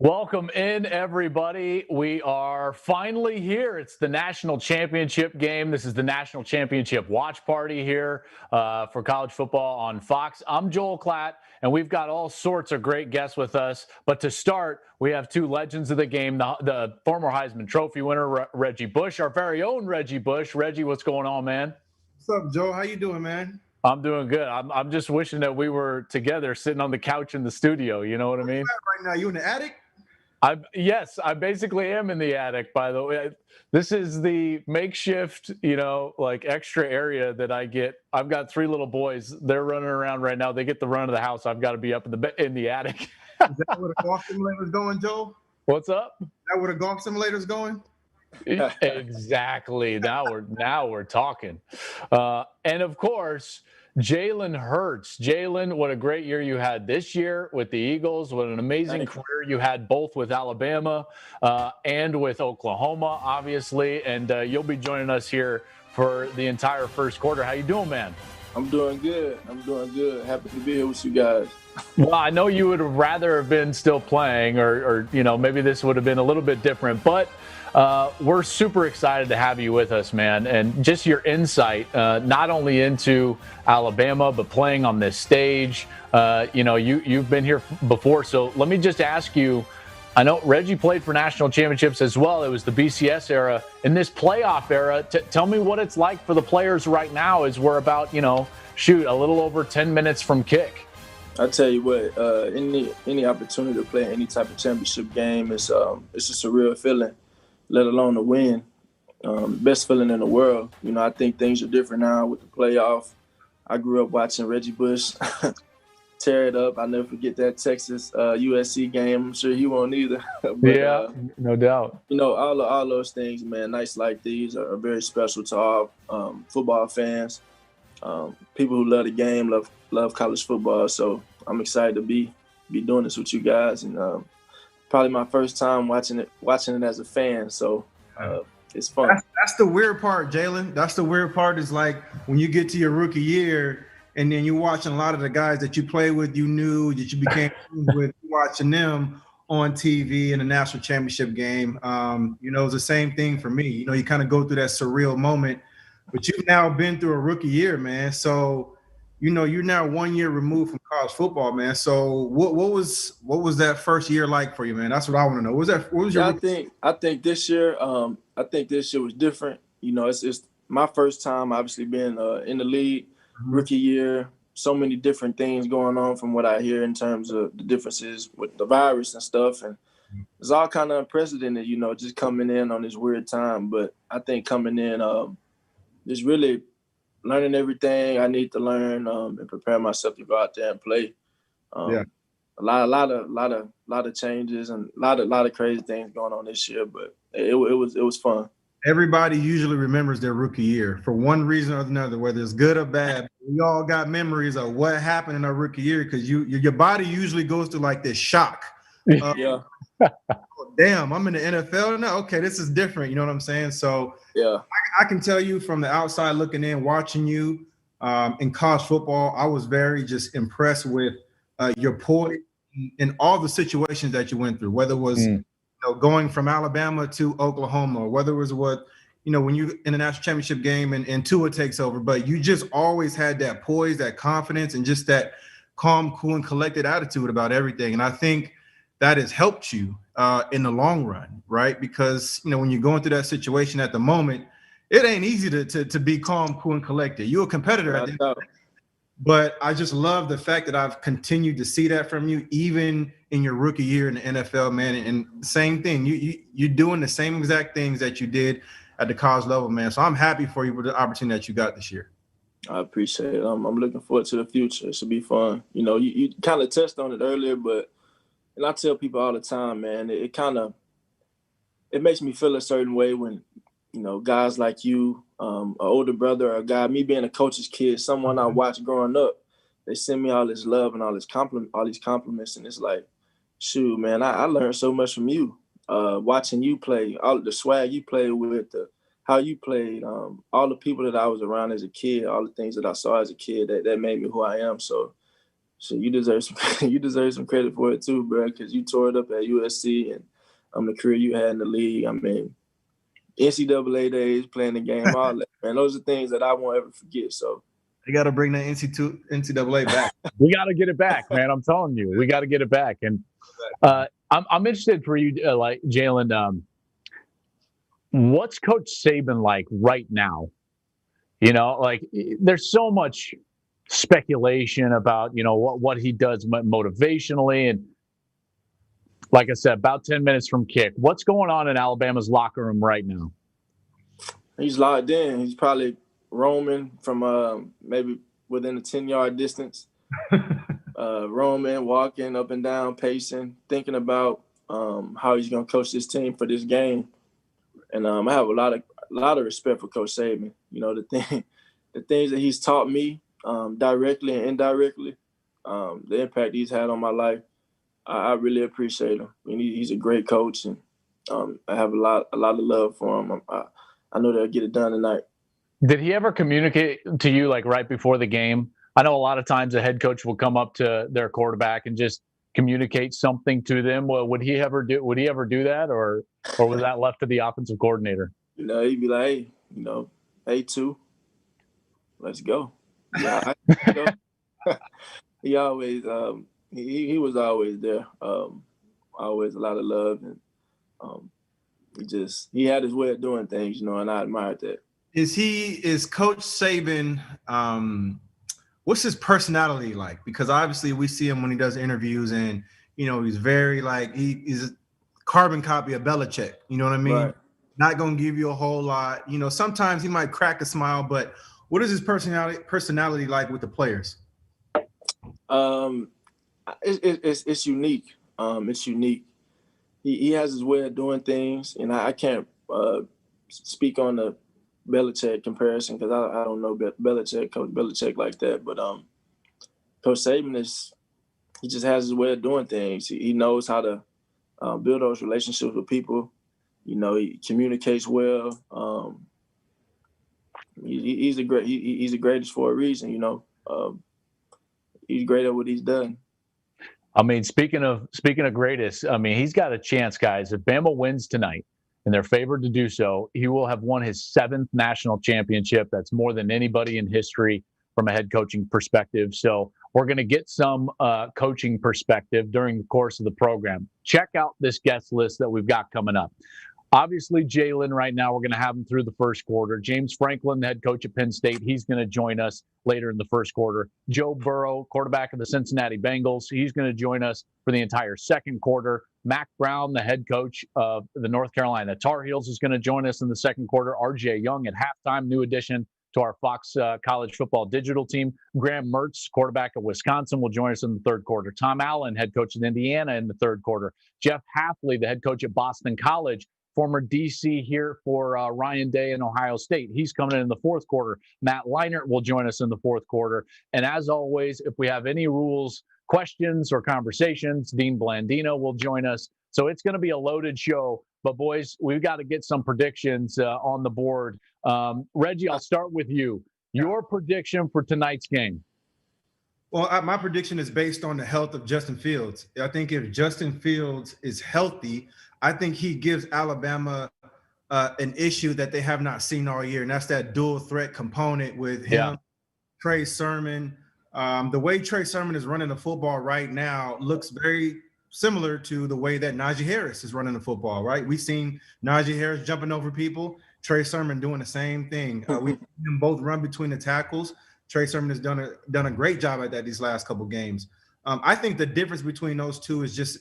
Welcome in, everybody. We are finally here. It's the national championship game. This is the national championship watch party here for college football on Fox. I'm Joel Klatt, and we've got all sorts of great guests with us. But to start, we have two legends of the game, the former Heisman Trophy winner, Reggie Bush, our very own Reggie Bush. Reggie, what's going on, man? What's up, Joe? How you doing, man? I'm doing good. I'm just wishing that we were together sitting on the couch in the studio. You know what I mean? Right now, you in the attic? Yes, I basically am in the attic, by the way. This is the makeshift, like extra area that I get. I've got three little boys. They're running around right now. They get the run of the house. I've got to be up in the attic. Is that where the golf simulator's going, Joe? What's up? Is that where the golf simulator's going? Exactly. Now we're talking. And of course, Jalen Hurts. Jalen, what a great year you had this year with the Eagles. What an amazing career you had both with Alabama and with Oklahoma, obviously. And you'll be joining us here for the entire first quarter. How you doing, man? I'm doing good. Happy to be here with you guys. Well, I know you would have rather have been still playing or maybe this would have been a little bit different. But we're super excited to have you with us, man, and just your insight, not only into Alabama, but playing on this stage. You've been here before, so let me just ask you, I know Reggie played for national championships as well. It was the BCS era. In this playoff era, tell me what it's like for the players right now as we're about, a little over 10 minutes from kick. I tell you what, any opportunity to play any type of championship game, it's a surreal feeling, let alone to win. Best feeling in the world. I think things are different now with the playoff. I grew up watching Reggie Bush tear it up. I'll never forget that Texas USC game. I'm sure he won't either. But, no doubt. All those things, man, nights like these are very special to all football fans, people who love the game, love college football. So I'm excited to be doing this with you guys, and probably my first time watching it as a fan. So it's fun. That's the weird part, Jalen. That's the weird part is like when you get to your rookie year and then you're watching a lot of the guys that you play with, you knew that you became friends with, watching them on TV in a national championship game. It's the same thing for me. You kind of go through that surreal moment, but you've now been through a rookie year, man. So, you're now 1 year removed from college football, man. So what was that first year like for you, man? That's what I want to know. What was your I think this year was different. It's my first time obviously being in the league, rookie year. So many different things going on from what I hear in terms of the differences with the virus and stuff, and it's all kind of unprecedented, just coming in on this weird time. But I think coming in is really learning everything I need to learn and prepare myself to go out there and play. A lot of changes and a lot of crazy things going on this year, but it was fun. Everybody usually remembers their rookie year for one reason or another, whether it's good or bad. We all got memories of what happened in our rookie year because your body usually goes through like this shock. Yeah. Damn, I'm in the NFL now. Okay, this is different. You know what I'm saying? So yeah, I can tell you from the outside looking in, watching you in college football, I was very just impressed with your poise in all the situations that you went through, whether it was going from Alabama to Oklahoma, or whether it was when you in the national championship game and Tua takes over, but you just always had that poise, that confidence, and just that calm, cool, and collected attitude about everything. And I think that has helped you in the long run, right? Because, when you're going through that situation at the moment, it ain't easy to be calm, cool, and collected. You're a competitor at the end of the day. But I just love the fact that I've continued to see that from you, even in your rookie year in the NFL, man. And same thing, you're doing the same exact things that you did at the college level, man. So I'm happy for you with the opportunity that you got this year. I appreciate it. I'm looking forward to the future. It should be fun. You kind of touched on it earlier, but and I tell people all the time, man, it makes me feel a certain way when, guys like you, an older brother, or a guy, me being a coach's kid, someone I watched growing up, they send me all this love and all these compliments, and it's like, shoot, man, I learned so much from you, watching you play, all the swag you played with, how you played, all the people that I was around as a kid, all the things that I saw as a kid that made me who I am. So So you deserve some credit for it too, bro, because you tore it up at USC and the career you had in the league. I mean, NCAA days, playing the game, all that, man. Those are things that I won't ever forget. So you got to bring that NCAA back. We got to get it back, man. I'm telling you, we got to get it back. And I'm interested for you, like Jalen. What's Coach Saban like right now? You know, like there's so much speculation about, you know, what he does motivationally. And like I said, about 10 minutes from kick, what's going on in Alabama's locker room right now? He's locked in. He's probably roaming from maybe within a 10-yard distance, roaming, walking up and down, pacing, thinking about how he's going to coach this team for this game. And I have a lot of respect for Coach Saban. You know, the things that he's taught me directly and indirectly, the impact he's had on my life, I really appreciate him. I mean, he's a great coach, and I have a lot of love for him. I know they'll get it done tonight. Did he ever communicate to you, like, right before the game? I know a lot of times a head coach will come up to their quarterback and just communicate something to them. Well, would he ever do that, or was that left to the offensive coordinator? You know, he'd be like, hey, you know, hey, two, let's go. Yeah, he always he was always there. Always a lot of love, and he had his way of doing things, you know, and I admired that. Is Coach Saban, what's his personality like? Because obviously we see him when he does interviews, and, you know, he's very like, he's a carbon copy of Belichick. You know what I mean? Right. Not going to give you a whole lot. You know, sometimes he might crack a smile, but what is his personality like with the players? It's unique. It's unique. He has his way of doing things, and I can't speak on the Belichick comparison because I don't know Coach Belichick like that. But Coach Saban he just has his way of doing things. He knows how to build those relationships with people. You know, he communicates well. He's the greatest for a reason. You know, he's great at what he's done. I mean, speaking of greatest, I mean, he's got a chance, guys. If Bama wins tonight, and they're favored to do so, he will have won his 7th national championship. That's more than anybody in history from a head coaching perspective. So we're going to get some coaching perspective during the course of the program. Check out this guest list that we've got coming up. Obviously, Jalen, right now, we're going to have him through the first quarter. James Franklin, the head coach at Penn State, he's going to join us later in the first quarter. Joe Burrow, quarterback of the Cincinnati Bengals, he's going to join us for the entire second quarter. Mack Brown, the head coach of the North Carolina Tar Heels, is going to join us in the second quarter. RJ Young at halftime, new addition to our Fox College Football digital team. Graham Mertz, quarterback of Wisconsin, will join us in the third quarter. Tom Allen, head coach of Indiana, in the third quarter. Jeff Hafley, the head coach at Boston College, former DC here for Ryan Day in Ohio State. He's coming in the fourth quarter. Matt Leinart will join us in the fourth quarter. And as always, if we have any rules, questions, or conversations, Dean Blandino will join us. So it's going to be a loaded show. But, boys, we've got to get some predictions on the board. Reggie, I'll start with you. Your prediction for tonight's game. Well, my prediction is based on the health of Justin Fields. I think if Justin Fields is healthy, I think he gives Alabama an issue that they have not seen all year, and that's that dual threat component with him, Trey Sermon. The way Trey Sermon is running the football right now looks very similar to the way that Najee Harris is running the football, right? We've seen Najee Harris jumping over people, Trey Sermon doing the same thing. We've seen them both run between the tackles. Trey Sermon has done a great job at that these last couple games. I think the difference between those two is just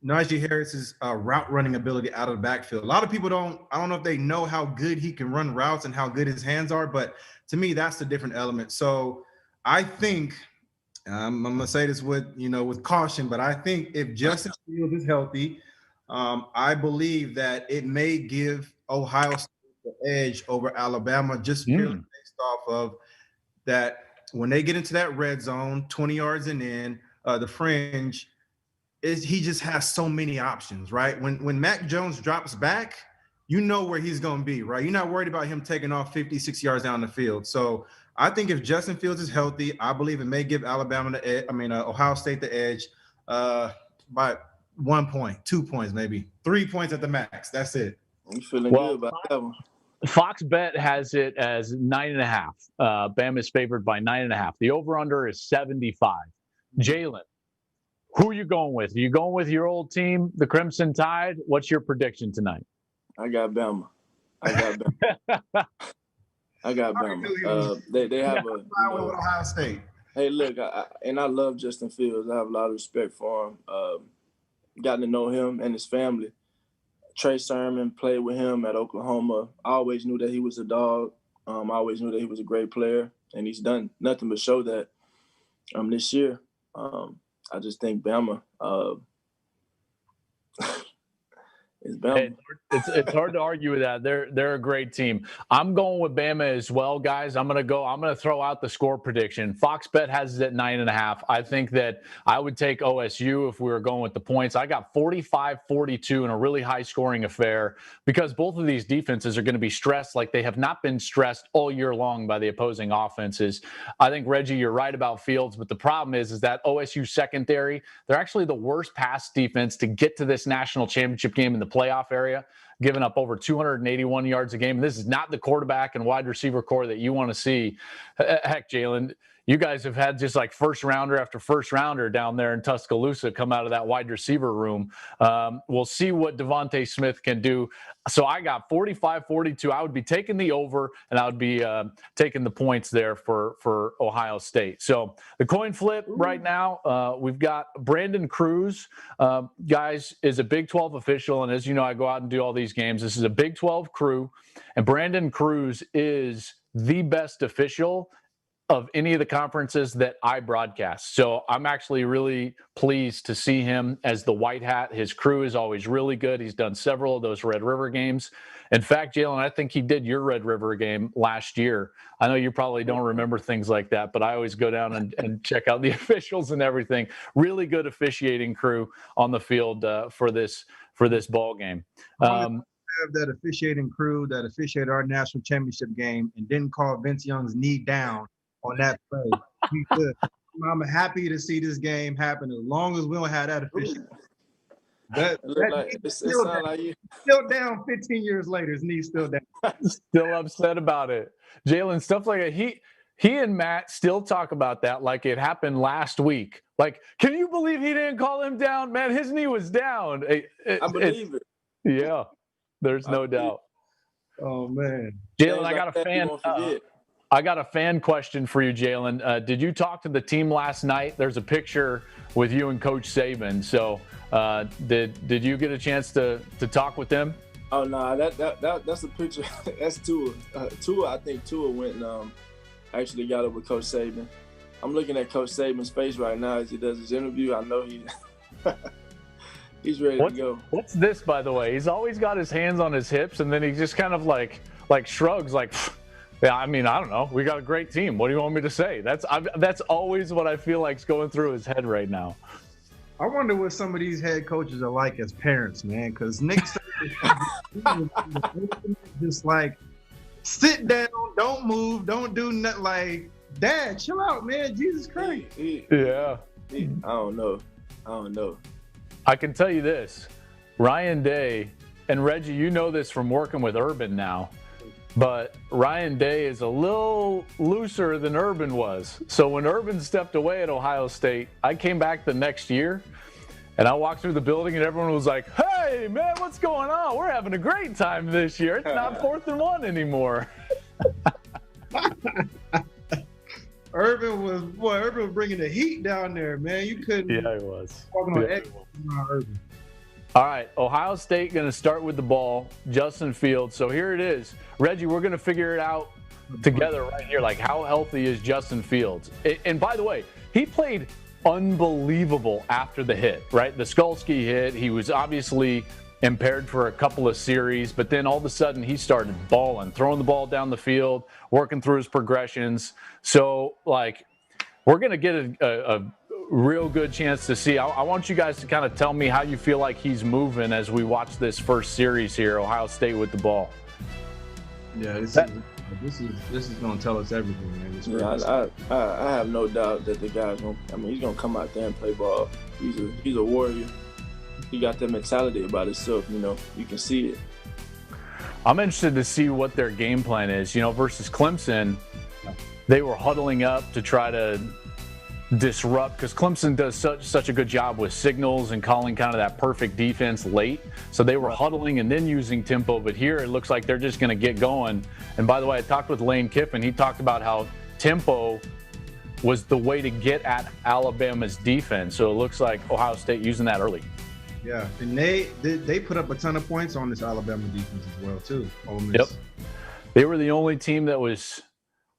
Najee Harris's route running ability out of the backfield. A lot of people I don't know if they know how good he can run routes and how good his hands are, but to me, that's the different element. So I think I'm going to say this with caution, but I think if Justin Fields is healthy, I believe that it may give Ohio State the edge over Alabama just purely based off of that when they get into that red zone, 20 yards and in, the fringe, he just has so many options, right? When Mac Jones drops back, you know where he's going to be, right? You're not worried about him taking off 50, 60 yards down the field. So I think if Justin Fields is healthy, I believe it may give Ohio State the edge by 1 point, 2 points, maybe 3 points at the max. That's it. I'm feeling good about that one. Fox Bet has it as 9.5. Bama is favored by 9.5. The over/under is 75. Jalen, who are you going with? Are you going with your old team, the Crimson Tide? What's your prediction tonight? I got Bama. They have Ohio State. Hey, look, I love Justin Fields. I have a lot of respect for him. Gotten to know him and his family. Trey Sermon played with him at Oklahoma. I always knew that he was a dog. I always knew that he was a great player, and he's done nothing but show that this year. I just think Bama is Bama. It's hard to argue with that. They're a great team. I'm going with Bama as well, guys. I'm gonna throw out the score prediction. Fox Bet has it at 9.5. I think that I would take OSU if we were going with the points. I got 45-42 in a really high scoring affair because both of these defenses are going to be stressed like they have not been stressed all year long by the opposing offenses. I think, Reggie, you're right about Fields, but the problem is that OSU secondary, they're actually the worst pass defense to get to this national championship game in the playoff area, giving up over 281 yards a game. This is not the quarterback and wide receiver core that you want to see. Heck, Jalen, you guys have had just like first rounder after first rounder down there in Tuscaloosa come out of that wide receiver room. We'll see what Devontae Smith can do. So I got 45-42. I would be taking the over, and I would be taking the points there for Ohio State. So the coin flip right now, we've got Brandon Cruz, guys, is a Big 12 official. And as you know, I go out and do all these games. This is a Big 12 crew, and Brandon Cruz is the best official of any of the conferences that I broadcast. So I'm actually really pleased to see him as the white hat. His crew is always really good. He's done several of those Red River games. In fact, Jalen, I think he did your Red River game last year. I know you probably don't remember things like that, but I always go down and check out the officials and everything. Really good officiating crew on the field for this ball game. Have that officiating crew that officiated our national championship game and didn't call Vince Young's knee down on that play. I'm happy to see this game happen as long as we don't have that official. Still down 15 years later. His knee's still down. Still upset about it. Jalen, stuff like that. He and Matt still talk about that like it happened last week. Like, can you believe he didn't call him down? Man, his knee was down. I believe it. Yeah, there's no doubt. Oh, man. Jalen, I got a fan question for you, Jalen. Did you talk to the team last night? There's a picture with you and Coach Saban. So did you get a chance to talk with them? Oh, no, that's a picture. That's Tua. I think Tua went and actually got up with Coach Saban. I'm looking at Coach Saban's face right now as he does his interview. I know he's ready to go. What's this, by the way? He's always got his hands on his hips, and then he just kind of like shrugs like – yeah, I mean, I don't know. We got a great team. What do you want me to say? That's always what I feel like's going through his head right now. I wonder what some of these head coaches are like as parents, man. Because Nick just like sit down, don't move, don't do nothing. Like, Dad, chill out, man. Jesus Christ. Yeah. I don't know. I can tell you this, Ryan Day and Reggie. You know this from working with Urban now. But Ryan Day is a little looser than Urban was. So when Urban stepped away at Ohio State, I came back the next year, and I walked through the building, and everyone was like, hey, man, what's going on? We're having a great time this year. It's not 4th and 1 anymore. Urban was bringing the heat down there, man. You couldn't. Yeah, he was. Urban. All right, Ohio State going to start with the ball, Justin Fields. So here it is. Reggie, we're going to figure it out together right here. Like, how healthy is Justin Fields? And by the way, he played unbelievable after the hit, right? The Skolsky hit. He was obviously impaired for a couple of series, but then all of a sudden he started balling, throwing the ball down the field, working through his progressions. So, like, we're going to get a real good chance to see. I want you guys to kind of tell me how you feel like he's moving as we watch this first series here, Ohio State with the ball. Yeah, This is gonna tell us everything, man. Yeah, I have no doubt that the guy's gonna. I mean, he's gonna come out there and play ball. He's a warrior. He got that mentality about himself. You know, you can see it. I'm interested to see what their game plan is. You know, versus Clemson, they were huddling up to try to disrupt, because Clemson does such a good job with signals and calling kind of that perfect defense late. So they were huddling and then using tempo. But here it looks like they're just going to get going. And by the way, I talked with Lane Kiffin. He talked about how tempo was the way to get at Alabama's defense. So it looks like Ohio State using that early. Yeah, and they put up a ton of points on this Alabama defense as well, too. Yep. They were the only team that was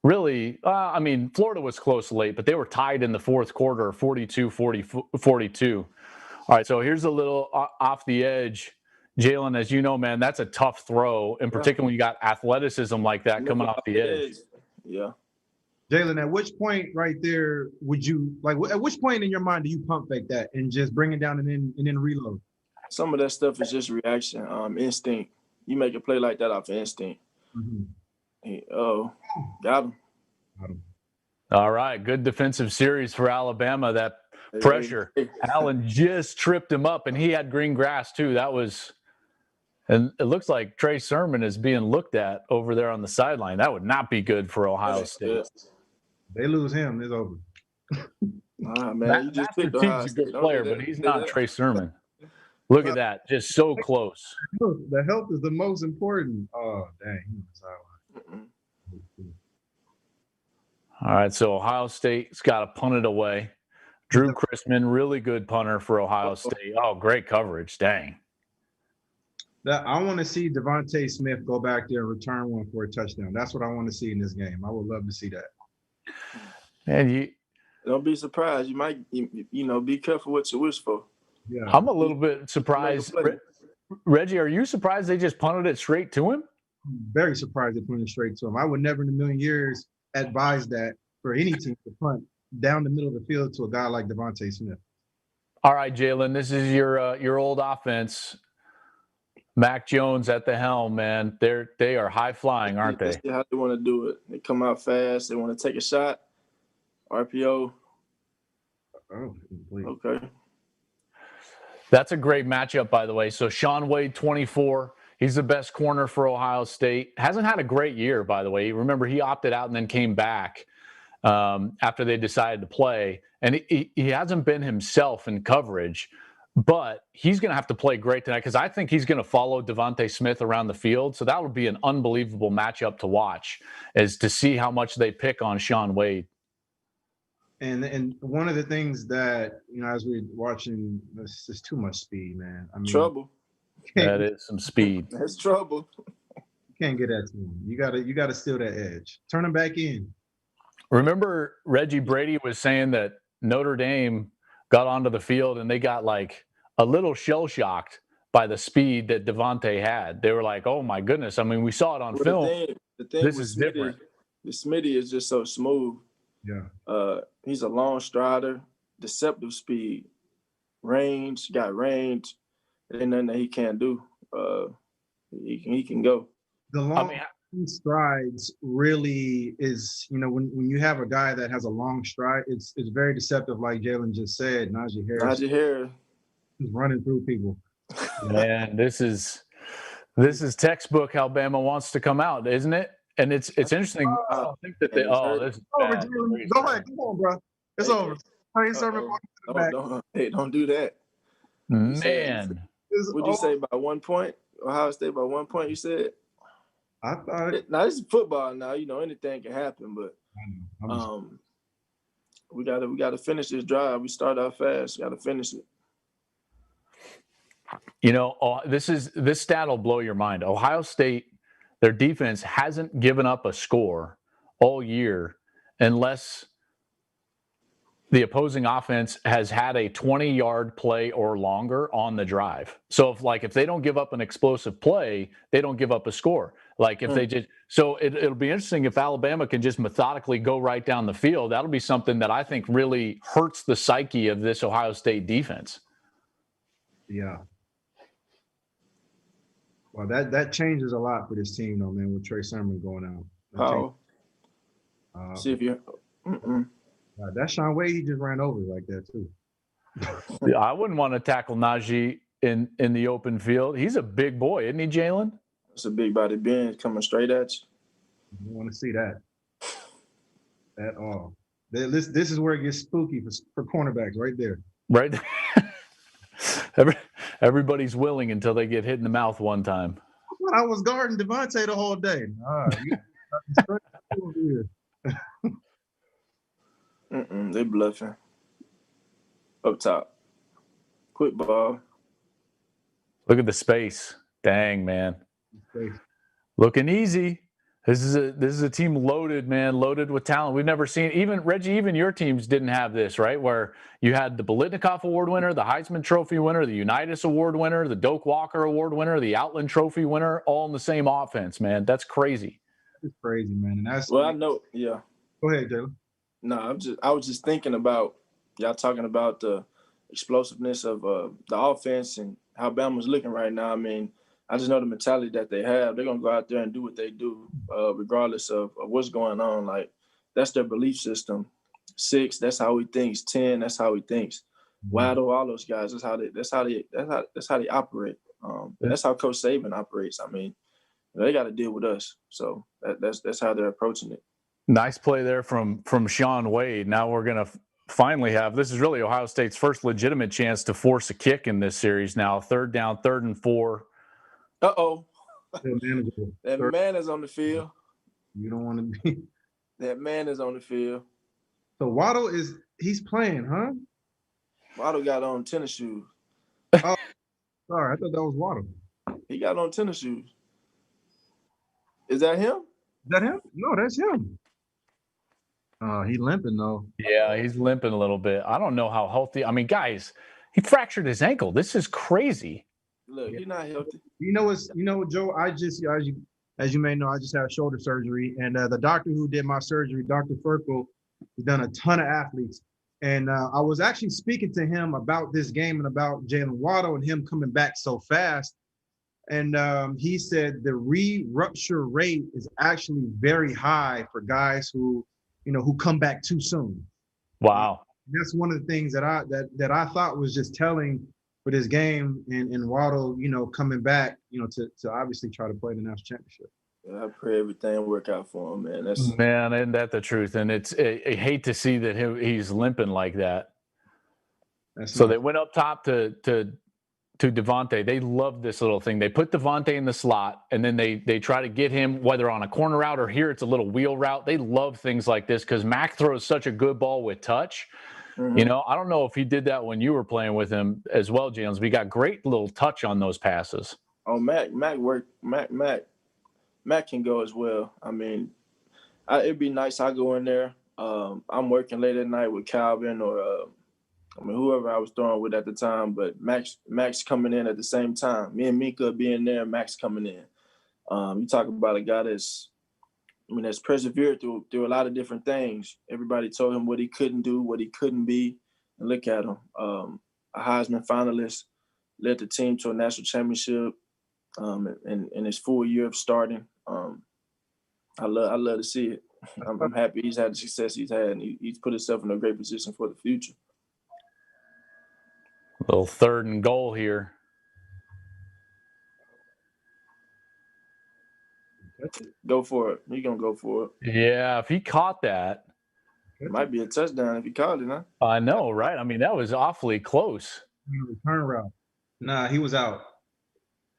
really, I mean, Florida was close late, but they were tied in the fourth quarter, 42-42. All right, so here's a little off the edge. Jalen, as you know, man, that's a tough throw, in particular when you got athleticism like that coming off the edge. Yeah. Jalen, at which point right there would you, like, at which point in your mind do you pump fake that and just bring it down and then reload? Some of that stuff is just reaction, instinct. You make a play like that off of instinct. Mm-hmm. Got him. All right, good defensive series for Alabama. That pressure. Allen just tripped him up, and he had green grass too. That was, and it looks like Trey Sermon is being looked at over there on the sideline. That would not be good for Ohio State. They lose him, it's over. Man, you just picked Ohio State. He's a good player, but he's not Trey Sermon. Look at that, just so close. The health is the most important. Oh, dang, he was sideline. All right, so Ohio State's got to punt it away. Drew Chrisman, really good punter for Ohio State. Oh, great coverage. Dang. I want to see Devontae Smith go back there and return one for a touchdown. That's what I want to see in this game. I would love to see that. And don't be surprised. You might, be careful what you wish for. Yeah. I'm a little bit surprised. Reggie, are you surprised they just punted it straight to him? I'm very surprised they punted it straight to him. I would never in a million years advise that for any team to punt down the middle of the field to a guy like Devontae Smith. All right, Jalen, this is your old offense. Mac Jones at the helm, man. They are high flying, aren't they? That's how they want to do it. They come out fast. They want to take a shot. RPO. Oh, okay. That's a great matchup, by the way. So Shaun Wade, 24. He's the best corner for Ohio State. Hasn't had a great year, by the way. Remember, he opted out and then came back after they decided to play. And he hasn't been himself in coverage. But he's going to have to play great tonight, because I think he's going to follow Devontae Smith around the field. So that would be an unbelievable matchup to watch, is to see how much they pick on Shaun Wade. And one of the things that, as we're watching, this is too much speed, man. I mean, trouble. That is some speed. That's trouble. You can't get that to him. You gotta steal that edge. Turn him back in. Remember, Reggie Brady was saying that Notre Dame got onto the field and they got like a little shell-shocked by the speed that Devontae had. They were like, oh, my goodness. I mean, we saw it on film. The thing this is different. The Smitty is just so smooth. Yeah. He's a long strider, deceptive speed, got range. There ain't nothing that he can't do. He can go. The long strides really is, when you have a guy that has a long stride, it's very deceptive, like Jalen just said. Najee Harris. He's running through people. Man, this is textbook Alabama wants to come out, isn't it? And it's interesting. I don't think that this is bad. Go ahead, come on, bro. It's over. Don't do that. Man. What'd you say, by 1 point? Ohio State by 1 point, you said? I thought now this is football now, anything can happen, but we gotta finish this drive. We start out fast, gotta finish it. This stat will blow your mind. Ohio State, their defense hasn't given up a score all year unless the opposing offense has had a 20-yard play or longer on the drive. So if they don't give up an explosive play, they don't give up a score. Like if they just, so it'll be interesting if Alabama can just methodically go right down the field. That'll be something that I think really hurts the psyche of this Ohio State defense. Yeah. Well, that changes a lot for this team, though, man, with Trey Sermon going out. How? See if you. That's Sean Wade. He just ran over like that too. I wouldn't want to tackle Najee in the open field. He's a big boy, isn't he, Jalen? It's a big body bend coming straight at you. You want to see that at all. This is where it gets spooky for cornerbacks right there. Right. Everybody's willing until they get hit in the mouth one time. I was guarding Devontae the whole day. They bluffing. Up top. Quick ball. Look at the space. Dang, man. Looking easy. This is a team loaded, man, loaded with talent. We've never seen, even Reggie, even your teams didn't have this, right? Where you had the Biletnikoff Award winner, the Heisman Trophy winner, the Unitas Award winner, the Doak Walker Award winner, the Outland Trophy winner, all in the same offense, man. That's crazy. It's crazy, man. And that's I know. Yeah. Go ahead, Jalen. No, I was just thinking about y'all talking about the explosiveness of the offense and how Bama's looking right now. I mean, I just know the mentality that they have. They're going to go out there and do what they do, regardless of what's going on. Like, that's their belief system. 6, that's how he thinks. 10, that's how he thinks. Waddle, all those guys, that's how they operate. That's how Coach Saban operates. I mean, they got to deal with us. So that's how they're approaching it. Nice play there from Sean Wade. Now we're going to finally have, this is really Ohio State's first legitimate chance to force a kick in this series now. 3rd down, 3rd and 4. Uh-oh. That man is on the field. You don't want to be. That man is on the field. So Waddle he's playing, huh? Waddle got on tennis shoes. Oh, sorry. I thought that was Waddle. He got on tennis shoes. Is that him? Is that him? No, that's him. He's limping, though. Yeah, he's limping a little bit. I don't know how healthy. I mean, guys, he fractured his ankle. This is crazy. Look, he's not healthy. Joe, I just, as you may know, I just had shoulder surgery. And the doctor who did my surgery, Dr. Ferkel, he's done a ton of athletes. And I was actually speaking to him about this game and about Jalen Waddle and him coming back so fast. And he said the re-rupture rate is actually very high for guys who come back too soon. Wow. And that's one of the things that I thought was just telling for this game and Waddle, coming back, to obviously try to play the national championship. Yeah, I pray everything work out for him, man. Isn't that the truth? And I hate to see that he's limping like that. They went up top to Devontae. They love this little thing. They put Devontae in the slot, and then they try to get him, whether on a corner route or here it's a little wheel route. They love things like this because Mack throws such a good ball with touch. Mm-hmm. I don't know if he did that when you were playing with him as well, James. We got great little touch on those passes. Oh, Mack can go as well. I mean, it'd be nice. I go in there. I'm working late at night with Calvin or whoever I was throwing with at the time. But Mack's coming in at the same time. Me and Mika being there, Mack's coming in. You talk about a guy that's persevered through a lot of different things. Everybody told him what he couldn't do, what he couldn't be, and look at him. A Heisman finalist, led the team to a national championship in his full year of starting. I love to see it. I'm happy he's had the success he's had, and he's put himself in a great position for the future. A little 3rd and goal here. Go for it. He's going to go for it. Yeah, if he caught that. It might be a touchdown if he caught it, huh? I know, right? I mean, that was awfully close. Return route. Nah, he was out.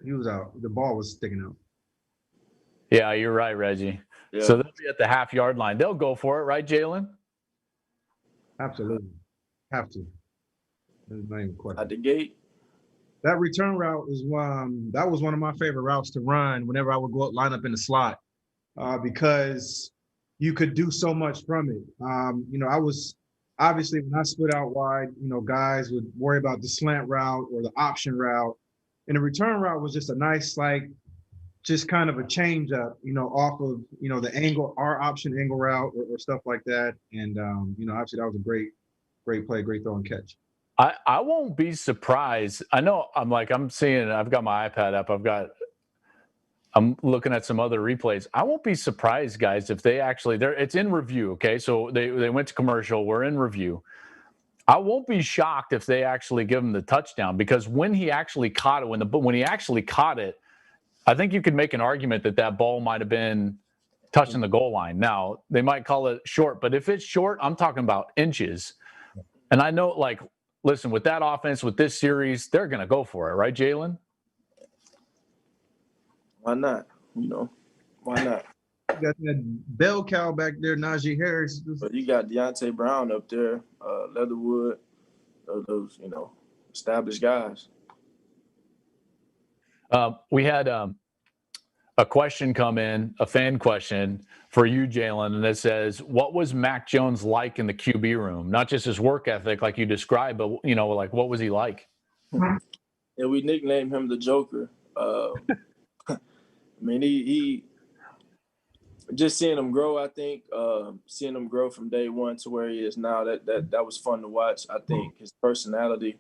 The ball was sticking out. Yeah, you're right, Reggie. Yeah. So they'll be at the half-yard line. They'll go for it, right, Jalen? Absolutely. Have to. There's not even a question. At the gate. That return route that was one of my favorite routes to run whenever I would go line up in the slot because you could do so much from it. I was obviously when I split out wide, guys would worry about the slant route or the option route. And the return route was just a nice, just kind of a change up, off of, the angle, our option angle route or stuff like that. And, obviously that was a great play, great throw and catch. I won't be surprised. I know I'm seeing, I've got my iPad up. I've got I'm looking at some other replays. I won't be surprised, guys, if they actually it's in review. Okay, so they went to commercial. We're in review. I won't be shocked if they actually give him the touchdown, because when he actually caught it, when he actually caught it, I think you could make an argument that ball might have been touching the goal line. Now, they might call it short, but if it's short, I'm talking about inches. And I know, like, listen, with that offense, with this series, they're going to go for it, right, Jalen? Why not? Why not? You got that bell cow back there, Najee Harris. But you got Deontay Brown up there, Leatherwood, those established guys. We had a question come in, a fan question for you, Jalen, and it says, what was Mac Jones like in the QB room? Not just his work ethic like you described, but, like, what was he like? Yeah, we nicknamed him the Joker. I mean, he just seeing him grow, I think, seeing him grow from day one to where he is now, that was fun to watch. I think his personality,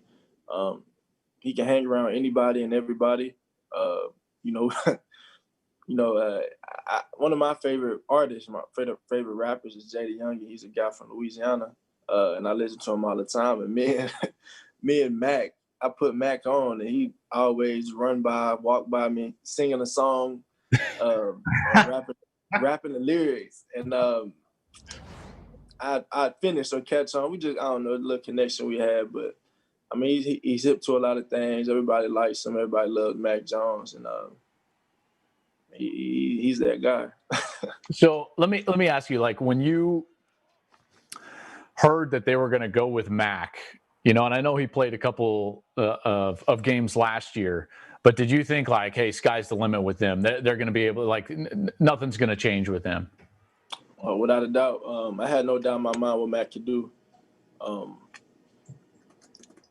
he can hang around anybody and everybody. One of my favorite artists, my favorite rappers is Jada Young. He's a guy from Louisiana, and I listen to him all the time. And me and Mac, I put Mac on, and he always walk by me, singing a song, rapping the lyrics, and I'd finish or catch on. We just, I don't know, the little connection we had, but I mean, he's hip to a lot of things. Everybody likes him. Everybody loves Mac Jones, and he's that guy. So let me ask you, like, when you heard that they were going to go with Mac, and I know he played a couple of games last year, but did you think, like, hey, sky's the limit with them? They're going to be able to, like, nothing's going to change with them? Without a doubt. I had no doubt in my mind what Mac could do.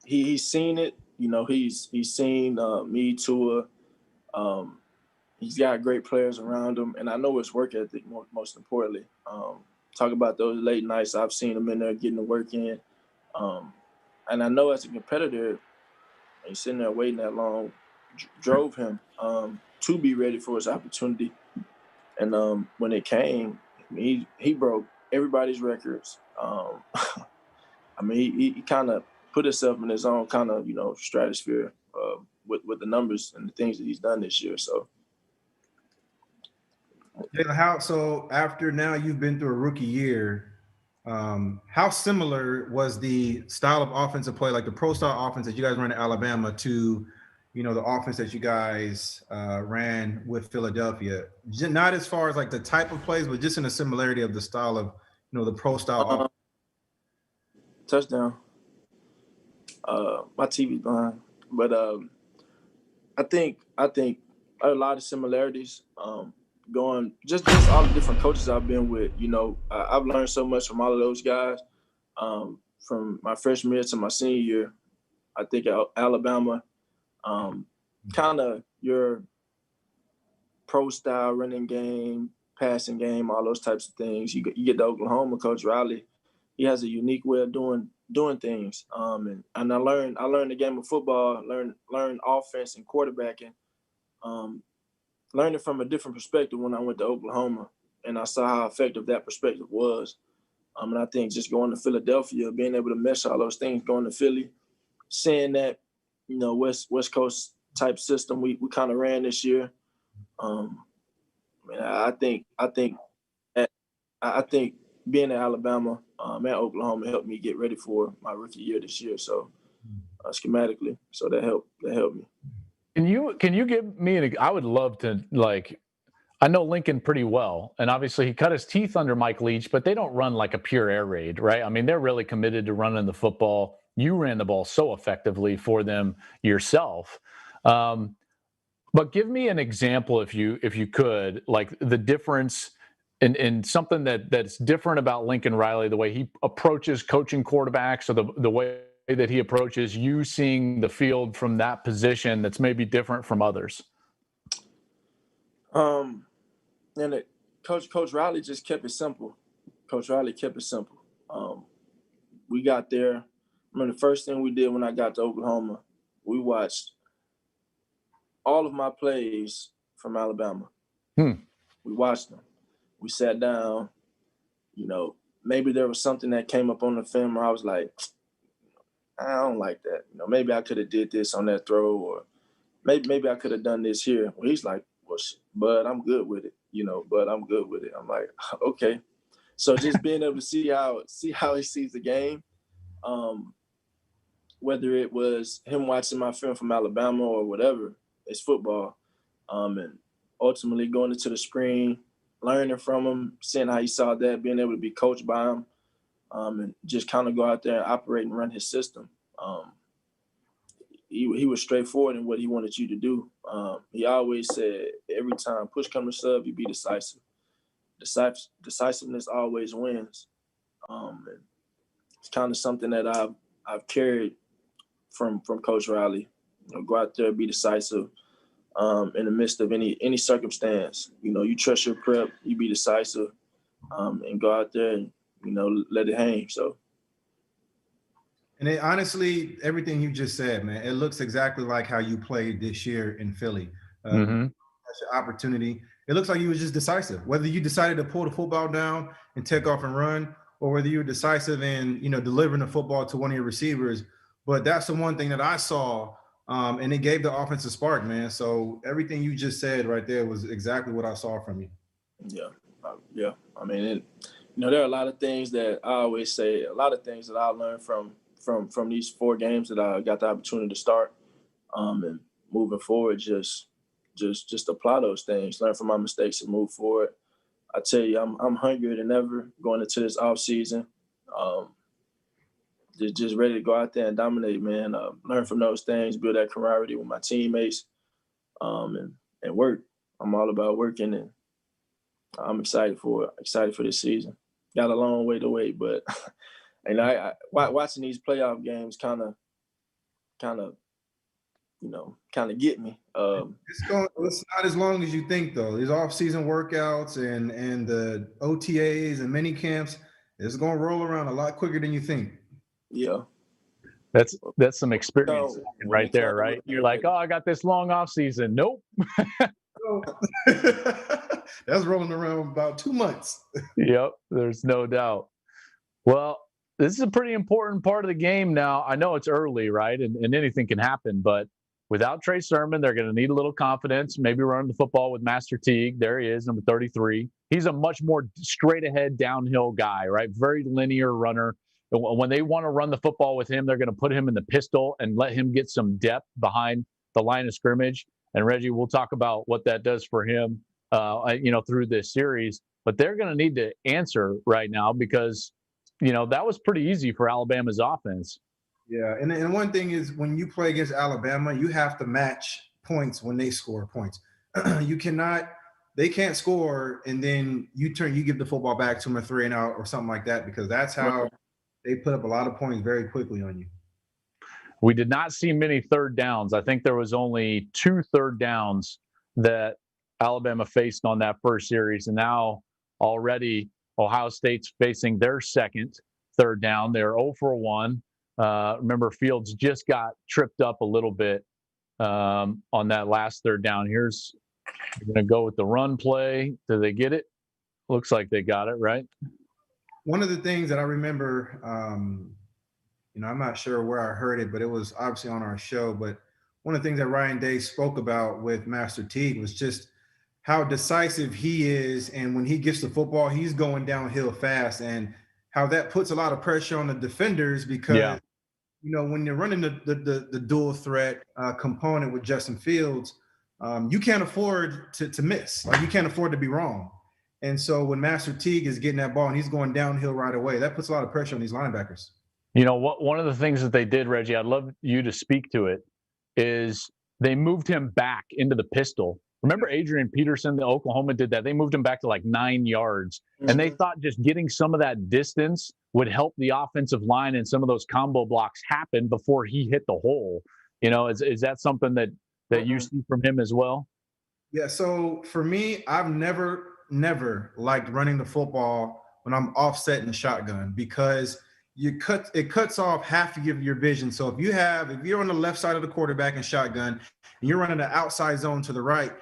He's seen it. He's seen me, Tua. He's got great players around him, and I know his work ethic, most importantly. Talk about those late nights. I've seen him in there getting the work in. And I know as a competitor, he's sitting there waiting that long, drove him to be ready for his opportunity. And when it came, he broke everybody's records. I mean, he kind of put himself in his own kind of, stratosphere with the numbers and the things that he's done this year. So. Jalen, so after now you've been through a rookie year, how similar was the style of offensive play, like the pro style offense that you guys ran at Alabama, to, the offense that you guys ran with Philadelphia? Not as far as like the type of plays, but just in the similarity of the style of, the pro style offense. Touchdown. My TV's behind, but I think a lot of similarities. Going just all the different coaches I've been with, I've learned so much from all of those guys. From my freshman year to my senior year, I think at Alabama, kind of your pro style running game, passing game, all those types of things. You get the Oklahoma coach Riley. He has a unique way of doing things. And I learned the game of football, learned offense and quarterbacking. Learned it from a different perspective when I went to Oklahoma, and I saw how effective that perspective was. And I think just going to Philadelphia, being able to mesh all those things, going to Philly, seeing that, West Coast type system we kind of ran this year. I think being in Alabama and Oklahoma helped me get ready for my rookie year this year. So schematically, so that helped me. Can you give me I would love to, like, I know Lincoln pretty well, and obviously he cut his teeth under Mike Leach, but they don't run like a pure air raid, right? I mean, they're really committed to running the football. You ran the ball so effectively for them yourself. But give me an example, if you could, like the difference in something that's different about Lincoln Riley, the way he approaches coaching quarterbacks, or the way that he approaches you seeing the field from that position that's maybe different from others. And Coach Riley just kept it simple. We got there. I mean, the first thing we did when I got to Oklahoma, we watched all of my plays from Alabama. Hmm. We watched them. We sat down. Maybe there was something that came up on the film where I was like, I don't like that. Maybe I could have did this on that throw, or maybe I could have done this here. Well, he's like, well, but I'm good with it. But I'm good with it. I'm like, okay. So just being able to see how he sees the game, whether it was him watching my film from Alabama or whatever, it's football. And ultimately going into the screen, learning from him, seeing how he saw that, being able to be coached by him, and just kind of go out there and operate and run his system. He was straightforward in what he wanted you to do. He always said, every time push come to shove, you be decisive. Decisiveness always wins. And it's kind of something that I've carried from Coach Riley. Go out there, be decisive in the midst of any circumstance. You trust your prep, you be decisive, and go out there and let it hang. So. And honestly, everything you just said, man, it looks exactly like how you played this year in Philly. That's your opportunity. It looks like you were just decisive. Whether you decided to pull the football down and take off and run, or whether you were decisive in, delivering the football to one of your receivers. But that's the one thing that I saw, and it gave the offense a spark, man. So everything you just said right there was exactly what I saw from you. Yeah. Yeah. I mean, there are a lot of things that I always say, a lot of things that I learned from these 4 games that I got the opportunity to start, and moving forward, just apply those things, learn from my mistakes and move forward. I tell you, I'm hungrier than ever going into this off season. Just ready to go out there and dominate, man. Learn from those things, build that camaraderie with my teammates, and work. I'm all about working, and I'm excited for this season. Got a long way to wait, but I watching these playoff games kind of get me. It's not as long as you think, though. These off-season workouts and the OTAs and mini camps, it's going to roll around a lot quicker than you think. Yeah. That's some experience right there, right? You're like, oh, I got this long off season. Nope. That's rolling around about 2 months. Yep, there's no doubt. Well, this is a pretty important part of the game now. I know it's early, right? And anything can happen, but without Trey Sermon, they're going to need a little confidence, maybe running the football with Master Teague. There he is, number 33. He's a much more straight ahead downhill guy, right? Very linear runner. When they want to run the football with him, they're going to put him in the pistol and let him get some depth behind the line of scrimmage. And Reggie, we'll talk about what that does for him, through this series. But they're going to need to answer right now because, that was pretty easy for Alabama's offense. Yeah, and one thing is when you play against Alabama, you have to match points when they score points. They can't score and then you give the football back to them a 3-and-out or something like that, because that's how they put up a lot of points very quickly on you. We did not see many third downs. I think there was only 2 third downs that Alabama faced on that first series. And now already Ohio State's facing their second third down. They're 0 for 1. Remember, Fields just got tripped up a little bit on that last third down. You're going to go with the run play. Do they get it? Looks like they got it, right? One of the things that I remember, I'm not sure where I heard it, but it was obviously on our show. But one of the things that Ryan Day spoke about with Master Teague was just how decisive he is. And when he gets the football, he's going downhill fast, and how that puts a lot of pressure on the defenders because, when you're running the dual threat component with Justin Fields, you can't afford to miss. Like, you can't afford to be wrong. And so when Master Teague is getting that ball and he's going downhill right away, that puts a lot of pressure on these linebackers. One of the things that they did, Reggie, I'd love you to speak to it, is they moved him back into the pistol. Remember Adrian Peterson, the Oklahoma did that. They moved him back to like 9 yards. Mm-hmm. And they thought just getting some of that distance would help the offensive line and some of those combo blocks happen before he hit the hole. Is that something that you see from him as well? Yeah, so for me, I've never liked running the football when I'm offset in the shotgun, because it cuts off half of your vision. So if you're on the left side of the quarterback in shotgun and you're running the outside zone to the right,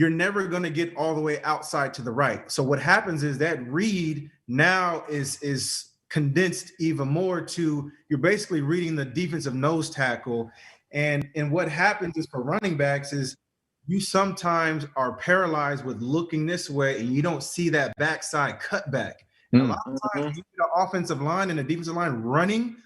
you're never going to get all the way outside to the right. So what happens is that read now is condensed even more to you're basically reading the defensive nose tackle. And what happens is for running backs is you sometimes are paralyzed with looking this way and you don't see that backside cutback. And a lot of times you see the offensive line and the defensive line running,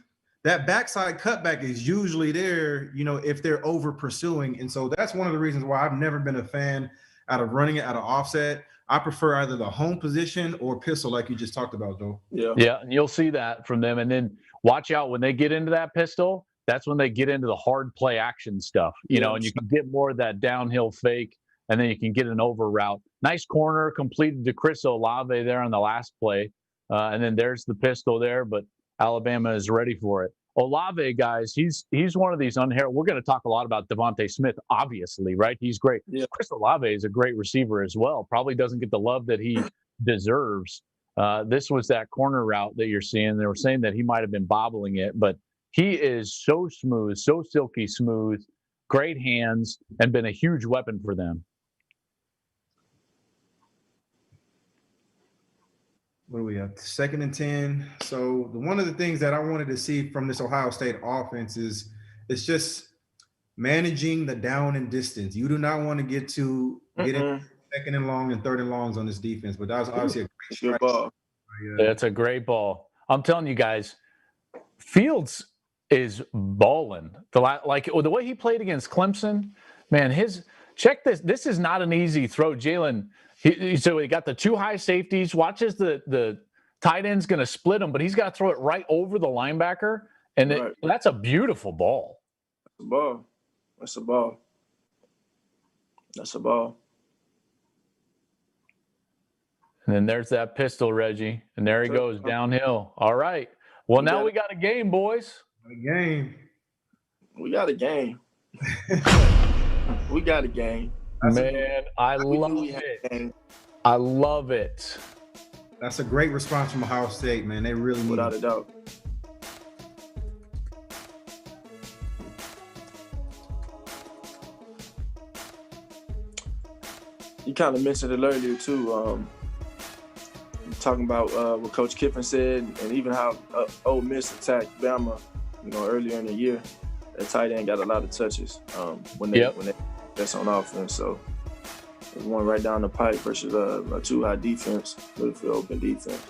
that backside cutback is usually there, if they're over pursuing. And so that's one of the reasons why I've never been a fan out of running it out of offset. I prefer either the home position or pistol, like you just talked about, Joe. Yeah, and you'll see that from them. And then watch out when they get into that pistol. That's when they get into the hard play action stuff, and you can get more of that downhill fake, and then you can get an over route. Nice corner completed to Chris Olave there on the last play. And then there's the pistol there, but Alabama is ready for it. Olave, guys, he's one of these unheralded. We're going to talk a lot about Devontae Smith, obviously, right? He's great. Yeah. Chris Olave is a great receiver as well. Probably doesn't get the love that he deserves. This was that corner route that you're seeing. They were saying that he might have been bobbling it, but he is so smooth, so silky smooth, great hands, and been a huge weapon for them. What do we have? 2nd and 10. So one of the things that I wanted to see from this Ohio State offense is it's just managing the down and distance. You do not want to get in 2nd and long and 3rd and longs on this defense, but that was obviously a great strike. Ball. That's a great ball. I'm telling you guys, Fields is balling. The way he played against Clemson, man. Check this. This is not an easy throw, Jalen. So he got the 2 high safeties. Watches the tight end's going to split him, but he's got to throw it right over the linebacker, and that's a beautiful ball. That's a ball. That's a ball. And then there's that pistol, Reggie, and there he goes downhill. All right. Well, now we got a game, boys. We got a game. We got a game. Man, I love it. I love it. That's a great response from Ohio State, man. They really need without a doubt. You kind of mentioned it earlier too. Talking about what Coach Kiffin said, and even how Ole Miss attacked Bama, earlier in the year. That tight end got a lot of touches when they that's on offense. So it went right down the pipe versus a 2-high defense, middle open defense.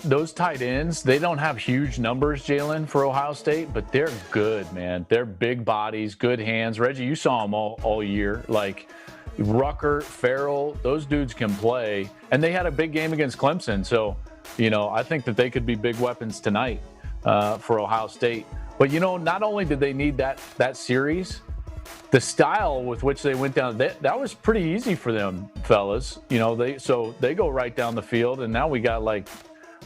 Those tight ends, they don't have huge numbers, Jalen, for Ohio State, but they're good, man. They're big bodies, good hands. Reggie, you saw them all year. Like Rucker, Farrell, those dudes can play, and they had a big game against Clemson. So, I think that they could be big weapons tonight for Ohio State. But, not only did they need that series, the style with which they went down, that was pretty easy for them, fellas. They go right down the field, and now we got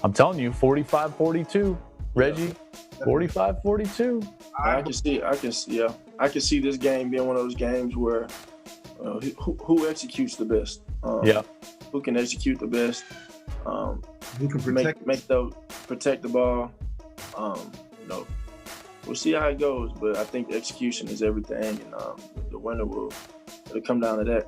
I'm telling you, 45-42, Reggie, 45-42. I can see this game being one of those games where who executes the best. Who can execute the best? Who can protect the ball? We'll see how it goes, but I think execution is everything, and the winner it'll come down to that.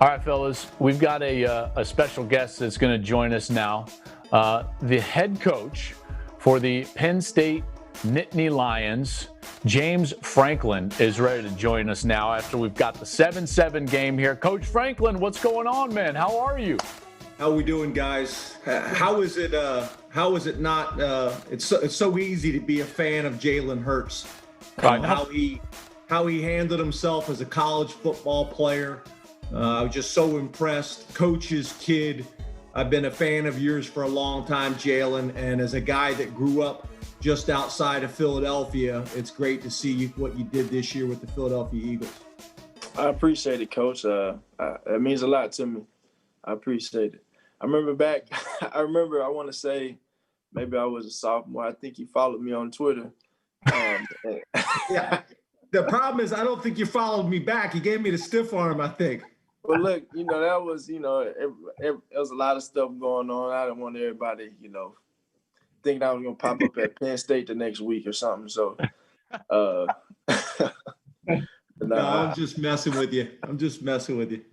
All right, fellas, we've got a special guest that's going to join us now. The head coach for the Penn State Nittany Lions, James Franklin, is ready to join us now after we've got the 7-7 game here. Coach Franklin, what's going on, man? How are you? How we doing, guys? How is it? How is it not? It's so easy to be a fan of Jalen Hurts. How he handled himself as a college football player. I was just so impressed. Coach's kid. I've been a fan of yours for a long time, Jalen, and as a guy that grew up just outside of Philadelphia, it's great to see what you did this year with the Philadelphia Eagles. I appreciate it, Coach. It means a lot to me. I appreciate it. I want to say maybe I was a sophomore. I think he followed me on Twitter. Yeah. The problem is I don't think you followed me back. He gave me the stiff arm, I think. Well, look, that was, there was a lot of stuff going on. I didn't want everybody, thinking I was going to pop up at Penn State the next week or something. So, No, I'm just messing with you.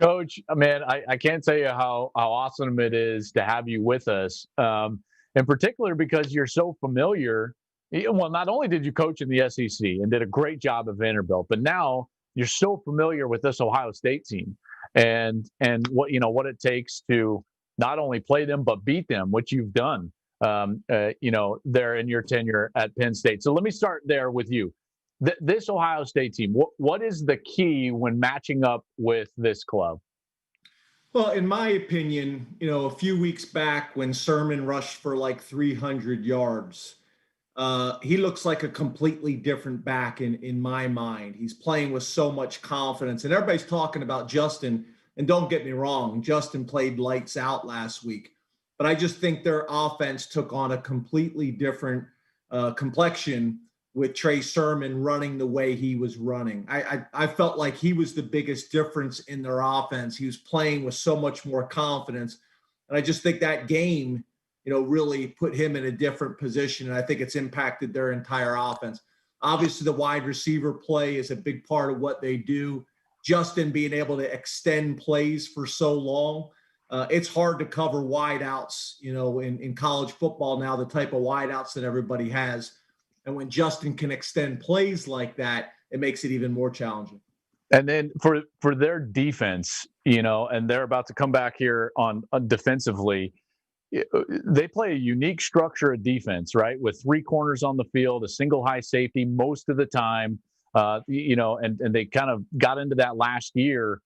Coach, man, I can't tell you how awesome it is to have you with us. In particular, because you're so familiar. Well, not only did you coach in the SEC and did a great job at Vanderbilt, but now you're so familiar with this Ohio State team and what it takes to not only play them but beat them, which you've done. There in your tenure at Penn State. So let me start there with you. This Ohio State team, what is the key when matching up with this club? Well, in my opinion, a few weeks back when Sermon rushed for like 300 yards, he looks like a completely different back in my mind. He's playing with so much confidence, and everybody's talking about Justin. And don't get me wrong, Justin played lights out last week, but I just think their offense took on a completely different complexion with Trey Sermon running the way he was running. I felt like he was the biggest difference in their offense. He was playing with so much more confidence. And I just think that game, really put him in a different position. And I think it's impacted their entire offense. Obviously, the wide receiver play is a big part of what they do. Justin being able to extend plays for so long. It's hard to cover wideouts, in college football now, the type of wideouts that everybody has. And when Justin can extend plays like that, it makes it even more challenging. And then for their defense, and they're about to come back here on defensively, they play a unique structure of defense, right? With three corners on the field, a single high safety most of the time, and they kind of got into that last year.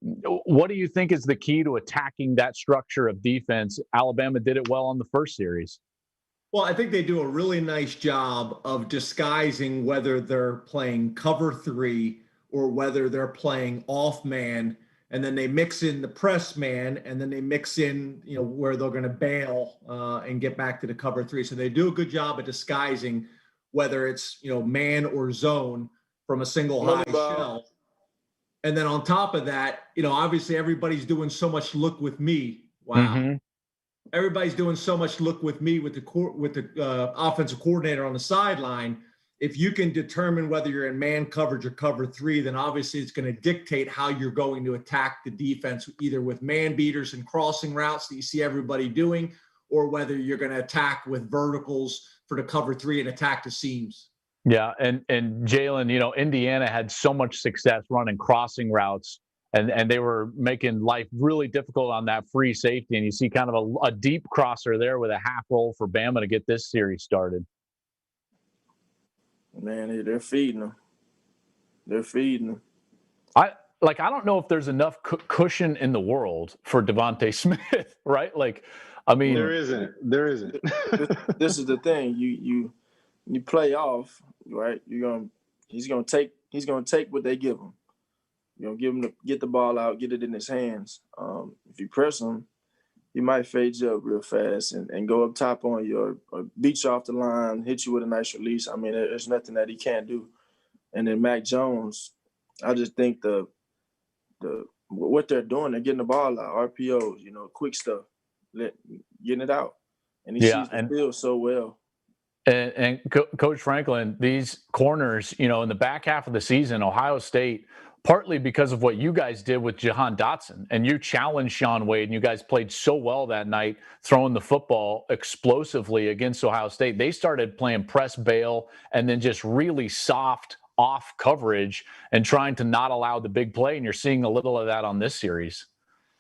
What do you think is the key to attacking that structure of defense? Alabama did it well on the first series. Well, I think they do a really nice job of disguising whether they're playing cover three or whether they're playing off man. And then they mix in the press man, and then they mix in, where they're going to bail and get back to the cover three. So they do a good job of disguising whether it's, man or zone from a single high shell. And then on top of that, obviously everybody's doing so much look with me. Wow. Mm-hmm. Everybody's doing so much look with me with the offensive coordinator on the sideline. If you can determine whether you're in man coverage or cover three, then obviously it's going to dictate how you're going to attack the defense, either with man beaters and crossing routes that you see everybody doing, or whether you're going to attack with verticals for the cover three and attack the seams. Yeah, and Jalen, Indiana had so much success running crossing routes, and they were making life really difficult on that free safety. And you see kind of a deep crosser there with a half roll for Bama to get this series started. Man, they're feeding them. I don't know if there's enough cushion in the world for Devontae Smith, right? There isn't. This is the thing. You play off, right? He's gonna take what they give him. Give him get the ball out, get it in his hands. If you press him, he might fade you up real fast and go up top on you or beat you off the line, hit you with a nice release. I mean, there's nothing that he can't do. And then Mac Jones, I just think what they're doing, they're getting the ball out, RPOs, quick stuff, getting it out. And he sees the field so well. And Coach Franklin, these corners, in the back half of the season, Ohio State, partly because of what you guys did with Jahan Dotson, and you challenged Shaun Wade, and you guys played so well that night, throwing the football explosively against Ohio State. They started playing press bail and then just really soft off coverage and trying to not allow the big play, and you're seeing a little of that on this series.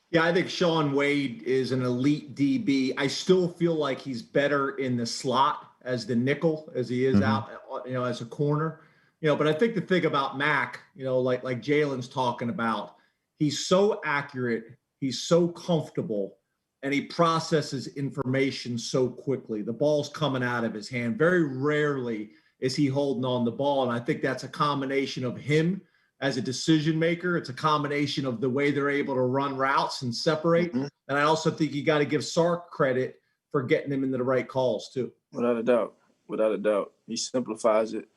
Yeah, I think Shaun Wade is an elite DB. I still feel like he's better in the slot as the nickel as he is out, as a corner. But I think the thing about Mac, like Jalen's talking about, he's so accurate, he's so comfortable, and he processes information so quickly. The ball's coming out of his hand. Very rarely is he holding on the ball, and I think that's a combination of him as a decision maker. It's a combination of the way they're able to run routes and separate. Mm-hmm. And I also think you got to give Sark credit for getting him into the right calls too. Without a doubt. He simplifies it.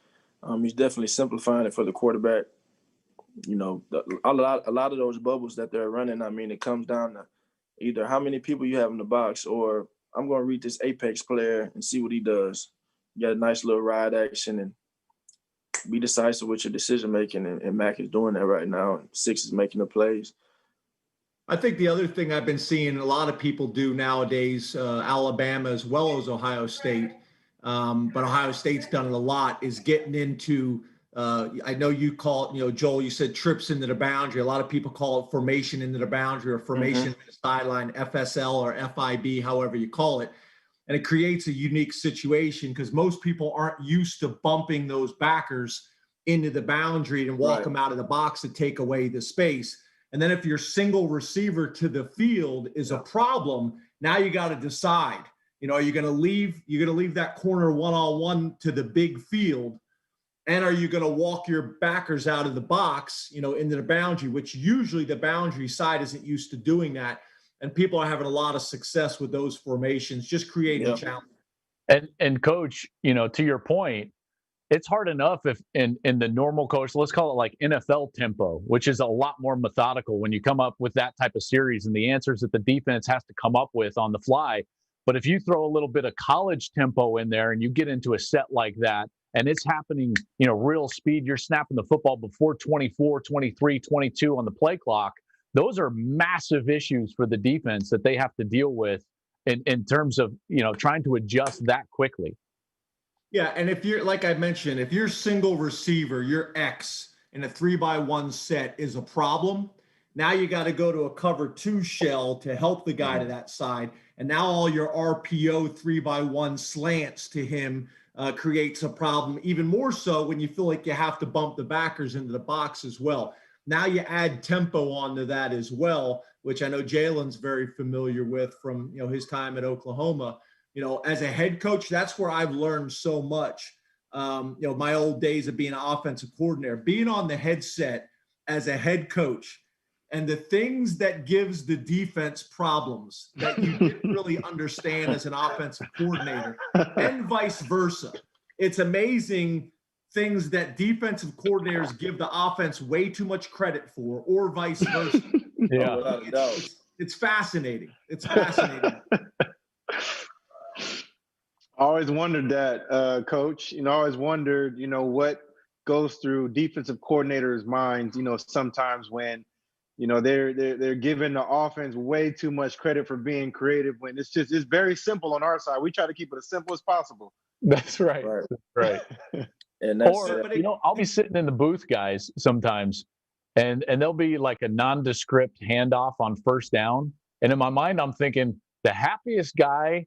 He's definitely simplifying it for the quarterback. A lot of those bubbles that they're running, I mean, it comes down to either how many people you have in the box, or I'm going to read this Apex player and see what he does. You got a nice little ride action, and be decisive with your decision making, and Mack is doing that right now. 6 is making the plays. I think the other thing I've been seeing a lot of people do nowadays, Alabama as well as Ohio State, but Ohio State's done it a lot, is getting into, I know you call it, Joel, you said trips into the boundary. A lot of people call it formation into the boundary or formation into the sideline, FSL or FIB, however you call it. And it creates a unique situation because most people aren't used to bumping those backers into the boundary and walk them out of the box to take away the space. And then if your single receiver to the field is a problem, now you got to decide, are you going to leave that corner one-on-one to the big field? And are you going to walk your backers out of the box, into the boundary, which usually the boundary side isn't used to doing that. And people are having a lot of success with those formations, just creating challenge. And coach, to your point, it's hard enough if in the normal coach, let's call it like NFL tempo, which is a lot more methodical when you come up with that type of series and the answers that the defense has to come up with on the fly. But if you throw a little bit of college tempo in there and you get into a set like that, and it's happening, real speed, you're snapping the football before 24, 23, 22 on the play clock. Those are massive issues for the defense that they have to deal with in terms of, trying to adjust that quickly. Yeah, and if you're, like I mentioned, if your single receiver, your X in a 3-by-1 set is a problem, now you got to go to a cover 2 shell to help the guy to that side. And now all your RPO 3-by-1 slants to him creates a problem, even more so when you feel like you have to bump the backers into the box as well. Now you add tempo onto that as well, which I know Jalen's very familiar with from his time at Oklahoma. As a head coach, that's where I've learned so much. My old days of being an offensive coordinator, being on the headset as a head coach, and the things that gives the defense problems that you didn't really understand as an offensive coordinator, and vice versa. It's amazing things that defensive coordinators give the offense way too much credit for, or vice versa. Yeah, it's fascinating. It's fascinating. I always wondered that, Coach. I always wondered, what goes through defensive coordinators' minds. Sometimes when, they're giving the offense way too much credit for being creative. When it's very simple on our side. We try to keep it as simple as possible. That's right. Right. And that's, I'll be sitting in the booth, guys, sometimes, and there'll be like a nondescript handoff on first down, and in my mind, I'm thinking the happiest guy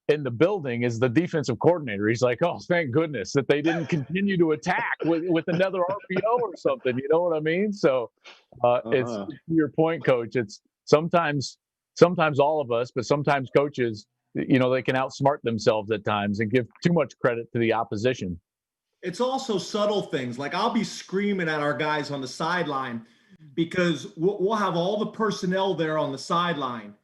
in the building is the defensive coordinator. He's like, oh, thank goodness that they didn't continue to attack with another RPO or something. You know what I mean? So it's to your point, Coach. It's sometimes all of us, but sometimes coaches, they can outsmart themselves at times and give too much credit to the opposition. It's also subtle things. Like I'll be screaming at our guys on the sideline because we'll have all the personnel there on the sideline.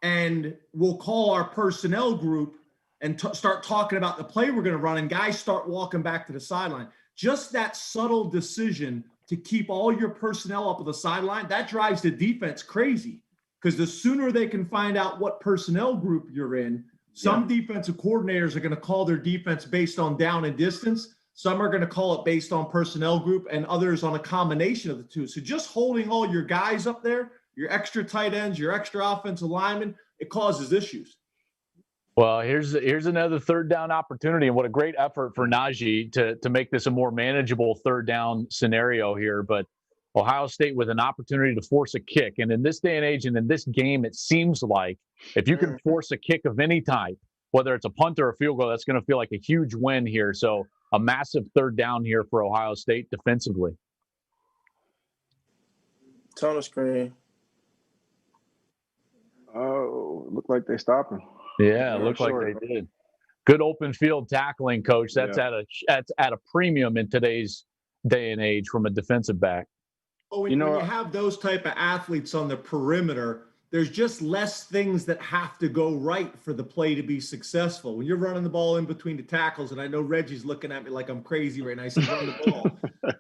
And we'll call our personnel group and start talking about the play we're going to run, and guys start walking back to the sideline. Just that subtle decision to keep all your personnel up at the sideline, that drives the defense crazy, because the sooner they can find out what personnel group you're in, some defensive coordinators are going to call their defense based on down and distance. Some are going to call it based on personnel group, and others on a combination of the two. So just holding all your guys up there, your extra tight ends, your extra offensive linemen, it causes issues. Well, here's another third down opportunity, and what a great effort for Najee to make this a more manageable third down scenario here. But Ohio State with an opportunity to force a kick. And in this day and age and in this game, it seems like if you can force a kick of any type, whether it's a punt or a field goal, that's going to feel like a huge win here. So a massive third down here for Ohio State defensively. Tunnel screen. Oh, looked like they stopped him. Yeah, it looked like they did. Good open field tackling, Coach. That's at a premium in today's day and age from a defensive back. Oh, when you have those type of athletes on the perimeter, there's just less things that have to go right for the play to be successful. When you're running the ball in between the tackles, and I know Reggie's looking at me like I'm crazy right now. He said, run the ball.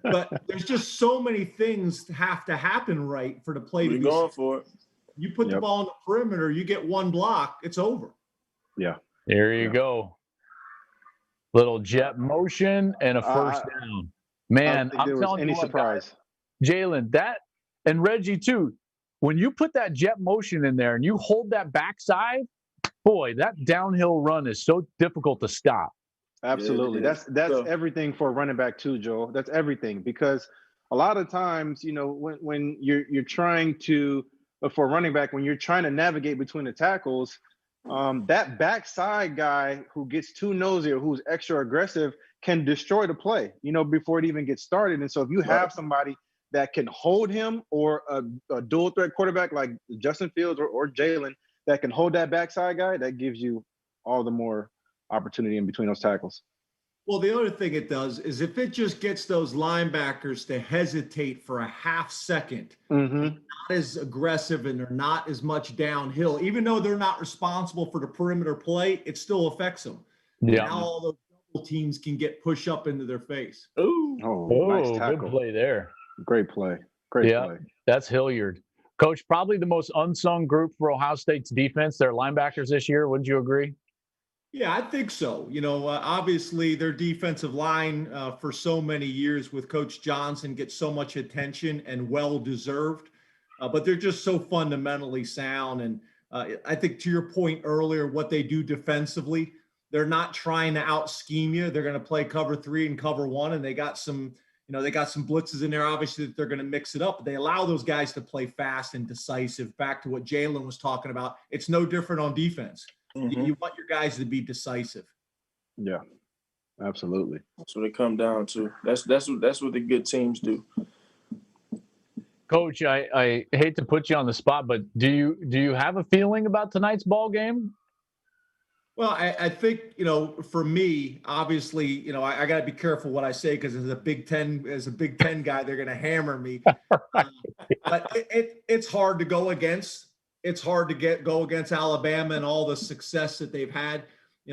But there's just so many things have to happen right for the play to be going for it. You put the ball on the perimeter, you get one block, it's over. Yeah. There you go. Little jet motion and a first down. Man, I don't think there was any surprise. Jalen, that and Reggie too. When you put that jet motion in there and you hold that backside, boy, that downhill run is so difficult to stop. Absolutely. Yeah, That's everything for a running back too, Joel. That's everything, because a lot of times, when you're trying to, for a running back, when you're trying to navigate between the tackles, that backside guy who gets too nosy or who's extra aggressive can destroy the play, before it even gets started. And so if you have somebody that can hold him, or a dual threat quarterback like Justin Fields or Jalen that can hold that backside guy, that gives you all the more opportunity in between those tackles. Well, the other thing it does is if it just gets those linebackers to hesitate for a half second, not as aggressive and they're not as much downhill, even though they're not responsible for the perimeter play, it still affects them. Yeah. Now all those double teams can get pushed up into their face. Nice tackle. Good play there. Great play. Great play. That's Hilliard. Coach, probably the most unsung group for Ohio State's defense, their linebackers this year. Wouldn't you agree? Yeah, I think so. Obviously their defensive line for so many years with Coach Johnson gets so much attention, and well-deserved, but they're just so fundamentally sound. And I think, to your point earlier, what they do defensively, they're not trying to out-scheme you. They're going to play cover 3 and cover 1, and they got some blitzes in there, obviously, that they're going to mix it up. But they allow those guys to play fast and decisive. Back to what Jalen was talking about, it's no different on defense. You want your guys to be decisive. Yeah, absolutely. That's what it comes down to. That's what the good teams do. Coach, I hate to put you on the spot, but do you have a feeling about tonight's ball game? Well, I think, for me, obviously, I got to be careful what I say, because as a Big Ten guy, they're going to hammer me. But it's hard to go against. It's hard to go against Alabama and all the success that they've had.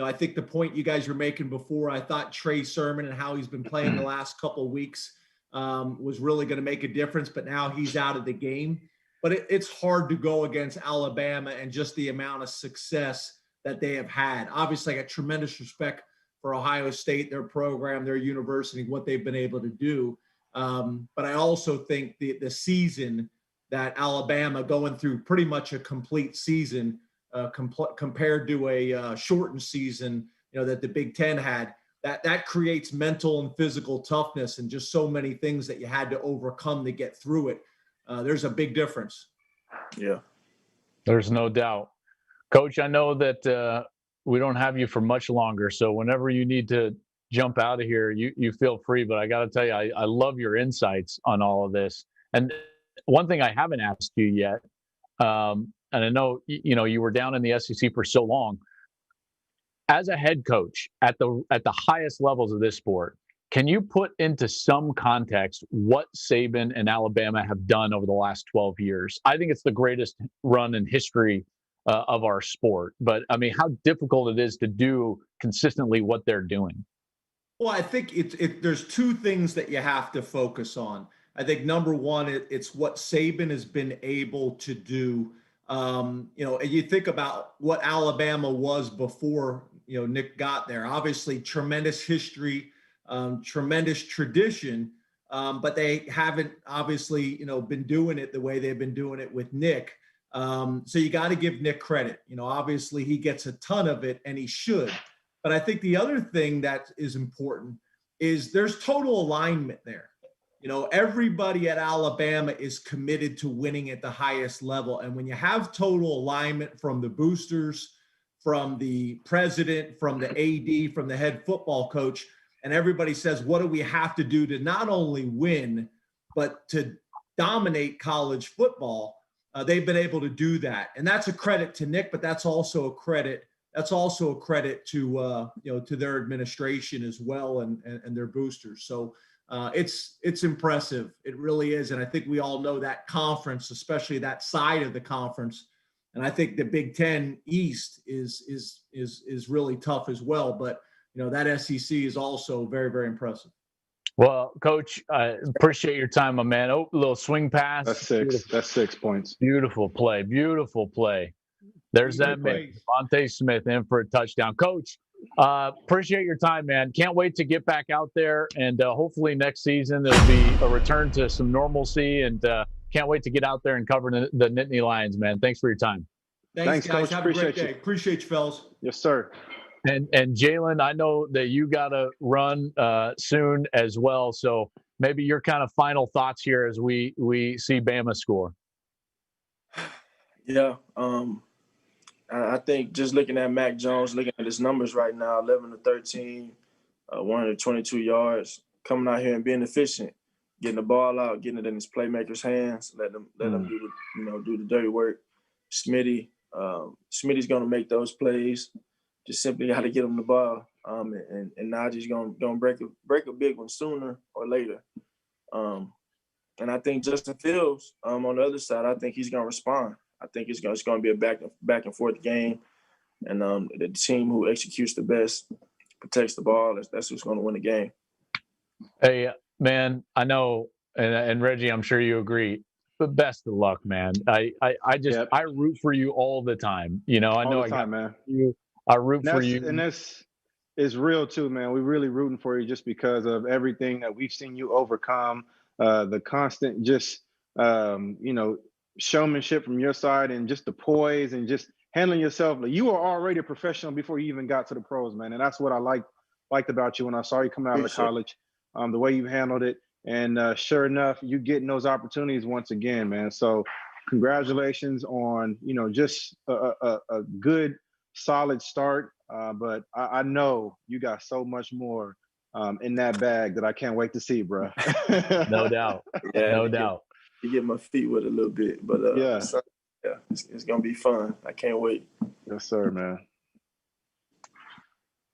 I think the point you guys were making before, I thought Trey Sermon and how he's been playing the last couple of weeks was really going to make a difference, but now he's out of the game. But it's hard to go against Alabama and just the amount of success that they have had. Obviously, I got tremendous respect for Ohio State, their program, their university, what they've been able to do. But I also think the season that Alabama, going through pretty much a complete season compared to a shortened season, that the Big Ten had, that creates mental and physical toughness and just so many things that you had to overcome to get through it. There's a big difference. Yeah. There's no doubt. Coach, I know that we don't have you for much longer, so whenever you need to jump out of here, you feel free. But I got to tell you, I love your insights on all of this. And one thing I haven't asked you yet, and I know you were down in the SEC for so long. As a head coach at the highest levels of this sport, can you put into some context what Saban and Alabama have done over the last 12 years? I think it's the greatest run in history of our sport. But I mean, how difficult it is to do consistently what they're doing. Well, I think there's two things that you have to focus on. I think number one, it's what Saban has been able to do. And you think about what Alabama was before, Nick got there. Obviously, tremendous history, tremendous tradition, but they haven't obviously, been doing it the way they've been doing it with Nick. So you got to give Nick credit. Obviously he gets a ton of it, and he should. But I think the other thing that is important is there's total alignment there. Everybody at Alabama is committed to winning at the highest level. And when you have total alignment from the boosters, from the president, from the AD, from the head football coach, and everybody says, what do we have to do to not only win, but to dominate college football? They've been able to do that. And that's a credit to Nick, but that's also a credit. That's also a credit to, to their administration as well and their boosters. So it's impressive. It really is. And I think we all know that conference, especially that side of the conference. And I think the Big Ten East is really tough as well. But, that SEC is also very, very impressive. Well, Coach, I appreciate your time, my man. Oh, a little swing pass. That's 6. Beautiful. That's 6 points. Beautiful play. Beautiful play. There's that man, Devontae Smith, in for a touchdown. Coach, Appreciate your time, man. Can't wait to get back out there, and hopefully next season there'll be a return to some normalcy, and can't wait to get out there and cover the Nittany Lions, man. Thanks for your time. Thanks guys. Coach. Have Appreciate a great day. Appreciate you, fellas. Yes, sir. And Jalen, I know that you got to run soon as well, so maybe your kind of final thoughts here as we see Bama score. Yeah, I think just looking at Mac Jones, looking at his numbers right now, 11-13, 122 yards, coming out here and being efficient, getting the ball out, getting it in his playmakers' hands, let them do the dirty work. Smitty's gonna make those plays. Just simply got to get him the ball, and Najee's gonna break a big one sooner or later. And I think Justin Fields on the other side, I think he's gonna respond. I think it's going to be a back and forth game, and the team who executes the best protects the ball. That's who's going to win the game. Hey, man, I know, and Reggie, I'm sure you agree. But best of luck, man. I root for you all the time. You know, I know all the time, man. I root for you, and this is real too, man. We're really rooting for you just because of everything that we've seen you overcome, the constant showmanship from your side, and just the poise and just handling yourself. Like, you were already a professional before you even got to the pros, man. And that's what I liked about you when I saw you coming out of college, the way you handled it. And sure enough, you getting those opportunities once again, man. So congratulations on, just a good, solid start. But I know you got so much more in that bag that I can't wait to see, bro. No doubt. Yeah, no doubt. To get my feet wet a little bit, but it's gonna be fun. I can't wait. Yes, sir, man.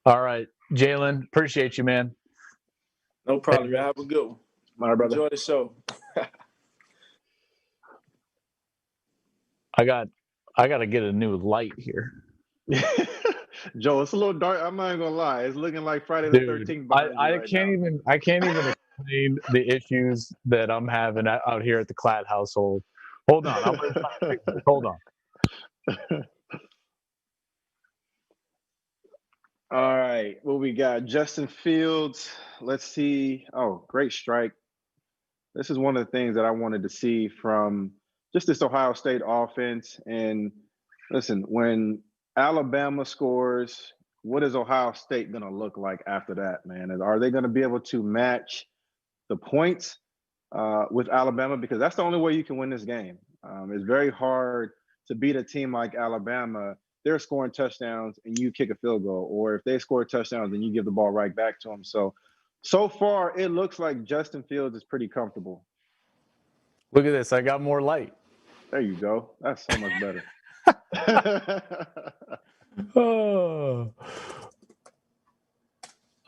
All right, Jalen, appreciate you, man. No problem. Have a good one. All right, brother. Enjoy the show. I got to get a new light here. Joe, it's a little dark. I'm not even gonna lie. It's looking like Friday the 13th. I can't even explain the issues that I'm having out here at the Klatt household. Hold on, I'm gonna try to fix this. Hold on. All right, what we got? Justin Fields. Let's see. Oh, great strike. This is one of the things that I wanted to see from just this Ohio State offense. And listen, when Alabama scores, what is Ohio State going to look like after that, man? Are they going to be able to match the points with Alabama? Because that's the only way you can win this game. It's very hard to beat a team like Alabama. They're scoring touchdowns and you kick a field goal, or if they score touchdowns, then you give the ball right back to them. So far, it looks like Justin Fields is pretty comfortable. Look at this. I got more light. There you go. That's so much better.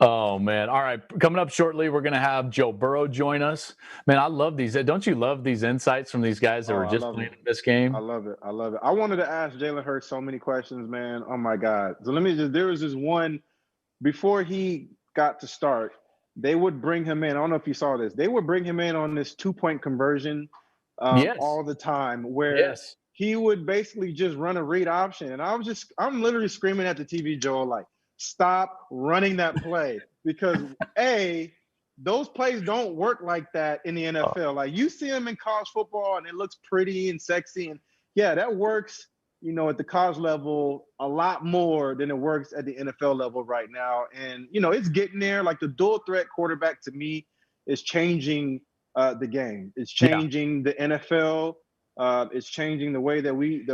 Oh, man. All right. Coming up shortly, we're going to have Joe Burrow join us. Man, I love these. Don't you love these insights from these guys that were just playing in this game? I love it. I wanted to ask Jalen Hurts so many questions, man. Oh, my God. So there was this one, before he got to start, they would bring him in. I don't know if you saw this. They would bring him in on this 2-point conversion all the time, where he would basically just run a read option. And I'm literally screaming at the TV, Joel, like, stop running that play. Because those plays don't work like that in the NFL. Like, you see them in college football and it looks pretty and sexy. And yeah, that works, at the college level a lot more than it works at the NFL level right now. And, it's getting there. Like, the dual threat quarterback, to me, is changing the game. It's changing the NFL. It's changing the way that we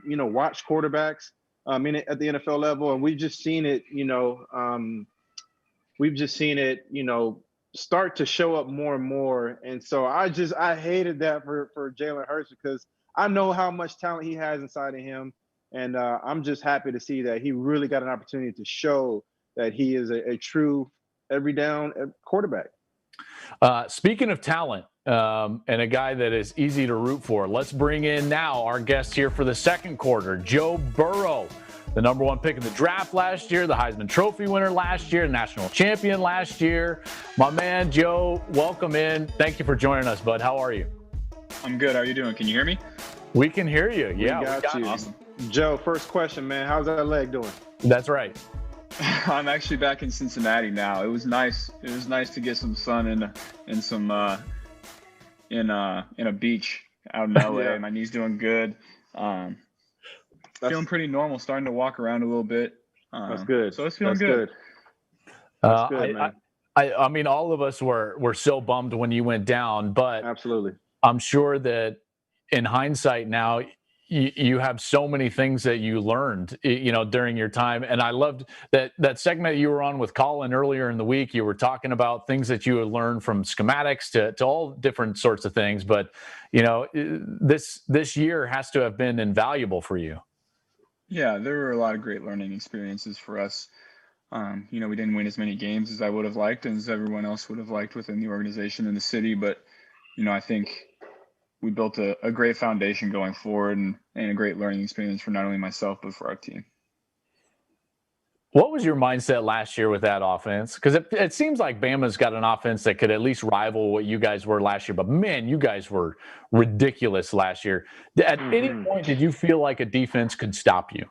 watch quarterbacks at the NFL level. And we've just seen it, start to show up more and more. And so I hated that for Jalen Hurts, because I know how much talent he has inside of him. And I'm just happy to see that he really got an opportunity to show that he is a true every down quarterback. Speaking of talent, and a guy that is easy to root for, let's bring in now our guest here for the second quarter, Joe Burrow, the number one pick in the draft last year, the Heisman Trophy winner last year, national champion last year. My man, Joe, welcome in. Thank you for joining us, bud. How are you? I'm good. How are you doing? Can you hear me? We can hear you. Yeah, we got you. Awesome. Joe, first question, man. How's that leg doing? That's right. I'm actually back in Cincinnati now. It was nice. It was nice to get some sun in some in a beach out in LA. Yeah. My knee's doing good. Feeling pretty normal. Starting to walk around a little bit. That's good. So it's feeling That's good. That's good, man. I mean, all of us were so bummed when you went down, but Absolutely. I'm sure that in hindsight now, you have so many things that you learned, during your time. And I loved that segment you were on with Colin earlier in the week. You were talking about things that you had learned from schematics to all different sorts of things. But, this year has to have been invaluable for you. Yeah, there were a lot of great learning experiences for us. We didn't win as many games as I would have liked and as everyone else would have liked within the organization and the city. But, I think we built a great foundation going forward and a great learning experience for not only myself, but for our team. What was your mindset last year with that offense? Because it seems like Bama's got an offense that could at least rival what you guys were last year. But, man, you guys were ridiculous last year. At any point, did you feel like a defense could stop you?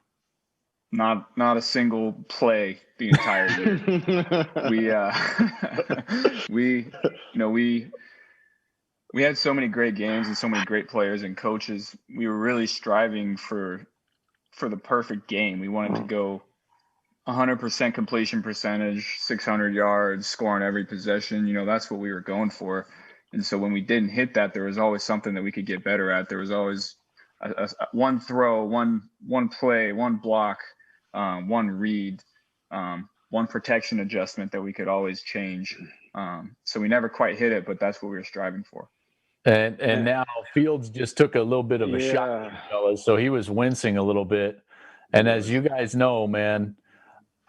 Not a single play the entire year. We had so many great games and so many great players and coaches. We were really striving for the perfect game. We wanted to go 100% completion percentage, 600 yards, score on every possession. That's what we were going for. And so when we didn't hit that, there was always something that we could get better at. There was always one throw, one play, one block, one read, one protection adjustment that we could always change. So we never quite hit it, but that's what we were striving for. And now Fields just took a little bit of a shot, fellas, so he was wincing a little bit. And as you guys know, man,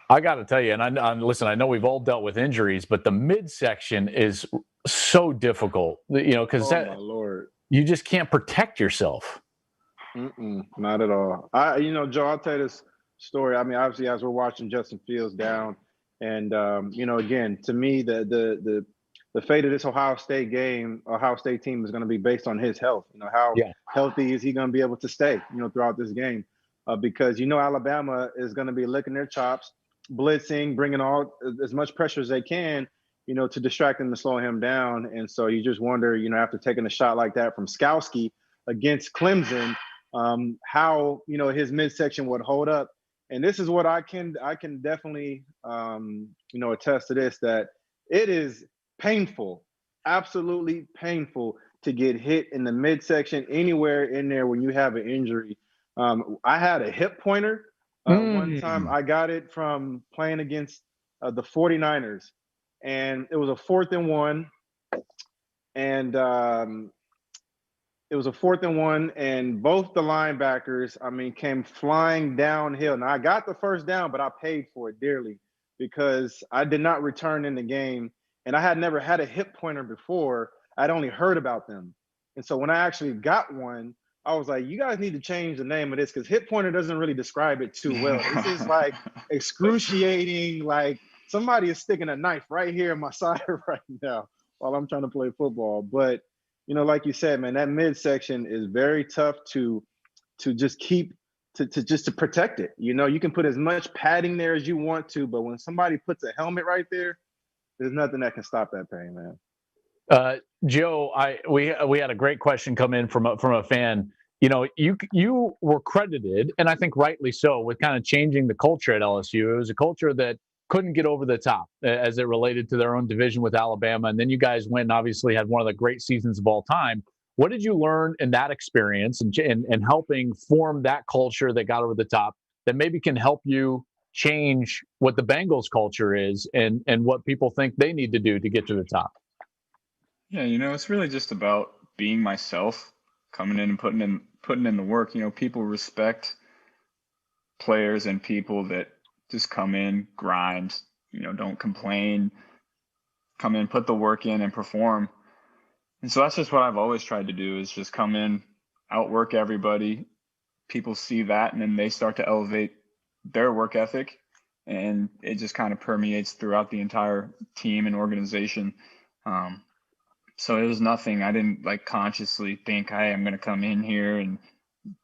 I got to tell you, and listen, I know we've all dealt with injuries, but the midsection is so difficult, because my Lord, you just can't protect yourself. Not at all. Joe, I'll tell you this story. I mean, obviously, as we're watching Justin Fields down, and again, to me, the fate of this Ohio State team is going to be based on his health. How healthy is he going to be able to stay, throughout this game? Because, Alabama is going to be licking their chops, blitzing, bringing as much pressure as they can, to distract him and slow him down. And so you just wonder, after taking a shot like that from Skowski against Clemson, how, his midsection would hold up. And this is what I can definitely, attest to this, that it is painful, absolutely painful to get hit in the midsection anywhere in there when you have an injury. I had a hip pointer one time. I got it from playing against the 49ers, and it was a 4th and 1, and and both the linebackers, came flying downhill. Now I got the first down, but I paid for it dearly because I did not return in the game. And I had never had a hip pointer before. I'd only heard about them. And so when I actually got one, I was like, you guys need to change the name of this because hip pointer doesn't really describe it too well. This is like excruciating, like somebody is sticking a knife right here in my side right now while I'm trying to play football. But, like you said, man, that midsection is very tough to just keep, to protect it. You can put as much padding there as you want to, but when somebody puts a helmet right there, there's nothing that can stop that pain, man. Joe, we had a great question come in from a fan. You were credited, and I think rightly so, with kind of changing the culture at LSU. It was a culture that couldn't get over the top as it related to their own division with Alabama, and then you guys went and obviously had one of the great seasons of all time. What did you learn in that experience and helping form that culture that got over the top that maybe can help you change what the Bengals culture is and what people think they need to do to get to the top? Yeah, it's really just about being myself, coming in and putting in the work. People respect players and people that just come in, grind, don't complain, come in, put the work in and perform. And so that's just what I've always tried to do, is just come in, outwork everybody. People see that and then they start to elevate their work ethic, and it just kind of permeates throughout the entire team and organization. So it was nothing. I didn't consciously think, hey, I'm going to come in here and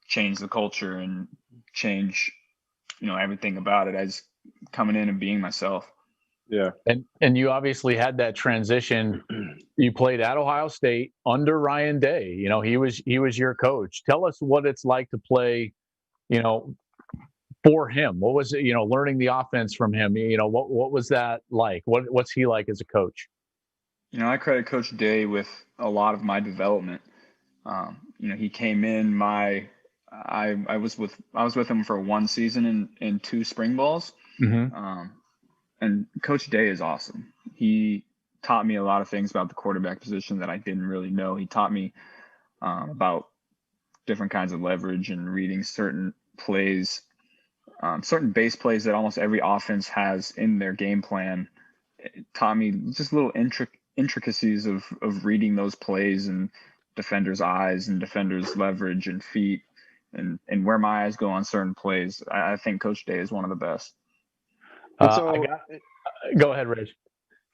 change the culture and change, everything about it. coming in and being myself. Yeah. And you obviously had that transition. You played at Ohio State under Ryan Day. You know, he was your coach. Tell us what it's like to play, you know, for him. What was it, you know, learning the offense from him? You know, what was that like? What's he like as a coach? You know, I credit Coach Day with a lot of my development. You know, he came in I was with him for one season and 2 spring balls. Mm-hmm. And Coach Day is awesome. He taught me a lot of things about the quarterback position that I didn't really know. He taught me about different kinds of leverage and reading certain plays, certain base plays that almost every offense has in their game plan. It taught me just little intricacies of reading those plays and defenders' eyes and defenders' leverage and feet and where my eyes go on certain plays. I think Coach Day is one of the best. Go ahead, Reg.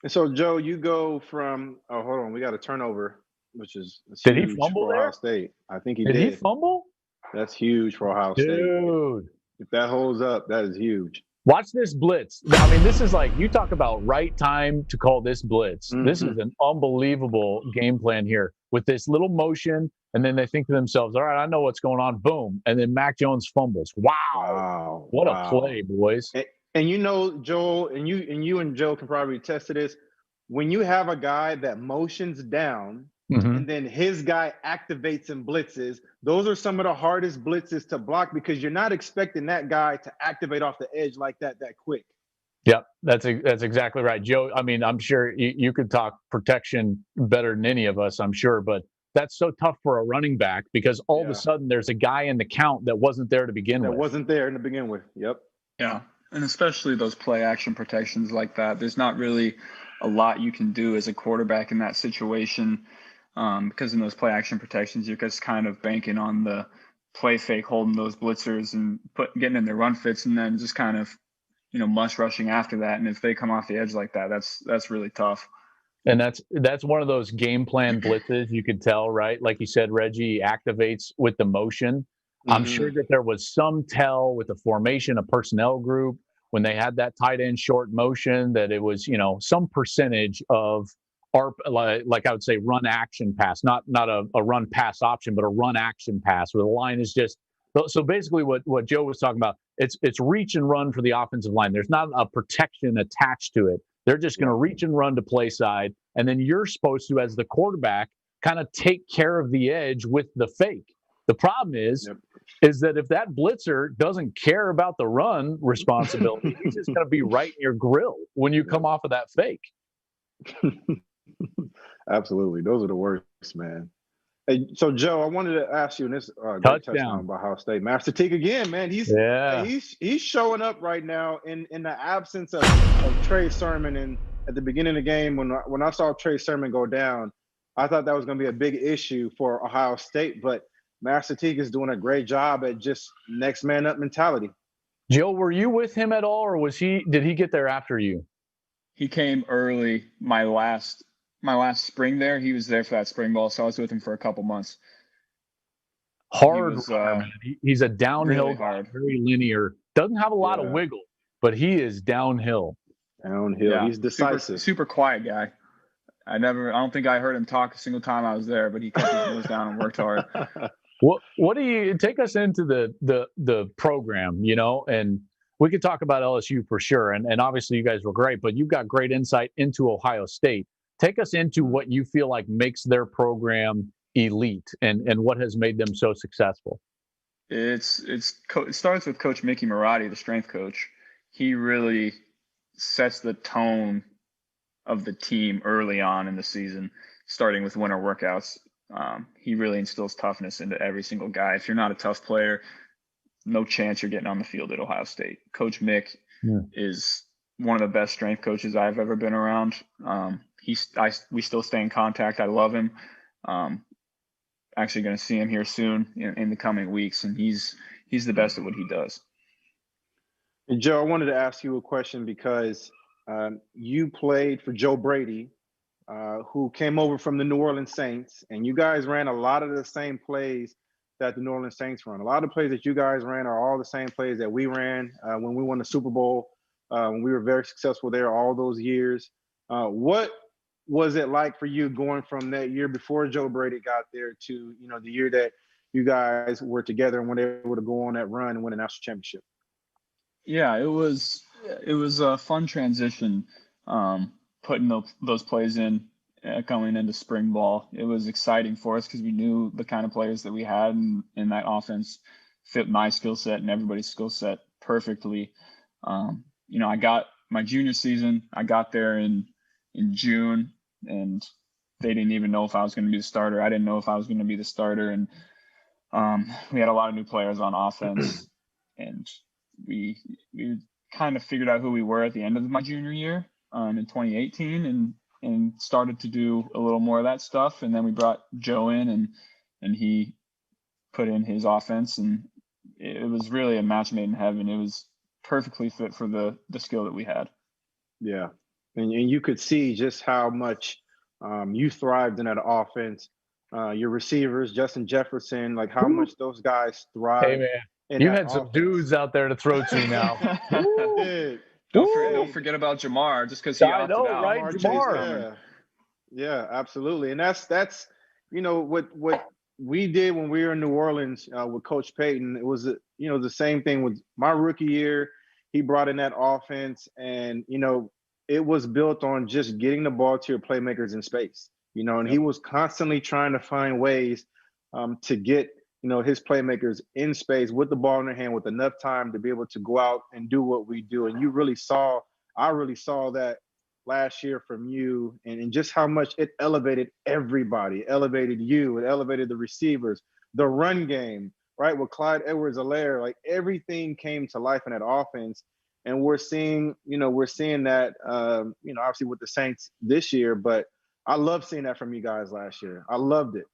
And so, Joe, you go from hold on, we got a turnover, which is did huge he fumble for there? Ohio State. I think he did. Did he fumble? That's huge for Ohio State. Dude. If that holds up, that is huge. Watch this blitz. I mean, this is like, you talk about right time to call this blitz. Mm-hmm. This is an unbelievable game plan here with this little motion. And then they think to themselves, all right, I know what's going on. Boom. And then Mac Jones fumbles. Wow. What a play, boys. And you know, Joel, and you and Joe can probably attest to this. When you have a guy that motions down and then his guy activates and blitzes, those are some of the hardest blitzes to block because you're not expecting that guy to activate off the edge like that quick. Yep, that's exactly right, Joe. I mean, I'm sure you could talk protection better than any of us, I'm sure, but that's so tough for a running back because all of a sudden there's a guy in the count that wasn't there to begin with. That wasn't there to begin with. Yep. Yeah. And especially those play action protections like that. There's not really a lot you can do as a quarterback in that situation because in those play action protections, you're just kind of banking on the play fake, holding those blitzers and getting in their run fits and then just kind of, you know, mush rushing after that. And if they come off the edge like that, that's really tough. And that's one of those game plan blitzes you could tell, right? Like you said, Reggie activates with the motion. I'm sure that there was some tell with the formation, a personnel group, when they had that tight end short motion, that it was, you know, some percentage of our, like I would say, run action pass, not a run pass option, but a run action pass where the line is just. So basically what Joe was talking about, it's reach and run for the offensive line. There's not a protection attached to it. They're just going to reach and run to play side. And then you're supposed to, as the quarterback, kind of take care of the edge with the fake. The problem is that if that blitzer doesn't care about the run responsibility, he's just going to be right in your grill when you come off of that fake. Absolutely. Those are the worst, man. Hey, so, Joe, I wanted to ask you, and this great touchdown about Ohio State. Master Teague again, man. He's showing up right now in the absence of Trey Sermon. And at the beginning of the game, when I saw Trey Sermon go down, I thought that was going to be a big issue for Ohio State. But Master Teague is doing a great job at just next man up mentality. Joe, were you with him at all, or did he get there after you? He came early. My last spring there, he was there for that spring ball, so I was with him for a couple months. Hard runner, he's a downhill really hard, very linear. Doesn't have a lot of wiggle, but he is downhill. Yeah, he's decisive. Super quiet guy. I don't think I heard him talk a single time I was there, but he kept his nose down and worked hard. What do you take us into the program, you know, and we could talk about LSU for sure. And obviously you guys were great, but you've got great insight into Ohio State. Take us into what you feel like makes their program elite and what has made them so successful. It starts with Coach Mickey Marotti, the strength coach. He really sets the tone of the team early on in the season, starting with winter workouts. He really instills toughness into every single guy. If you're not a tough player, no chance you're getting on the field at Ohio State. Coach Mick is one of the best strength coaches I've ever been around. We still stay in contact. I love him. Actually going to see him here soon in the coming weeks, and he's the best at what he does. And Joe, I wanted to ask you a question because you played for Joe Brady, who came over from the New Orleans Saints, and you guys ran a lot of the same plays that the New Orleans Saints run. A lot of plays that you guys ran are all the same plays that we ran when we won the Super Bowl We were very successful there all those years. What was it like for you going from that year before Joe Brady got there to, the year that you guys were together and were able to go on that run and win a national championship? Yeah, it was a fun transition, putting those plays in going into spring ball. It was exciting for us because we knew the kind of players that we had, and that offense fit my skill set and everybody's skill set perfectly. I got my junior season. I got there in June, and they didn't even know if I was going to be the starter. I didn't know if I was going to be the starter, and we had a lot of new players on offense, and we kind of figured out who we were at the end of my junior year in 2018, and started to do a little more of that stuff. And then we brought Joe in, and he put in his offense, and it was really a match made in heaven. It was perfectly fit for the skill that we had. Yeah. And you could see just how much you thrived in that offense. Your receivers, Justin Jefferson, like how much those guys thrived. Hey, man, you had some dudes out there to throw to now. Don't forget about Jamar, just because he opted out. Right? Jamar. Yeah, absolutely. And that's what we did when we were in New Orleans with Coach Payton. It was the same thing with my rookie year. He brought in that offense, and it was built on just getting the ball to your playmakers in space. And he was constantly trying to find ways to get his playmakers in space with the ball in their hand with enough time to be able to go out and do what we do. And I really saw that last year from you, and just how much it elevated everybody. It elevated you, it elevated the receivers, the run game, right? With Clyde Edwards-Helaire, like everything came to life in that offense. And we're seeing that, obviously with the Saints this year, but I love seeing that from you guys last year. I loved it.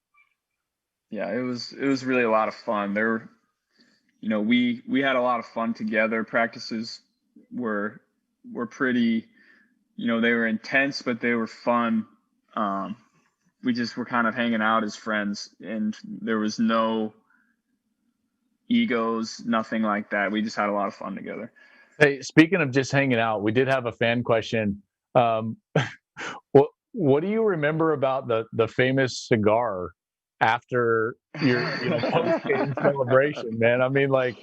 Yeah, it was really a lot of fun. We had a lot of fun together. Practices were pretty, they were intense, but they were fun. We just were kind of hanging out as friends, and there was no egos, nothing like that. We just had a lot of fun together. Hey, speaking of just hanging out, we did have a fan question. What do you remember about the famous cigar after your post-game celebration, man? I mean, like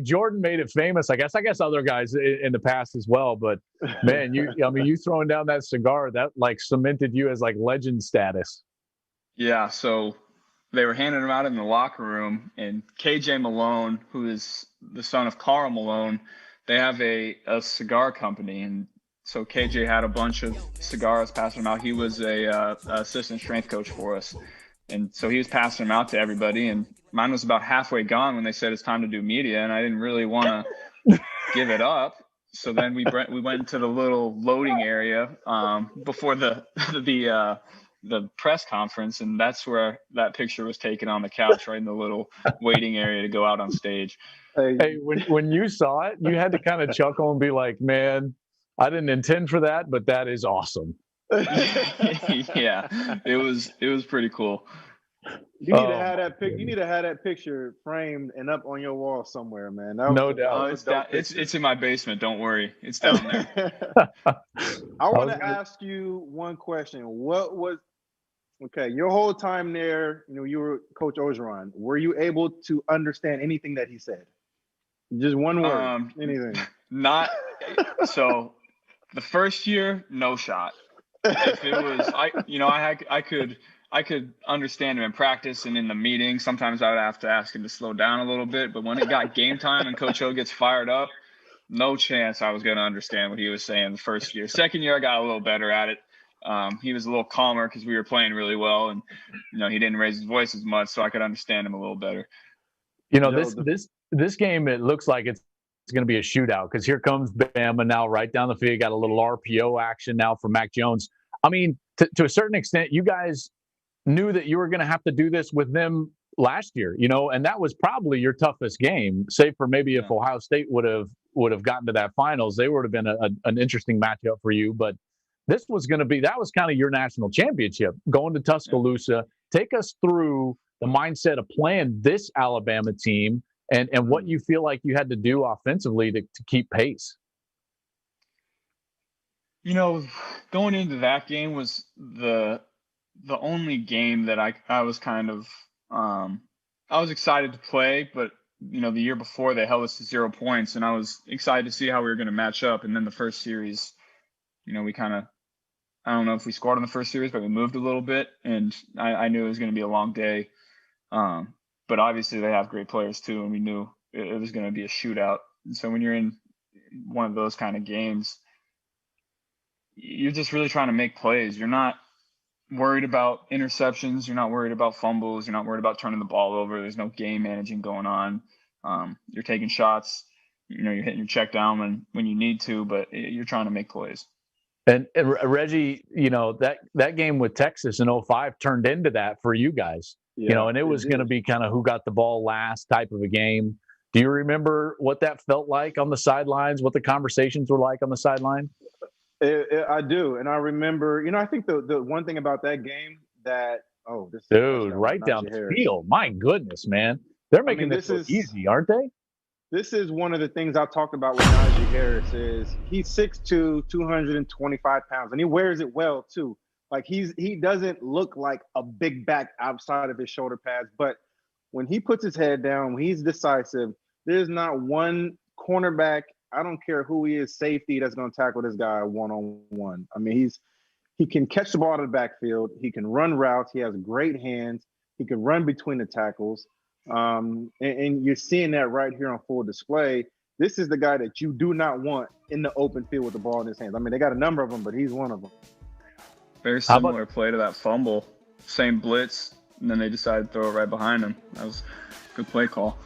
Jordan made it famous. I guess other guys in the past as well. But man, you throwing down that cigar, that like cemented you as like legend status. Yeah. So they were handing them out in the locker room, and KJ Malone, who is the son of Carl Malone, they have a cigar company, and so KJ had a bunch of cigars, passing them out. He was a assistant strength coach for us, and so he was passing them out to everybody. And mine was about halfway gone when they said it's time to do media, and I didn't really want to give it up. So then we went into the little loading area before the press conference, and that's where that picture was taken on the couch, right in the little waiting area to go out on stage. Hey, when you saw it, you had to kind of chuckle and be like, man, I didn't intend for that, but that is awesome. Yeah, it was pretty cool. You need to have that You need to have that picture framed and up on your wall somewhere, man. No doubt. It's in my basement. Don't worry, it's down there. I want to ask you one question. Your whole time there, you were Coach Orgeron. Were you able to understand anything that he said? Just one word, anything. Not so. The first year, no shot. If it was, I could understand him in practice and in the meeting. Sometimes I would have to ask him to slow down a little bit. But when it got game time and Coach O gets fired up, no chance I was going to understand what he was saying the first year. Second year, I got a little better at it. He was a little calmer because we were playing really well, and he didn't raise his voice as much, so I could understand him a little better. This game, it looks like it's going to be a shootout because here comes Bama now right down the field. Got a little RPO action now for Mac Jones. I mean, to a certain extent, you guys knew that you were going to have to do this with them last year, and that was probably your toughest game, save for maybe if Ohio State would have gotten to that finals. They would have been an interesting matchup for you. But this was going to be, that was kind of your national championship, going to Tuscaloosa. Take us through the mindset of playing this Alabama team and what you feel like you had to do offensively to keep pace. Going into that game was the only game that I was kind of I was excited to play, but the year before they held us to 0 points, and I was excited to see how we were going to match up. And then the first series, we kind of, I don't know if we scored in the first series, but we moved a little bit, and I knew it was going to be a long day. But obviously they have great players too, and we knew it was going to be a shootout. And so when you're in one of those kind of games, you're just really trying to make plays. You're not worried about interceptions. You're not worried about fumbles. You're not worried about turning the ball over. There's no game managing going on. You're taking shots. You're hitting your check down when you need to, but you're trying to make plays. And Reggie, that game with Texas in 05 turned into that for you guys. And it was going to be kind of who got the ball last type of a game. Do you remember what that felt like on the sidelines, what the conversations were like on the sideline? I do. And I remember, I think the one thing about that game that, right down the field. My goodness, man. They're making this look easy, aren't they? This is one of the things I talked about with Najee Harris is he's 6'2", 225 pounds, and he wears it well too. Like he doesn't look like a big back outside of his shoulder pads, but when he puts his head down, when he's decisive, there's not one cornerback, I don't care who he is, safety that's going to tackle this guy one-on-one. I mean, he can catch the ball out of the backfield. He can run routes. He has great hands. He can run between the tackles. And you're seeing that right here on full display. This is the guy that you do not want in the open field with the ball in his hands. I mean, they got a number of them, but he's one of them. Very similar play to that fumble. Same blitz, and then they decided to throw it right behind him. That was a good play call.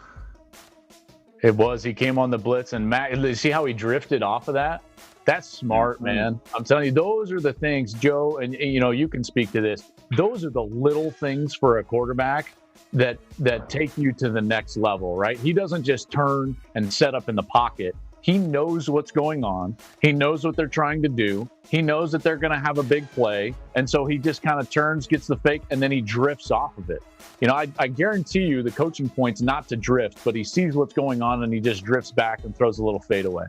It was. He came on the blitz, and Matt, see how he drifted off of that? That's smart, man. I'm telling you, those are the things, Joe, and you can speak to this. Those are the little things for a quarterback that take you to the next level, right? He doesn't just turn and set up in the pocket. He knows what's going on. He knows what they're trying to do. He knows that they're going to have a big play. And so he just kind of turns, gets the fake, and then he drifts off of it. I guarantee you the coaching point's not to drift, but he sees what's going on and he just drifts back and throws a little fade away.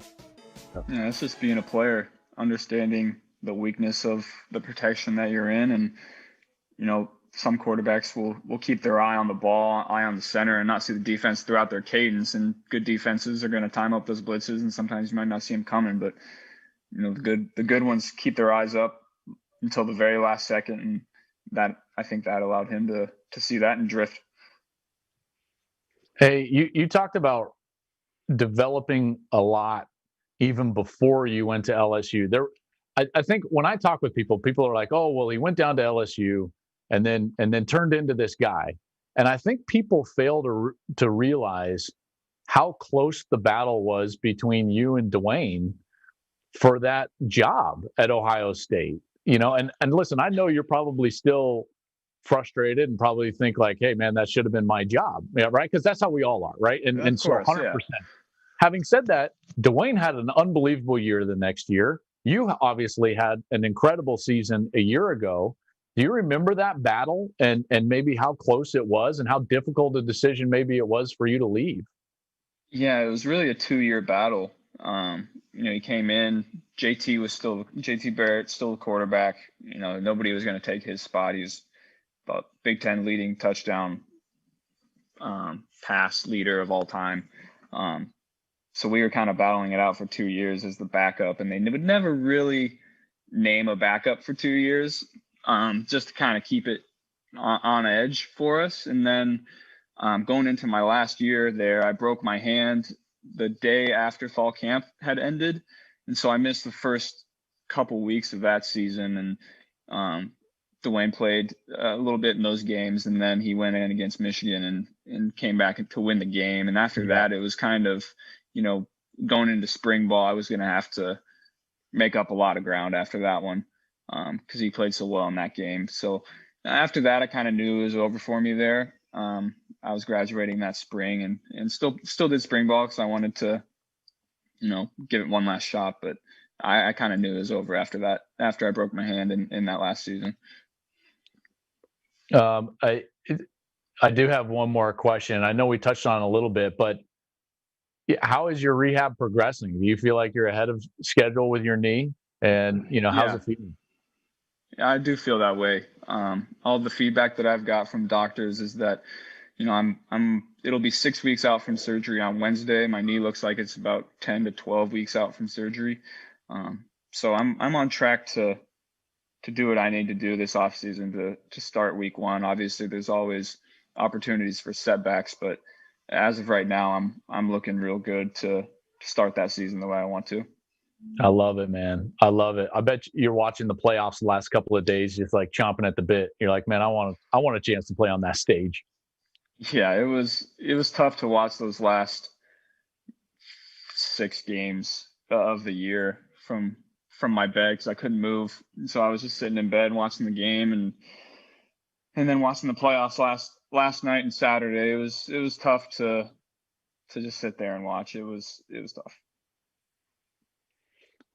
Yeah, it's just being a player, understanding the weakness of the protection that you're in. And, some quarterbacks will keep their eye on the ball, eye on the center, and not see the defense throughout their cadence. And good defenses are going to time up those blitzes, and sometimes you might not see them coming. But the good ones keep their eyes up until the very last second, and that I think that allowed him to see that and drift. Hey, you talked about developing a lot even before you went to LSU. I think when I talk with people are like, "Oh, well, he went down to LSU." And then turned into this guy. And I think people fail to realize how close the battle was between you and Dwayne for that job at Ohio State. And listen, I know you're probably still frustrated and probably think like, hey, man, that should have been my job. Yeah, right? Because that's how we all are, right? And so 100%. Yeah. Having said that, Dwayne had an unbelievable year the next year. You obviously had an incredible season a year ago. Do you remember that battle and maybe how close it was and how difficult a decision maybe it was for you to leave? Yeah, it was really a 2-year battle. He came in, JT Barrett, still the quarterback. Nobody was going to take his spot. He's about Big Ten leading touchdown pass leader of all time. So we were kind of battling it out for 2 years as the backup, and they would never really name a backup for 2 years. Just to kind of keep it on edge for us. And then going into my last year there, I broke my hand the day after fall camp had ended. And so I missed the first couple weeks of that season. And Dwayne played a little bit in those games. And then he went in against Michigan and came back to win the game. And after that, it was kind of, going into spring ball, I was going to have to make up a lot of ground after that one. Because he played so well in that game. So after that, I kind of knew it was over for me there. I was graduating that spring and still did spring ball because I wanted to, give it one last shot. But I kind of knew it was over after that, after I broke my hand in that last season. I do have one more question. I know we touched on it a little bit, but how is your rehab progressing? Do you feel like you're ahead of schedule with your knee? And, how's Yeah. it feeling? I do feel that way. All the feedback that I've got from doctors is that, it'll be 6 weeks out from surgery on Wednesday. My knee looks like it's about 10 to 12 weeks out from surgery. So I'm on track to do what I need to do this offseason to start week 1. Obviously, there's always opportunities for setbacks, but as of right now, I'm looking real good to start that season the way I want to. I love it, man. I love it. I bet you're watching the playoffs the last couple of days, just like chomping at the bit. You're like, man, I want a chance to play on that stage. Yeah, it was tough to watch those last 6 games of the year from my bed because I couldn't move. So I was just sitting in bed watching the game and then watching the playoffs last night and Saturday. It was tough to just sit there and watch. It was tough.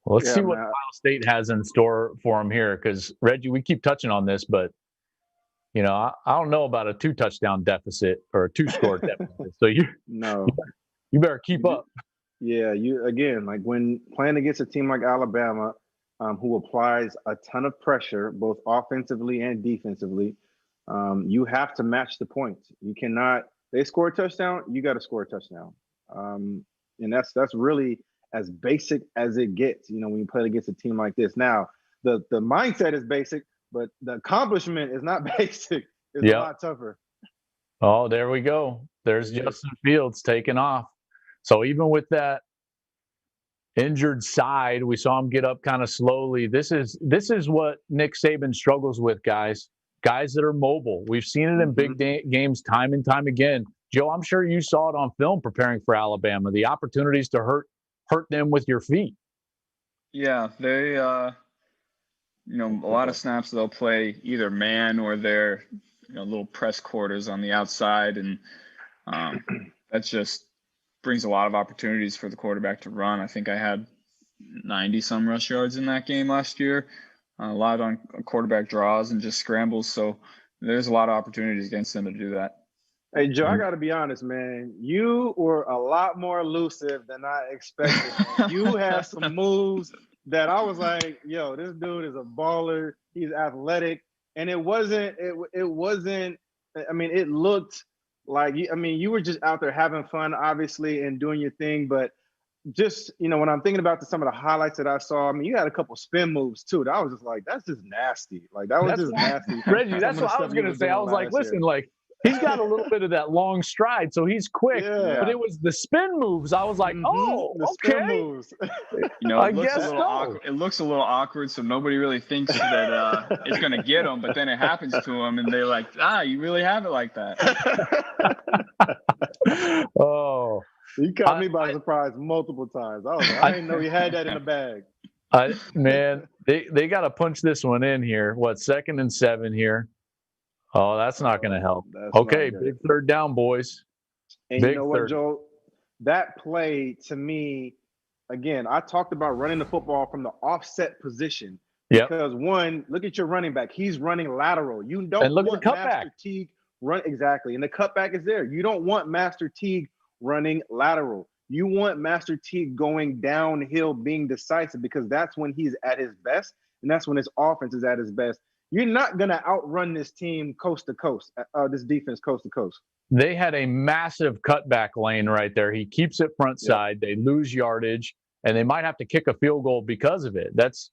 Well, let's see what Ohio State has in store for them here, because Reggie, we keep touching on this, but I don't know about a 2-touchdown deficit or a 2-score deficit. So you better keep up. Yeah, like when playing against a team like Alabama, who applies a ton of pressure, both offensively and defensively, you have to match the points. You cannot. They score a touchdown, you got to score a touchdown, and that's really as basic as it gets. When you play against a team like this. Now, the mindset is basic, but the accomplishment is not basic. It's a lot tougher. Oh, there we go. There's Justin Fields taking off. So even with that injured side, we saw him get up kind of slowly. This is what Nick Saban struggles with, guys. Guys that are mobile. We've seen it in big games time and time again. Joe, I'm sure you saw it on film preparing for Alabama. The opportunities to hurt them with your feet. Yeah, they a lot of snaps they'll play either man or their little press quarters on the outside, and that just brings a lot of opportunities for the quarterback to run. I think I had 90 some rush yards in that game last year, a lot on quarterback draws and just scrambles. So there's a lot of opportunities against them to do that. Hey, Joe, I got to be honest, man. You were a lot more elusive than I expected. You had some moves that I was like, yo, this dude is a baller. He's athletic. And it wasn't, it looked like, you were just out there having fun, obviously, and doing your thing. But just, when I'm thinking about some of the highlights that I saw, you had a couple spin moves, too. That I was just like, that's just nasty. Like, that was just nasty. Reggie, that's what I was going to say. I was like, listen, he's got a little bit of that long stride, so he's quick. Yeah. But it was the spin moves. I was like, the spin moves. It looks a little awkward, so nobody really thinks that it's going to get him. But then it happens to him, and they're like, you really have it like that. Oh. You caught me by surprise multiple times. I didn't know you had that in the bag. Man, they got to punch this one in here. 2nd and 7 here. Oh, that's not going to help. Okay, big 3rd down, boys. And you know what, Joe? That play, to me, again, I talked about running the football from the offset position. Yep. Because, one, look at your running back. He's running lateral. You don't want Master Teague run. Exactly. And the cutback is there. You don't want Master Teague running lateral. You want Master Teague going downhill, being decisive, because that's when he's at his best, and that's when his offense is at his best. You're not going to outrun this team coast to coast, this defense coast to coast. They had a massive cutback lane right there. He keeps it front side. They lose yardage, and they might have to kick a field goal because of it. That's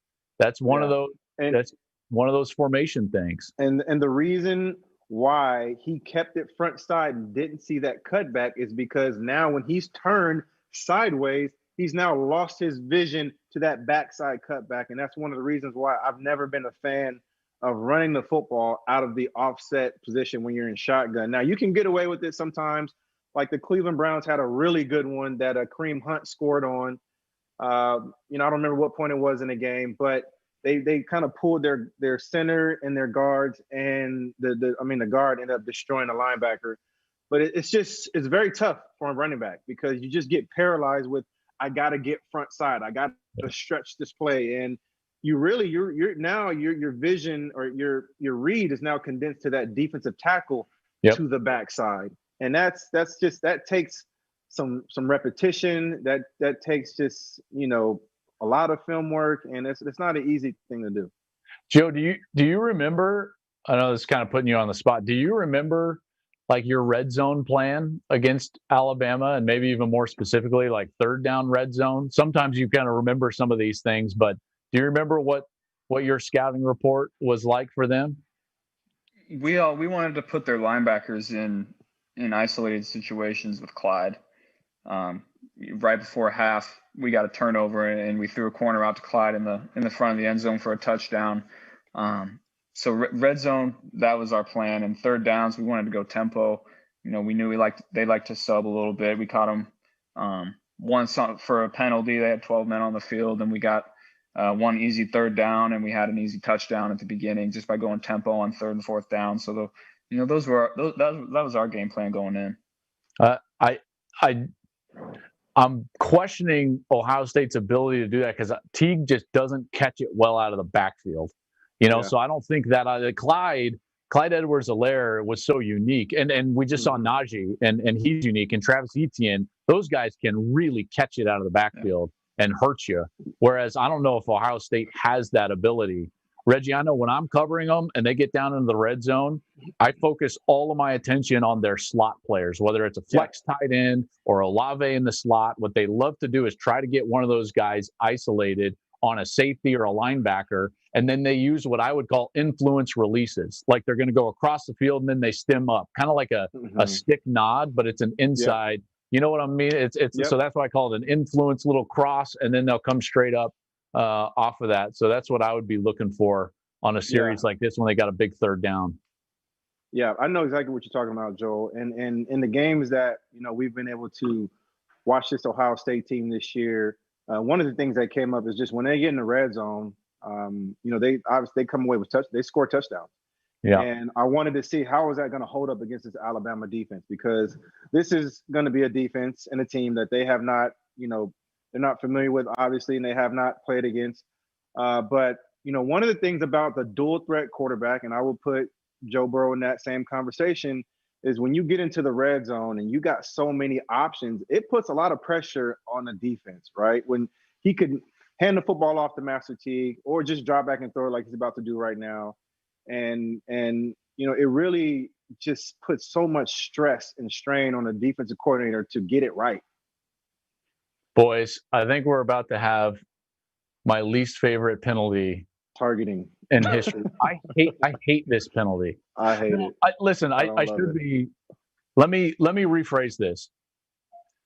one of those. That's one of those formation things. And the reason why he kept it front side and didn't see that cutback is because now when he's turned sideways, he's now lost his vision to that backside cutback, and that's one of the reasons why I've never been a fan of running the football out of the offset position when you're in shotgun. Now, you can get away with it sometimes. Like the Cleveland Browns had a really good one that Kareem Hunt scored on. I don't remember what point it was in the game, but they kind of pulled their center and their guards, and the guard ended up destroying the linebacker. But it's very tough for a running back because you just get paralyzed with, I got to get front side. I got to stretch this play. And your vision or your read is now condensed to that defensive tackle to the backside, and that takes some repetition. That takes just a lot of film work, and it's not an easy thing to do. Joe, do you remember? I know this is kind of putting you on the spot. Do you remember like your red zone plan against Alabama, and maybe even more specifically, like third down red zone? Sometimes you kind of remember some of these things, but do you remember what your scouting report was like for them? We wanted to put their linebackers in isolated situations with Clyde. Right before half, we got a turnover and we threw a corner out to Clyde in the front of the end zone for a touchdown. So red zone, that was our plan. And third downs, we wanted to go tempo. You know, we knew they liked to sub a little bit. We caught them once for a penalty. They had 12 men on the field, and we got one easy third down, and we had an easy touchdown at the beginning just by going tempo on third and fourth down. So that was our game plan going in. I'm questioning Ohio State's ability to do that because Teague just doesn't catch it well out of the backfield. You know, so I don't think that Clyde Edwards-Helaire was so unique. And we just saw Najee, and he's unique. And Travis Etienne, those guys can really catch it out of the backfield and hurt you. Whereas I don't know if Ohio State has that ability. Reggie, I know when I'm covering them and they get down into the red zone, I focus all of my attention on their slot players, whether it's a flex tight end or Olave in the slot. What they love to do is try to get one of those guys isolated on a safety or a linebacker, and then they use what I would call influence releases. Like they're going to go across the field and then they stem up, kind of like a stick nod, but it's an inside. You know what I mean? So that's why I call it an influence little cross, and then they'll come straight up off of that. So that's what I would be looking for on a series like this when they got a big third down. Yeah, I know exactly what you're talking about, Joel. And in the games that, you know, we've been able to watch this Ohio State team this year, one of the things that came up is just when they get in the red zone, you know, they come away with they score touchdowns. Yeah. And I wanted to see how is that going to hold up against this Alabama defense, because this is going to be a defense and a team that they have not, you know, they're not familiar with, obviously, and they have not played against. But, you know, one of the things about the dual threat quarterback, and I will put Joe Burrow in that same conversation, is when you get into the red zone and you got so many options, it puts a lot of pressure on the defense, right? When he could hand the football off to Master Teague or just drop back and throw it like he's about to do right now. And you know, it really just puts so much stress and strain on the defensive coordinator to get it right. Boys, I think we're about to have my least favorite penalty targeting in history. I hate this penalty. I hate it. Listen, I should be. Let me rephrase this.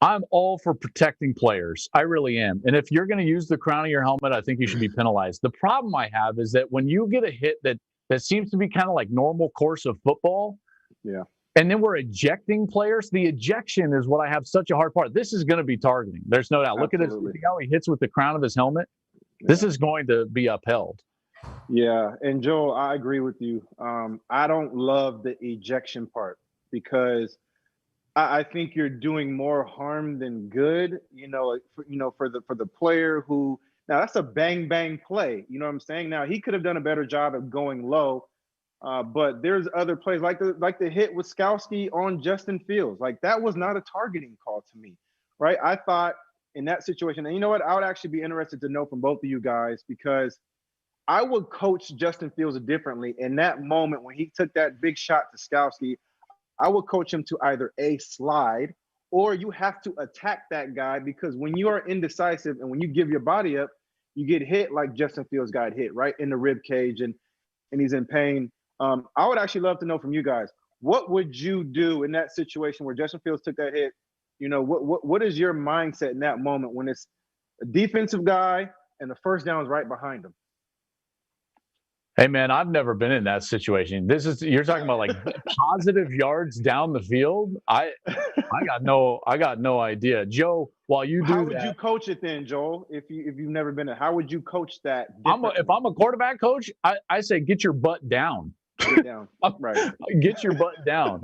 I'm all for protecting players. I really am. And if you're going to use the crown of your helmet, I think you should be penalized. The problem I have is that when you get a hit that seems to be kind of like normal course of football, and then we're ejecting players, the ejection is what I have such a hard part. This is going to be targeting. There's no doubt. Look at this, how he hits with the crown of his helmet. This is going to be upheld. Yeah, and Joel, I agree with you. I don't love the ejection part because I think you're doing more harm than good. For the player who, now that's a bang bang play. You know what I'm saying? Now he could have done a better job of going low, but there's other plays like the hit with Skowski on Justin Fields. Like that was not a targeting call to me, right? I thought in that situation, and you know what? I would actually be interested to know from both of you guys, because I would coach Justin Fields differently in that moment when he took that big shot to Skowski. I would coach him to either A, slide, or you have to attack that guy, because when you are indecisive and when you give your body up, you get hit like Justin Fields got hit right in the rib cage and he's in pain. I would actually love to know from you guys, what would you do in that situation where Justin Fields took that hit? You know, what is your mindset in that moment when it's a defensive guy and the first down is right behind him? Hey man, I've never been in that situation. You're talking about like positive yards down the field. I got no idea. Joe, while you do how would you coach it then, Joel? If you've never been there, how would you coach that? If I'm a quarterback coach, I say get your butt down. Get down. Right. Get your butt down.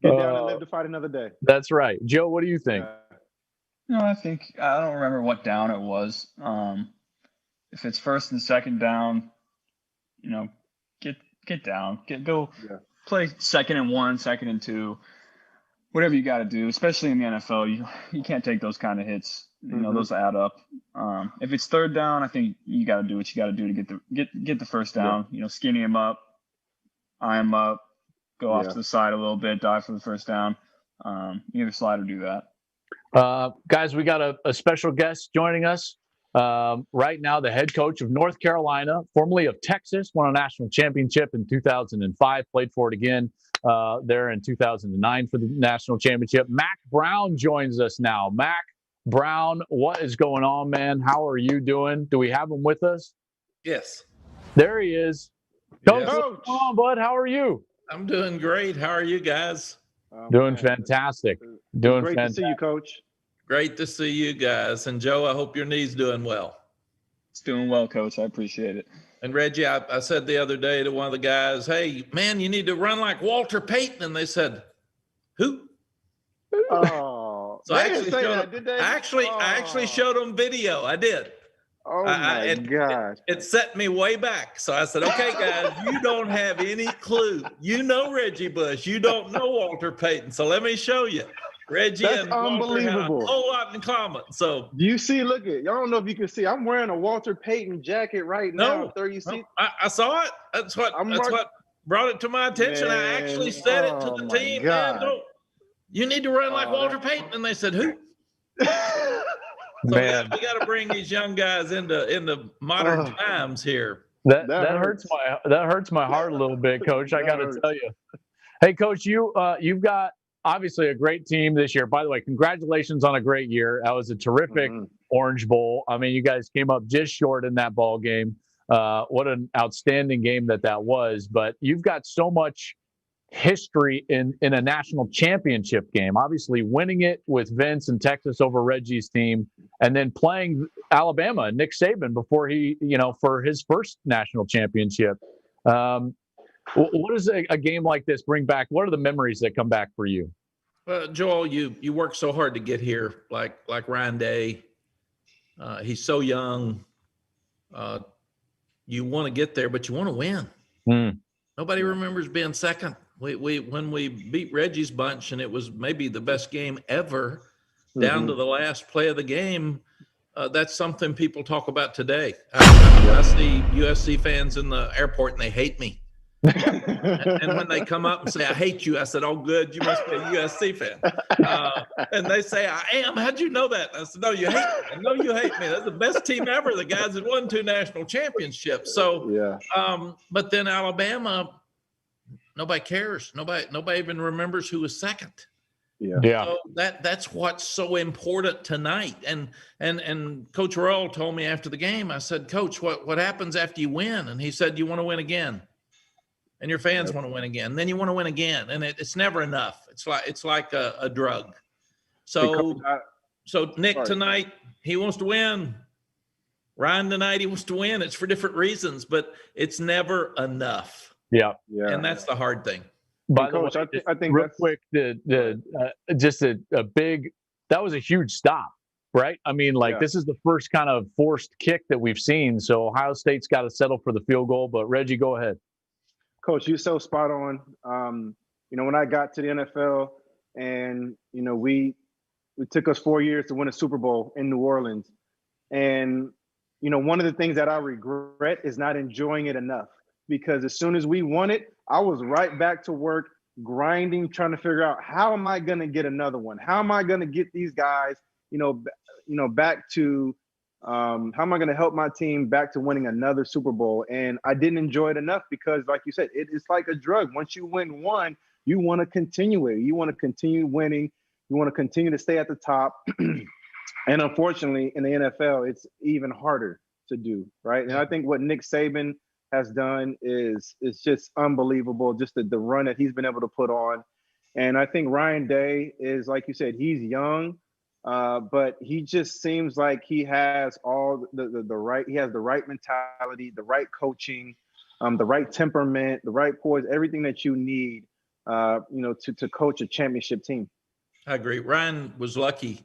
Get down and live to fight another day. That's right. Joe, what do you think? No, I don't remember what down it was. If it's first and second down, you know, get down, play 2nd and 1, 2nd and 2. whatever you got to do, especially in the NFL, you can't take those kind of hits. You know, those add up. If it's third down, I think you got to do what you got to do to get the first down. You know, skinny him up, eye him up, go off to the side a little bit, dive for the first down. Either slide or do that. Guys, we got a special guest joining us right now, the head coach of North Carolina, formerly of Texas, won a national championship in 2005, played for it again there in 2009 for the national championship. Mack Brown joins us now. Mack Brown, what is going on, man? How are you doing? Do we have him with us? Yes. There he is. Coach, Yes. what's going on, bud? How are you? I'm doing great. How are you guys? Doing fantastic. Doing great fantastic. to see you, Coach. Great to see you guys. And Joe, I hope your knee's doing well. It's doing well, Coach. I appreciate it. And Reggie, I said the other day to one of the guys, hey, man, you need to run like Walter Payton. And they said, who? Oh, So I actually showed them video. I did. Oh my gosh. It set me way back. So I said, okay, guys, you don't have any clue. You know Reggie Bush. You don't know Walter Payton. So let me show you. Reggie That's and Walter unbelievable. have a whole lot in common. So Do you see? Look at y'all. Don't know if you can see. I'm wearing a Walter Payton jacket right now. There you see. I saw it. That's what brought it to my attention. Man, I actually said it to the team. Man, you need to run like Walter Payton. And they said, who? So Man, we got to bring these young guys into modern times here. That hurts my heart a little bit, Coach. I got to tell you. Hey, Coach, you've got obviously a great team this year. By the way, congratulations on a great year. That was a terrific Orange Bowl. I mean, you guys came up just short in that ball game. What an outstanding game that was. But you've got so much history in a national championship game, obviously winning it with Vince and Texas over Reggie's team, and then playing Alabama and Nick Saban before he, for his first national championship. What does a game like this bring back? What are the memories that come back for you? Joel, you worked so hard to get here, like Ryan Day. He's so young. You want to get there, but you want to win. Nobody remembers being second. When we beat Reggie's bunch, and it was maybe the best game ever, down to the last play of the game. That's something people talk about today. I see USC fans in the airport and they hate me. And when they come up and say, I hate you, I said, oh, good, you must be a USC fan. And they say, I am. How'd you know that? I said, no, you hate me. I know you hate me. That's the best team ever. The guys that won 2 national championships. So, but then Alabama, nobody cares. Nobody even remembers who was second. Yeah. So that's what's so important tonight. And Coach Royal told me after the game, I said, Coach, what happens after you win? And he said, you want to win again. And your fans want to win again. Then you want to win again. And it's never enough. It's like a drug. So Nick tonight, he wants to win. Ryan tonight, he wants to win. It's for different reasons, but it's never enough. Yeah. And that's the hard thing. By the Coach, way, I think real quick, just a big, that was a huge stop, right? I mean, this is the first kind of forced kick that we've seen. So Ohio State's got to settle for the field goal. But Reggie, go ahead. Coach, you're so spot on. When I got to the NFL, and we took us 4 years to win a Super Bowl in New Orleans, and one of the things that I regret is not enjoying it enough, because as soon as we won it, I was right back to work, grinding, trying to figure out how am I going to get another one? How am I going to get these guys, back to how am I going to help my team back to winning another Super Bowl? And I didn't enjoy it enough because, like you said, it's like a drug. Once you win one, you want to continue it. You want to continue winning. You want to continue to stay at the top. And unfortunately, in the NFL, it's even harder to do, right? And I think what Nick Saban has done is just unbelievable, just the run that he's been able to put on. And I think Ryan Day is, like you said, he's young, but he just seems like he has all the right, he has the right mentality, the right coaching, the right temperament, the right poise, everything that you need, to coach a championship team. I agree. Ryan was lucky.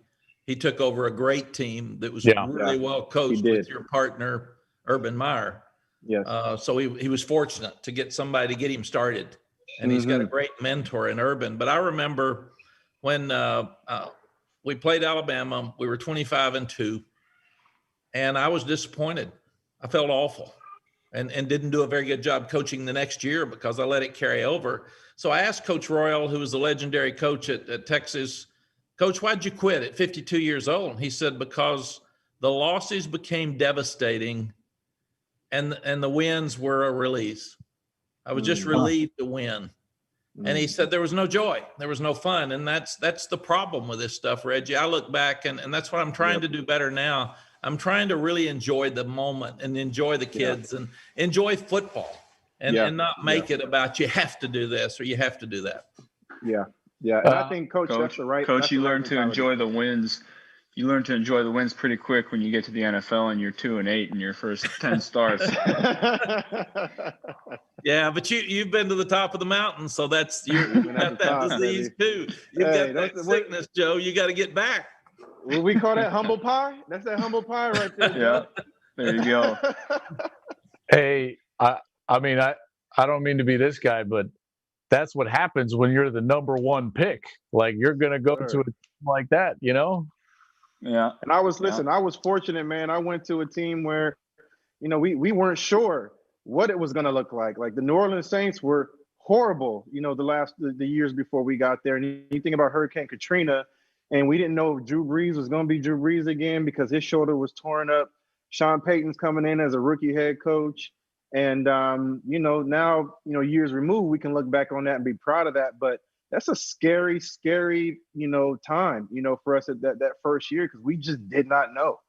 He took over a great team that was really well coached with your partner, Urban Meyer. Yes. So he was fortunate to get somebody to get him started. And he's got a great mentor in Urban. But I remember when we played Alabama, we were 25-2, and I was disappointed. I felt awful and didn't do a very good job coaching the next year because I let it carry over. So I asked Coach Royal, who was the legendary coach at Texas, Coach, why'd you quit at 52 years old? He said, because the losses became devastating and the wins were a release. I was just relieved to win. And he said there was no joy, there was no fun. And that's the problem with this stuff, Reggie. I look back and that's what I'm trying to do better now. I'm trying to really enjoy the moment and enjoy the kids and enjoy football and not make it about you have to do this or you have to do that. Yeah. Yeah. And I think Coach, that's the right. Coach, you the right learn to enjoy the wins. You learn to enjoy the wins pretty quick when you get to the NFL and you're 2-8 in your first 10 starts. Yeah, but you've been to the top of the mountain, so you've got that disease too. You've got that sickness, Joe. You got to get back. Will we call that humble pie? That's that humble pie right there. Yeah, there you go. Hey, I mean, I don't mean to be this guy, but that's what happens when you're the number one pick. Like, you're going to go to a team like that, you know? Yeah. And I was fortunate, man. I went to a team where, you know, we weren't sure what it was going to look like. Like the New Orleans Saints were horrible, you know, the years before we got there. And you think about Hurricane Katrina, and we didn't know if Drew Brees was going to be Drew Brees again because his shoulder was torn up. Sean Payton's coming in as a rookie head coach. And, you know, now, you know, years removed, we can look back on that and be proud of that. But that's a scary, you know, time, you know, for us at that first year because we just did not know.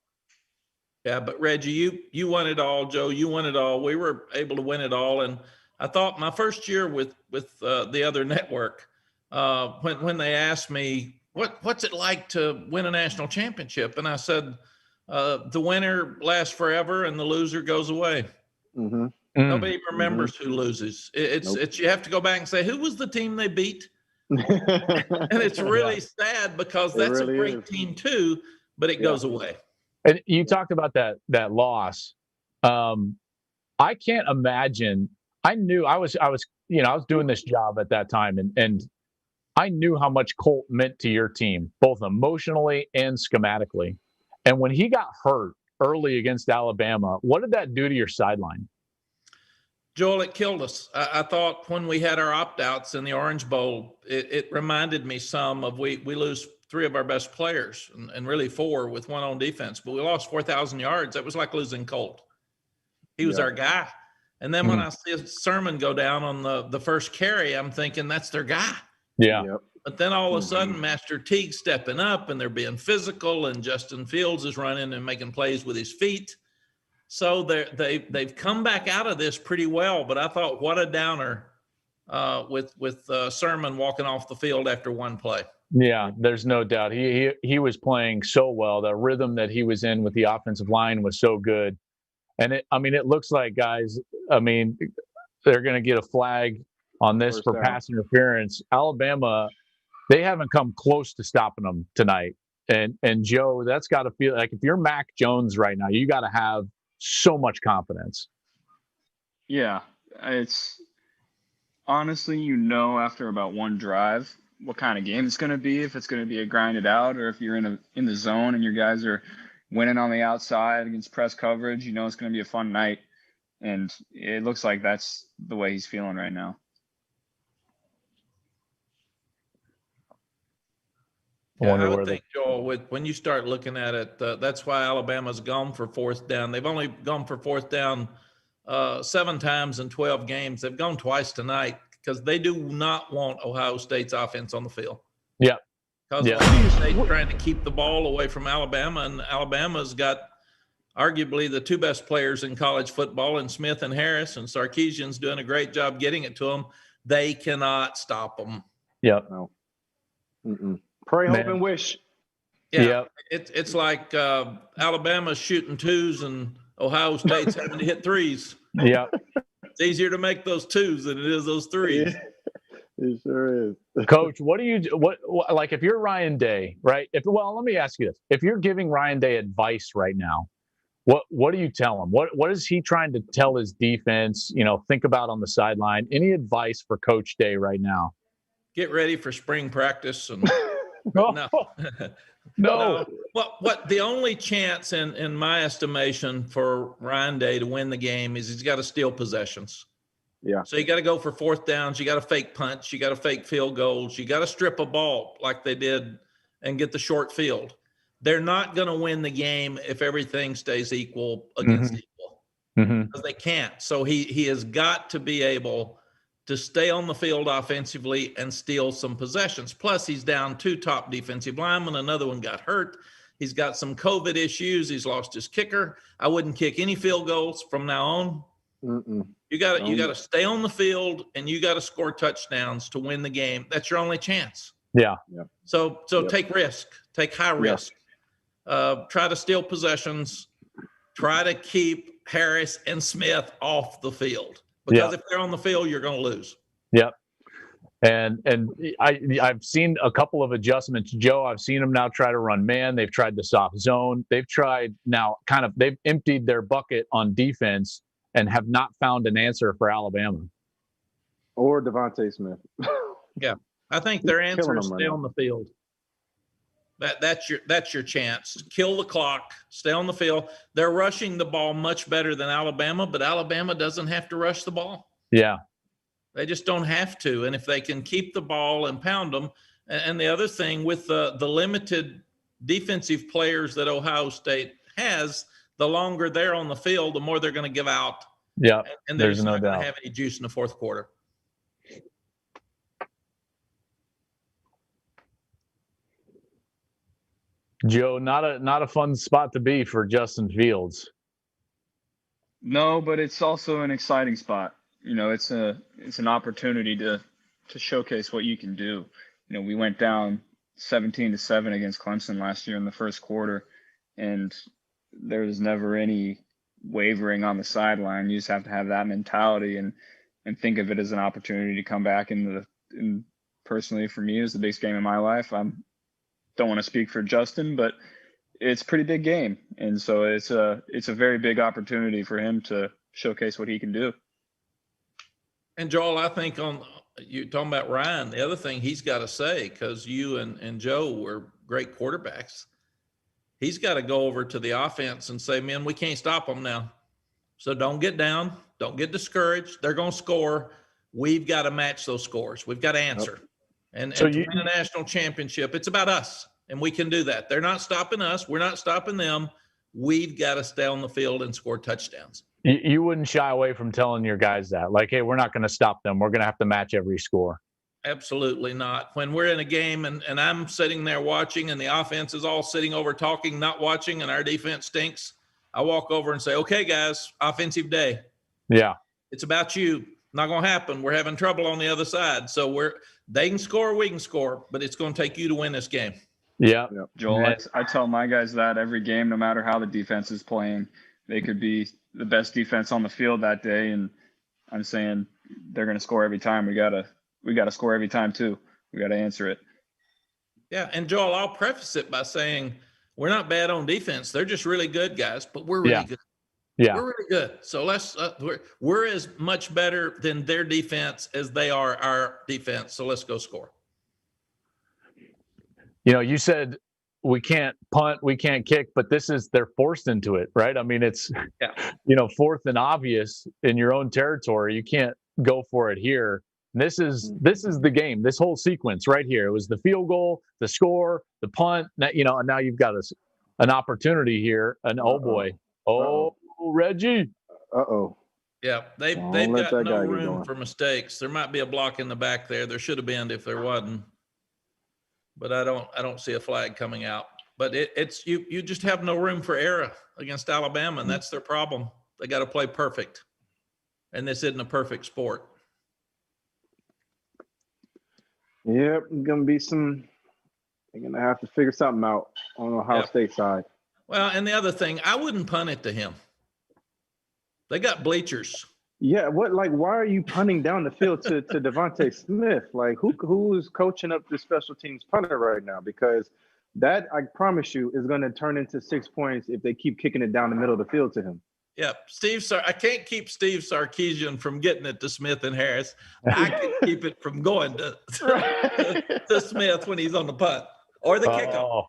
Yeah, but Reggie, you won it all, Joe. You won it all. We were able to win it all, and I thought my first year with the other network, when they asked me what's it like to win a national championship, and I said the winner lasts forever and the loser goes away. Mm-hmm. Nobody remembers who loses. It's you have to go back and say who was the team they beat, and it's really sad because that's really a great team too, but it goes away. And you talked about that loss. I can't imagine. I knew I was doing this job at that time, and I knew how much Colt meant to your team, both emotionally and schematically. And when he got hurt early against Alabama, what did that do to your sideline? Joel, it killed us. I thought when we had our opt-outs in the Orange Bowl, it reminded me some of we lose 3 of our best players and really 4 with 1 on defense, but we lost 4,000 yards. That was like losing Colt. He was our guy. And then when I see Sermon go down on the first carry, I'm thinking that's their guy. Yeah. Yep. But then all of a sudden, Master Teague stepping up and they're being physical, and Justin Fields is running and making plays with his feet. So they've come back out of this pretty well. But I thought, what a downer with Sermon walking off the field after 1 play. Yeah, there's no doubt. He was playing so well. The rhythm that he was in with the offensive line was so good. And it looks like, guys, they're going to get a flag on this for pass interference. Alabama, they haven't come close to stopping them tonight. And Joe, that's got to feel like if you're Mac Jones right now, you got to have so much confidence. Yeah, it's honestly, after about 1 drive, what kind of game it's going to be, if it's going to be a grinded out or if you're in the zone and your guys are winning on the outside against press coverage, it's going to be a fun night. And it looks like that's the way he's feeling right now. Yeah, I would think, Joel, when you start looking at it, that's why Alabama's gone for 4th down. They've only gone for 4th down 7 times in 12 games. They've gone twice tonight because they do not want Ohio State's offense on the field. Yeah. Because Ohio State's trying to keep the ball away from Alabama, and Alabama's got arguably the 2 best players in college football, in Smith and Harris, and Sarkisian's doing a great job getting it to them. They cannot stop them. Yeah. No. Pray, hope, and wish. Yeah. It's like Alabama's shooting 2s and Ohio State's having to hit 3s. Yeah. It's easier to make those 2s than it is those 3s. Yeah. It sure is. Coach, if you're Ryan Day, right? Let me ask you this. If you're giving Ryan Day advice right now, what do you tell him? What is he trying to tell his defense, think about on the sideline? Any advice for Coach Day right now? Get ready for spring practice and No. No. What the only chance in my estimation for Ryan Day to win the game is he's got to steal possessions. Yeah. So you got to go for fourth downs. You got to fake punch. You got to fake field goals. You got to strip a ball like they did and get the short field. They're not going to win the game if everything stays equal against equal, because they can't. So he has got to be able to stay on the field offensively and steal some possessions. Plus, he's down 2 top defensive linemen. Another one got hurt. He's got some COVID issues. He's lost his kicker. I wouldn't kick any field goals from now on. You got to stay on the field, and you got to score touchdowns to win the game. That's your only chance. Yeah. So take risk. Take high risk. Try to steal possessions. Try to keep Harris and Smith off the field. Because if they're on the field, you're going to lose. Yep. And I've seen a couple of adjustments, Joe. I've seen them now try to run man. They've tried the soft zone. They've tried now they've emptied their bucket on defense and have not found an answer for Alabama. Or Devontae Smith. Yeah. I think their answer is stay on the field. That's your chance. Kill the clock. Stay on the field. They're rushing the ball much better than Alabama, but Alabama doesn't have to rush the ball. Yeah. They just don't have to. And if they can keep the ball and pound them, and the other thing with the limited defensive players that Ohio State has, the longer they're on the field, the more they're going to give out. Yeah. And there's no doubt going to have any juice in the fourth quarter. Joe, not a fun spot to be for Justin Fields. No, but it's also an exciting spot. You know, it's an opportunity to showcase what you can do. You know, we went down 17-7 against Clemson last year in the first quarter, and there was never any wavering on the sideline. You just have to have that mentality and think of it as an opportunity to come back. And personally, for me, it was the biggest game of my life. Don't want to speak for Justin, but it's a pretty big game. And so it's a very big opportunity for him to showcase what he can do. And Joel, I think you talking about Ryan, the other thing he's got to say, because you and Joe were great quarterbacks, he's got to go over to the offense and say, man, we can't stop them now. So don't get down. Don't get discouraged. They're going to score. We've got to match those scores. We've got to answer. Yep. And to win a national championship, it's about us, and we can do that. They're not stopping us. We're not stopping them. We've got to stay on the field and score touchdowns. You wouldn't shy away from telling your guys that, like, hey, we're not going to stop them. We're going to have to match every score. Absolutely not. When we're in a game and I'm sitting there watching and the offense is all sitting over talking, not watching, and our defense stinks, I walk over and say, okay, guys, offensive day. Yeah. It's about you. Not going to happen. We're having trouble on the other side. So they can score, we can score, but it's going to take you to win this game. Yeah. Joel, I tell my guys that every game, no matter how the defense is playing, they could be the best defense on the field that day. And I'm saying they're going to score every time. We got to score every time too. We got to answer it. Yeah. And Joel, I'll preface it by saying we're not bad on defense. They're just really good guys, but we're really good. Yeah, we're really good. So we're as much better than their defense as they are our defense. So let's go score. You know, you said we can't punt, we can't kick, but they're forced into it, right? I mean, it's fourth and obvious in your own territory. You can't go for it here. This is the game. This whole sequence right here. It was the field goal, the score, the punt. And now you've got an opportunity here. And Reggie. Yeah, they've got no room for mistakes. There might be a block in the back there. There should have been if there wasn't. But I don't see a flag coming out. But it's you just have no room for error against Alabama, and that's their problem. They got to play perfect. And this isn't a perfect sport. Yep, they're gonna have to figure something out on the Ohio State side. Well, and the other thing, I wouldn't punt it to him. They got bleachers. Yeah, why are you punting down the field to Devontae Smith? Like, who is coaching up the special teams punter right now? Because that, I promise you, is going to turn into 6 points if they keep kicking it down the middle of the field to him. Yeah, I can't keep Steve Sarkisian from getting it to Smith and Harris. I can keep it from going to Smith when he's on the punt. or the kickoff. Oh,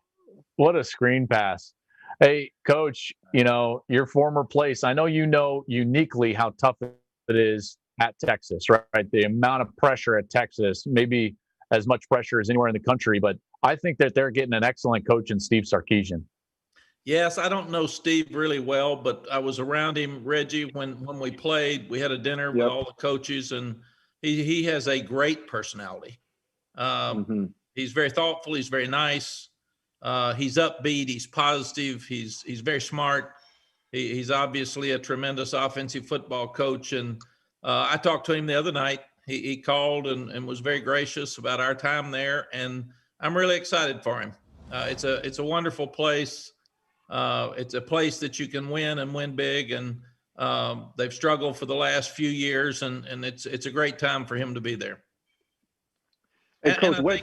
what a screen pass. Hey, Coach, your former place, I know you know uniquely how tough it is at Texas, right? The amount of pressure at Texas, maybe as much pressure as anywhere in the country, but I think that they're getting an excellent coach in Steve Sarkisian. Yes, I don't know Steve really well, but I was around him, Reggie, when we played. We had a dinner with all the coaches, and he has a great personality. He's very thoughtful. He's very nice. He's upbeat. He's positive. He's very smart. He's obviously a tremendous offensive football coach. And I talked to him the other night. He called and was very gracious about our time there, and I'm really excited for him. It's a wonderful place. It's a place that you can win and win big, and they've struggled for the last few years, and it's a great time for him to be there. Hey, Coach,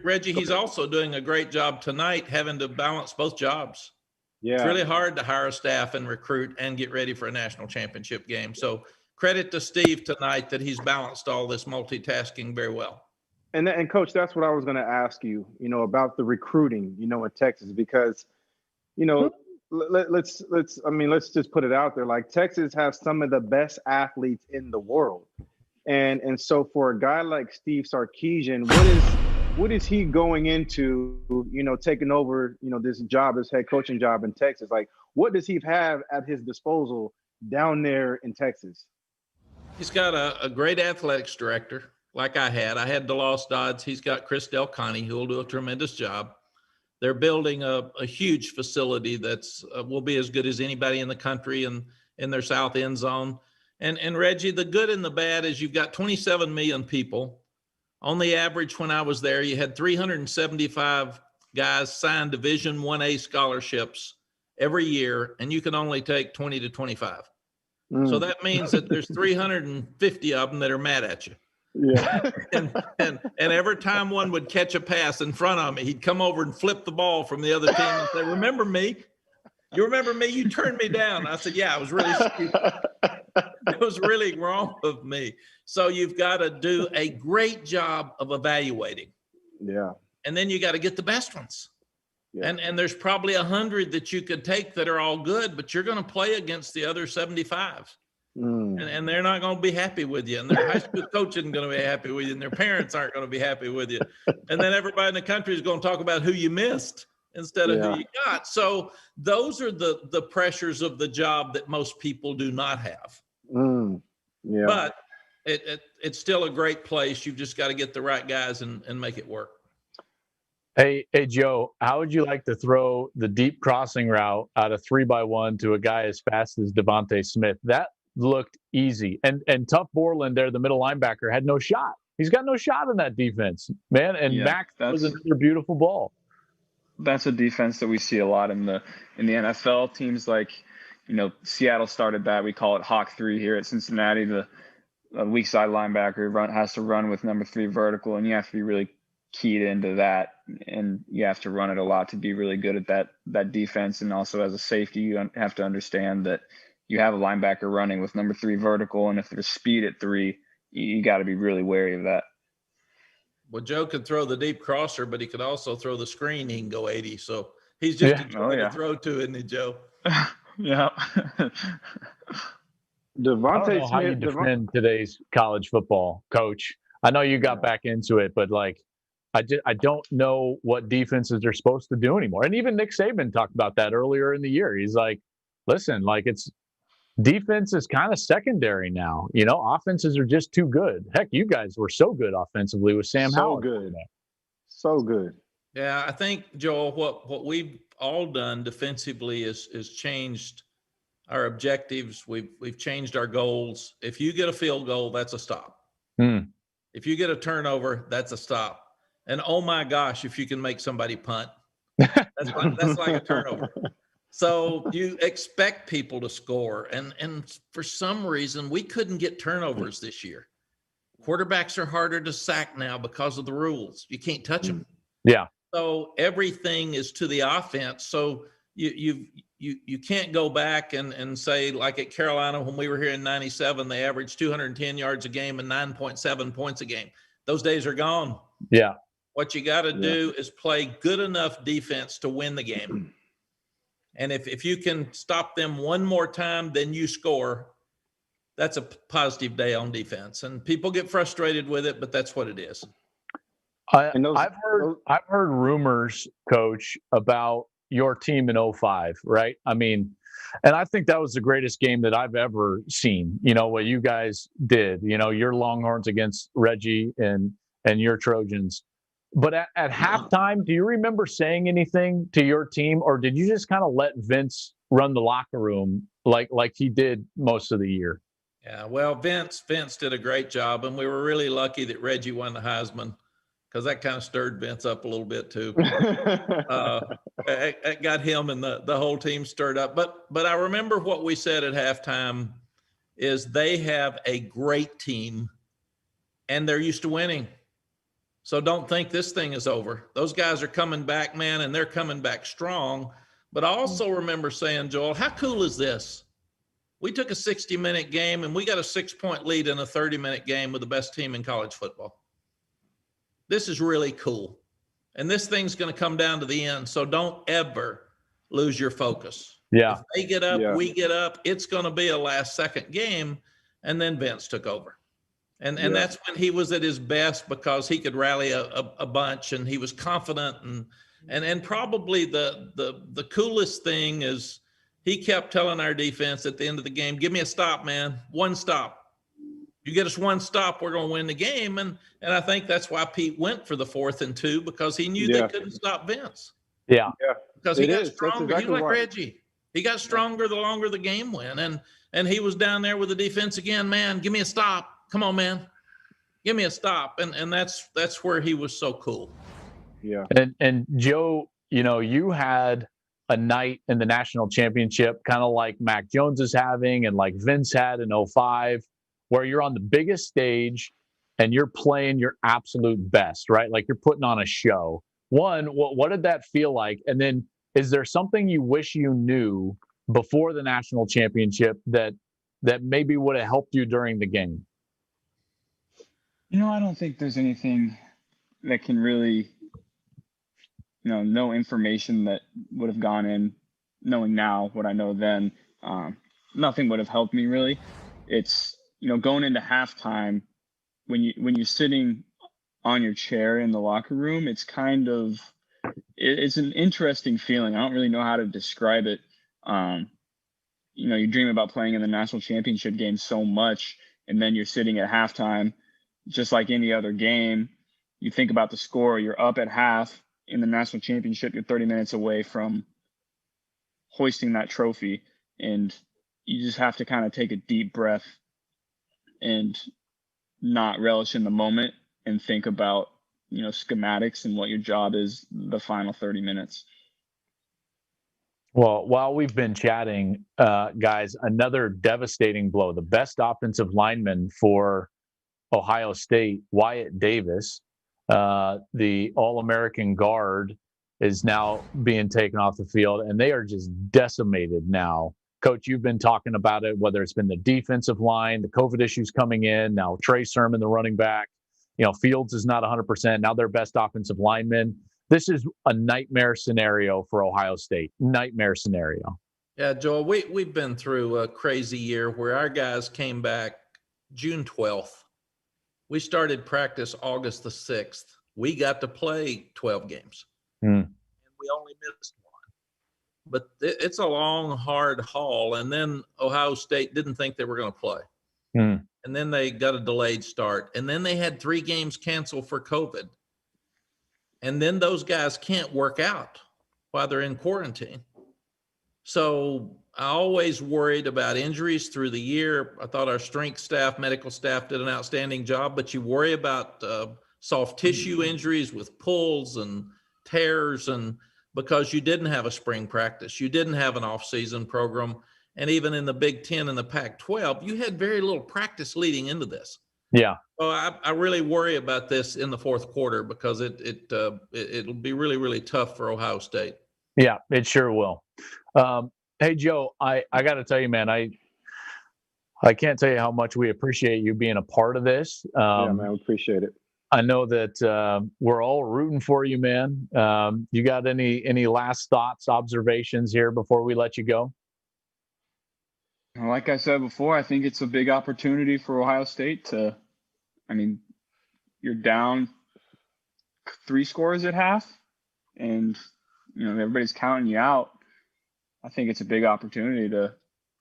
Reggie, he's also doing a great job tonight, having to balance both jobs. Yeah, it's really hard to hire a staff and recruit and get ready for a national championship game. So credit to Steve tonight that he's balanced all this multitasking very well. And Coach, that's what I was going to ask you, about the recruiting, in Texas, because, let's just put it out there. Like, Texas has some of the best athletes in the world. And so for a guy like Steve Sarkisian, what is he going into, taking over, this job, this head coaching job in Texas? Like, what does he have at his disposal down there in Texas? He's got a great athletics director, like I had. I had DeLoss Dodds. He's got Chris Delconte, who will do a tremendous job. They're building a huge facility that's will be as good as anybody in the country and in their south end zone. And Reggie, the good and the bad is you've got 27 million people. On the average, when I was there, you had 375 guys sign Division 1A scholarships every year, and you can only take 20 to 25. So that means that there's 350 of them that are mad at you. Yeah. and every time one would catch a pass in front of me, he'd come over and flip the ball from the other team and say, "Remember me? You remember me? You turned me down." I said, "Yeah, I was really stupid. It was really wrong of me." So you've got to do a great job of evaluating. Yeah. And then you got to get the best ones. Yeah. And there's probably 100 that you could take that are all good, but you're going to play against the other 75. And they're not going to be happy with you. And their high school coach isn't going to be happy with you. And their parents aren't going to be happy with you. And then everybody in the country is going to talk about who you missed instead of who you got. So those are the pressures of the job that most people do not have. Yeah. But it's still a great place. You've just got to get the right guys and make it work. Hey, Joe, how would you like to throw the deep crossing route out of 3x1 to a guy as fast as Devontae Smith? That looked easy. And Tough Borland there, the middle linebacker, had no shot. He's got no shot in that defense, man. And Mack was another beautiful ball. That's a defense that we see a lot in the NFL. Teams like, Seattle started that. We call it Hawk 3 here at Cincinnati. The weak side linebacker has to run with number 3 vertical, and you have to be really keyed into that, and you have to run it a lot to be really good at that defense. And also as a safety, you have to understand that you have a linebacker running with number 3 vertical, and if there's speed at 3, you got to be really wary of that. Well, Joe could throw the deep crosser, but he could also throw the screen. He can go 80. So he's just a joy to throw to, isn't he, Joe? Yeah. I don't know how you defend today's college football, Coach. I know you got back into it, but I don't know what defenses are supposed to do anymore. And even Nick Saban talked about that earlier in the year. He's like, listen, it's defense is kind of secondary now. Offenses are just too good. Heck, you guys were so good offensively with Sam Howell. So good. Yeah, I think, Joel, what we've all done defensively is changed our objectives. We've changed our goals. If you get a field goal, that's a stop. If you get a turnover, that's a stop. And oh my gosh, if you can make somebody punt, that's like a turnover. So you expect people to score. And for some reason, we couldn't get turnovers this year. Quarterbacks are harder to sack now because of the rules. You can't touch them. Yeah. So everything is to the offense. So you can't go back and say, like at Carolina, when we were here in 97, they averaged 210 yards a game and 9.7 points a game. Those days are gone. Yeah. What you got to do is play good enough defense to win the game. And if you can stop them one more time, then you score. That's a positive day on defense. And people get frustrated with it, but that's what it is. I've heard rumors, Coach, about your team in 05, right? I mean, and I think that was the greatest game that I've ever seen, what you guys did, your Longhorns against Reggie and your Trojans. But at halftime, do you remember saying anything to your team, or did you just kind of let Vince run the locker room like he did most of the year? Yeah, well, Vince did a great job, and we were really lucky that Reggie won the Heisman, because that kind of stirred Vince up a little bit too. It got him and the whole team stirred up. But I remember what we said at halftime is they have a great team, and they're used to winning. So don't think this thing is over. Those guys are coming back, man, and they're coming back strong. But I also remember saying, Joel, how cool is this? We took a 60-minute game, and we got a 6-point lead in a 30-minute game with the best team in college football. This is really cool. And this thing's going to come down to the end, so don't ever lose your focus. Yeah. If they get up, we get up. It's going to be a last-second game, and then Vince took over. And that's when he was at his best, because he could rally a bunch, and he was confident. And probably the coolest thing is he kept telling our defense at the end of the game, give me a stop, man. One stop. You get us one stop, we're going to win the game. And I think that's why Pete went for the 4th and 2, because he knew they couldn't stop Vince. Yeah. Because he got stronger. Exactly, he like Reggie. He got stronger the longer the game went. And he was down there with the defense again, man, give me a stop. Come on, man. Give me a stop. And that's where he was so cool. Yeah. And Joe, you had a night in the national championship, kind of like Mac Jones is having and like Vince had in 05, where you're on the biggest stage and you're playing your absolute best, right? Like you're putting on a show. One, what did that feel like? And then is there something you wish you knew before the national championship that maybe would have helped you during the game? I don't think there's anything that can really, no information that would have gone in knowing now what I know then. Nothing would have helped me really. It's, going into halftime, when you're sitting on your chair in the locker room, it's it's an interesting feeling. I don't really know how to describe it. You dream about playing in the national championship game so much, and then you're sitting at halftime, just like any other game. You think about the score, you're up at half in the national championship, you're 30 minutes away from hoisting that trophy, and you just have to kind of take a deep breath and not relish in the moment and think about, schematics and what your job is the final 30 minutes. Well, while we've been chatting, guys, another devastating blow. The best offensive lineman for Ohio State, Wyatt Davis, the All-American guard, is now being taken off the field, and they are just decimated now. Coach, you've been talking about it, whether it's been the defensive line, the COVID issues coming in, now Trey Sermon, the running back, Fields is not 100%. Now their best offensive lineman. This is a nightmare scenario for Ohio State. Nightmare scenario. Yeah, Joel, we've been through a crazy year where our guys came back June 12th. We started practice August the 6th. We got to play 12 games. And we only missed one. But it's a long, hard haul. And then Ohio State didn't think they were going to play. And then they got a delayed start. And then they had 3 games canceled for COVID. And then those guys can't work out while they're in quarantine. So I always worried about injuries through the year. I thought our strength staff, medical staff did an outstanding job, but you worry about soft tissue injuries with pulls and tears, and because you didn't have a spring practice, you didn't have an off-season program, and even in the Big Ten and the Pac-12, you had very little practice leading into this. Yeah. So I really worry about this in the fourth quarter, because it'll be really, really tough for Ohio State. Yeah, it sure will. Hey, Joe, I got to tell you, man, I can't tell you how much we appreciate you being a part of this. Yeah, man, we appreciate it. I know that we're all rooting for you, man. You got any last thoughts, observations here before we let you go? Like I said before, I think it's a big opportunity for Ohio State to, I mean, you're down 3 scores at half and, everybody's counting you out. I think it's a big opportunity to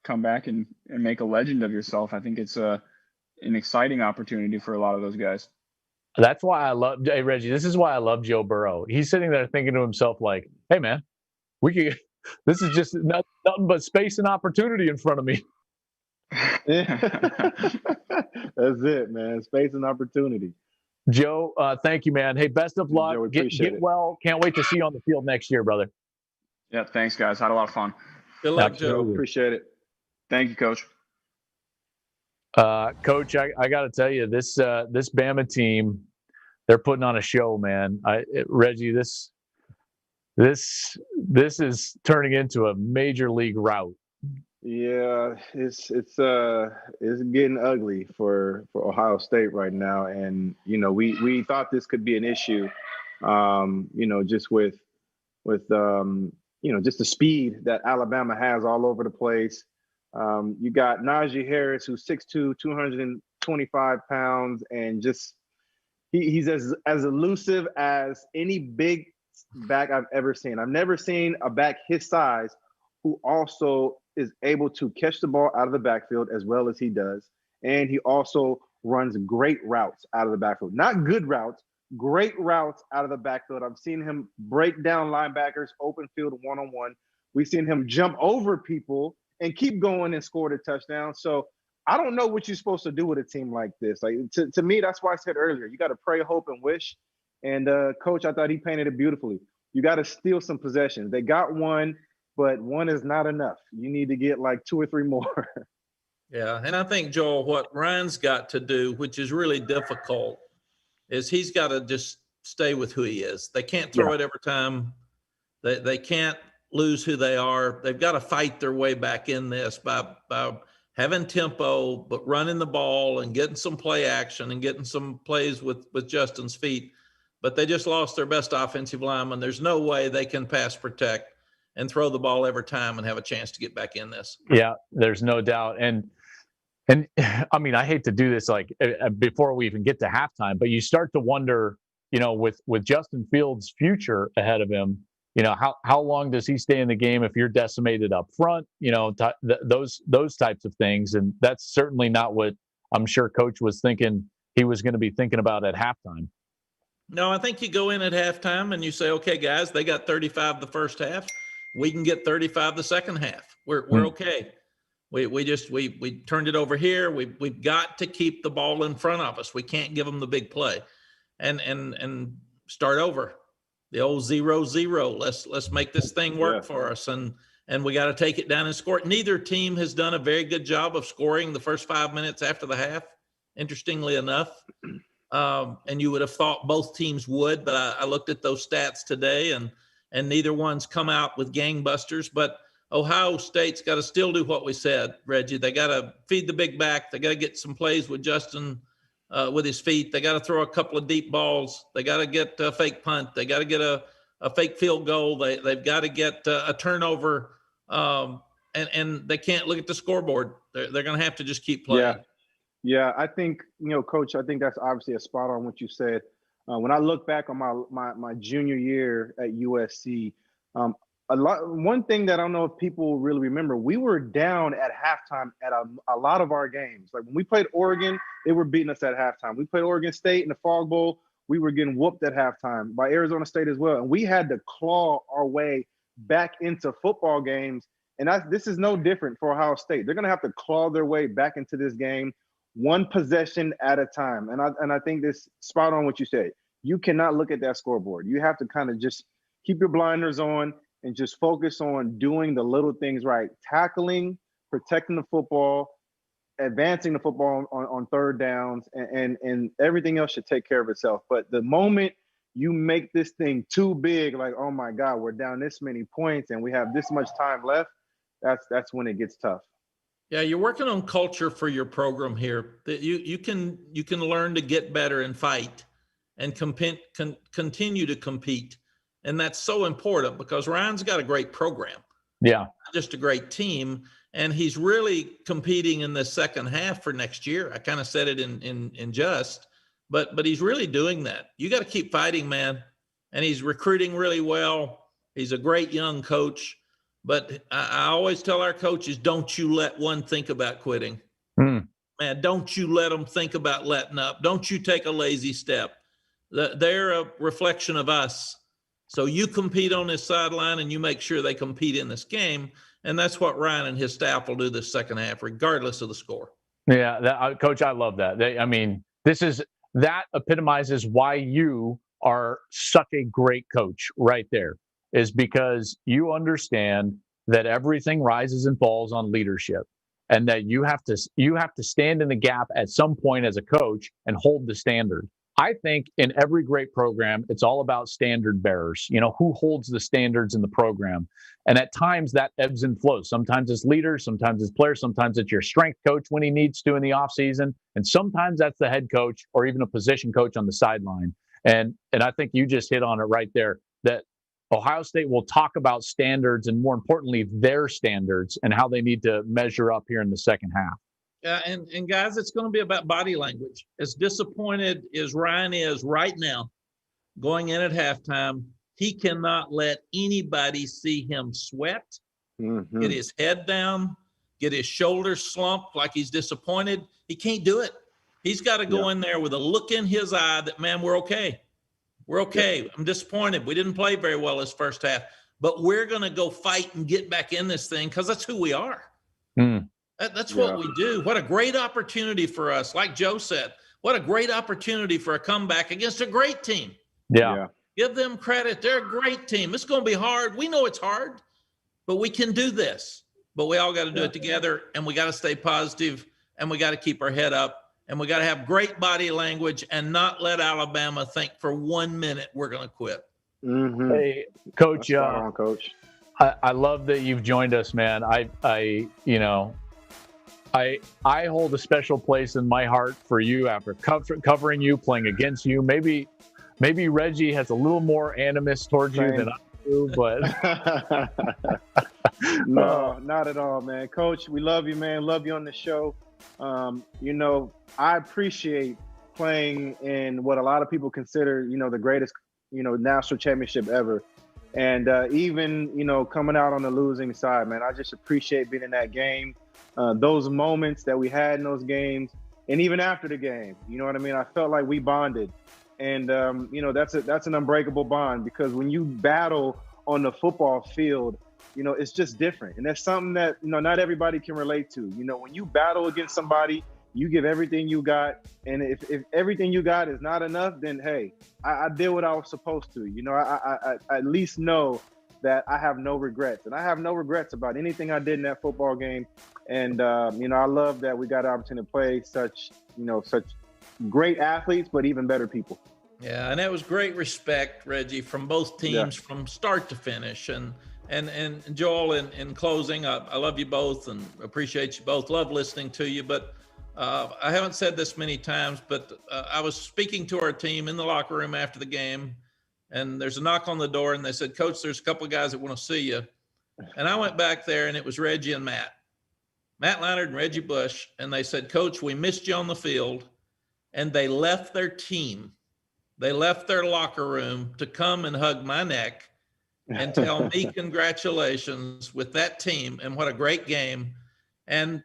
come back and make a legend of yourself. I think it's an exciting opportunity for a lot of those guys. That's why hey, Reggie, this is why I love Joe Burrow. He's sitting there thinking to himself like, hey, man, this is just nothing but space and opportunity in front of me. That's it, man. Space and opportunity. Joe, thank you, man. Hey, best of luck. Joe, get well. Can't wait to see you on the field next year, brother. Yeah, thanks, guys. Had a lot of fun. Good luck, Joe. Appreciate it. Thank you, Coach. Coach, I got to tell you, this Bama team, they're putting on a show, man. Reggie, this is turning into a major league route. Yeah, it's getting ugly for Ohio State right now, and we thought this could be an issue, just with just the speed that Alabama has all over the place. You got Najee Harris, who's 6'2", 225 pounds, and just he's as elusive as any big back I've ever seen. I've never seen a back his size who also is able to catch the ball out of the backfield as well as he does. And he also runs great routes out of the backfield. Not good routes, great routes out of the backfield. I've seen him break down linebackers, open field one-on-one. We've seen him jump over people and keep going and score the touchdown. So I don't know what you're supposed to do with a team like this. Like to me, that's why I said earlier, you got to pray, hope, and wish. And Coach, I thought he painted it beautifully. You got to steal some possessions. They got one, but one is not enough. You need to get like 2 or 3 more. Yeah, and I think, Joel, what Ryan's got to do, which is really difficult, is he's got to just stay with who he is. They can't throw it every time. They can't lose who they are. They've got to fight their way back in this by having tempo, but running the ball and getting some play action and getting some plays with Justin's feet. But they just lost their best offensive lineman. There's no way they can pass protect and throw the ball every time and have a chance to get back in this. Yeah, there's no doubt. And I mean, I hate to do this like before we even get to halftime, but you start to wonder, with Justin Fields' future ahead of him, how long does he stay in the game if you're decimated up front? Those types of things, and that's certainly not what I'm sure Coach was thinking he was going to be thinking about at halftime. No, I think you go in at halftime and you say, okay, guys, they got 35 the first half. We can get 35 the second half. We're okay. We turned it over here. We've got to keep the ball in front of us. We can't give them the big play, and start over. The old 0-0. Let's make this thing work for us, and we got to take it down and score it. Neither team has done a very good job of scoring the first 5 minutes after the half. Interestingly enough, and you would have thought both teams would, but I looked at those stats today, and neither one's come out with gangbusters. But Ohio State's got to still do what we said, Reggie. They got to feed the big back. They got to get some plays with Justin with his feet. They got to throw a couple of deep balls. They got to get a fake punt. They got to get a fake field goal. They've got to get a turnover, and they can't look at the scoreboard. They're going to have to just keep playing. Yeah, I think, Coach, I think that's obviously a spot on what you said. When I look back on my junior year at USC, one thing that I don't know if people really remember, we were down at halftime at a lot of our games. Like when we played Oregon, they were beating us at halftime. We played Oregon State in the Fog Bowl, we were getting whooped at halftime by Arizona State as well. And we had to claw our way back into football games. And this is no different for Ohio State. They're going to have to claw their way back into this game, one possession at a time. And I think this spot on what you said. You cannot look at that scoreboard. You have to kind of just keep your blinders on and just focus on doing the little things right, tackling, protecting the football, advancing the football on third downs, and everything else should take care of itself. But the moment you make this thing too big, like, oh my God, we're down this many points and we have this much time left, that's when it gets tough. Yeah, you're working on culture for your program here. That you can learn to get better and fight, and continue to compete. And that's so important because Ryan's got a great program. Yeah. Not just a great team. And he's really competing in the second half for next year. I kind of said it in jest, but he's really doing that. You got to keep fighting, man. And he's recruiting really well. He's a great young coach. But I always tell our coaches, don't you let one think about quitting. Man, don't you let them think about letting up. Don't you take a lazy step. They're a reflection of us. So you compete on this sideline and you make sure they compete in this game. And that's what Ryan and his staff will do this second half, regardless of the score. Yeah, Coach, I love that. That epitomizes why you are such a great coach right there, is because you understand that everything rises and falls on leadership, and that you have to stand in the gap at some point as a coach and hold the standard. I think in every great program, it's all about standard bearers. Who holds the standards in the program? And at times that ebbs and flows. Sometimes it's leaders, sometimes it's players, sometimes it's your strength coach when he needs to in the offseason. And sometimes that's the head coach or even a position coach on the sideline. And I think you just hit on it right there, that Ohio State will talk about standards and, more importantly, their standards and how they need to measure up here in the second half. And guys, it's going to be about body language. As disappointed as Ryan is right now, going in at halftime, he cannot let anybody see him sweat, get his head down, get his shoulders slumped like he's disappointed. He can't do it. He's got to go in there with a look in his eye that, man, we're okay. We're okay. Yeah. I'm disappointed. We didn't play very well this first half, but we're going to go fight and get back in this thing because that's who we are. That's what we do. What a great opportunity for us. Like Joe said, what a great opportunity for a comeback against a great team. Yeah. Give them credit. They're a great team. It's going to be hard. We know it's hard, but we can do this. But we all got to do it together, and we got to stay positive, and we got to keep our head up, and we got to have great body language and not let Alabama think for 1 minute we're going to quit. Hey, Coach. Coach. I love that you've joined us, man. I hold a special place in my heart for you after covering you, playing against you. Maybe Reggie has a little more animus towards you than I do, but no, not at all, man. Coach, we love you, man. Love you on the show. I appreciate playing in what a lot of people consider, the greatest, national championship ever. And even, coming out on the losing side, man, I just appreciate being in that game. Those moments that we had in those games, and even after the game, you know what I mean? I felt like we bonded. And, that's an unbreakable bond, because when you battle on the football field, it's just different. And that's something that, not everybody can relate to. When you battle against somebody, you give everything you got. And if everything you got is not enough, then, hey, I did what I was supposed to. I at least know that I have no regrets. And I have no regrets about anything I did in that football game. And, I love that we got an opportunity to play such great athletes, but even better people. Yeah, and it was great respect, Reggie, from both teams from start to finish. And Joel, in closing, I love you both and appreciate you both. Love listening to you. But I haven't said this many times, but I was speaking to our team in the locker room after the game, and there's a knock on the door, and they said, Coach, there's a couple of guys that want to see you. And I went back there, and it was Reggie and Matt Leinart and Reggie Bush. And they said, Coach, we missed you on the field. And they left their team. They left their locker room to come and hug my neck and tell me congratulations with that team and what a great game. And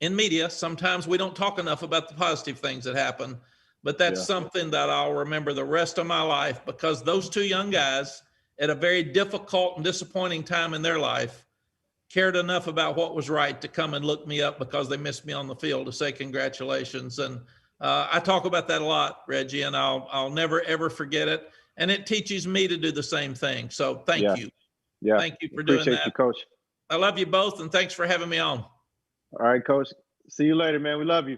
in media, sometimes we don't talk enough about the positive things that happen, but that's something that I'll remember the rest of my life, because those two young guys at a very difficult and disappointing time in their life cared enough about what was right to come and look me up because they missed me on the field to say congratulations. And I talk about that a lot, Reggie, and I'll never, ever forget it. And it teaches me to do the same thing. So thank you. Yeah. Thank you for doing that. Appreciate you, Coach. I love you both, and thanks for having me on. All right, Coach. See you later, man. We love you.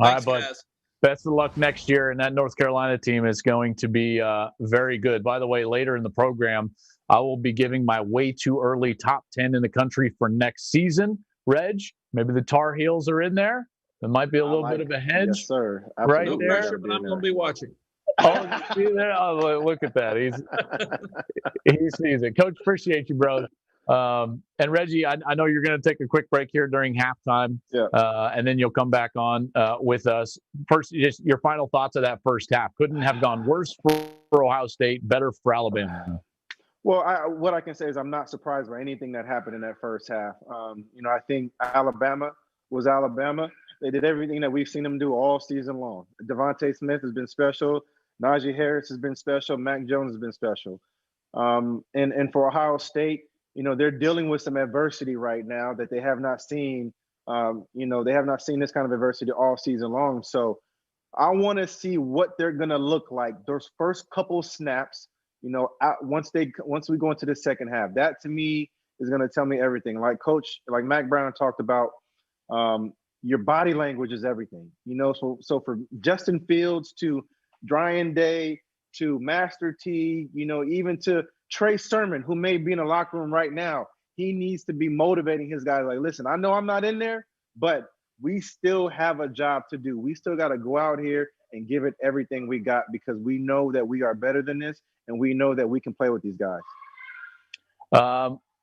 Thanks, all right, bud. guys. Best of luck next year. And that North Carolina team is going to be very good. By the way, later in the program, I will be giving my way too early top 10 in the country for next season. Reg, maybe the Tar Heels are in there. There might be a little bit of a hedge. Yes, sir. Absolutely. No Right there. pressure, but I'm going to be watching. Oh, see there? Oh, look at that. He sees it. Coach, appreciate you, bro. And Reggie, I know you're going to take a quick break here during halftime, and then you'll come back on with us. First, just your final thoughts of that first half. Couldn't have gone worse for Ohio State, better for Alabama. Well, what I can say is I'm not surprised by anything that happened in that first half. I think Alabama was Alabama. They did everything that we've seen them do all season long. Devontae Smith has been special. Najee Harris has been special. Mac Jones has been special. And for Ohio State, they're dealing with some adversity right now that they have not seen. They have not seen this kind of adversity all season long. So I want to see what they're going to look like those first couple snaps, once we go into the second half. That, to me, is going to tell me everything. Like Mack Brown talked about, your body language is everything. So for Justin Fields to Dryan Day to Master T, even to Trey Sermon, who may be in the locker room right now, he needs to be motivating his guys. Like, listen, I know I'm not in there, but we still have a job to do. We still got to go out here and give it everything we got, because we know that we are better than this, and we know that we can play with these guys.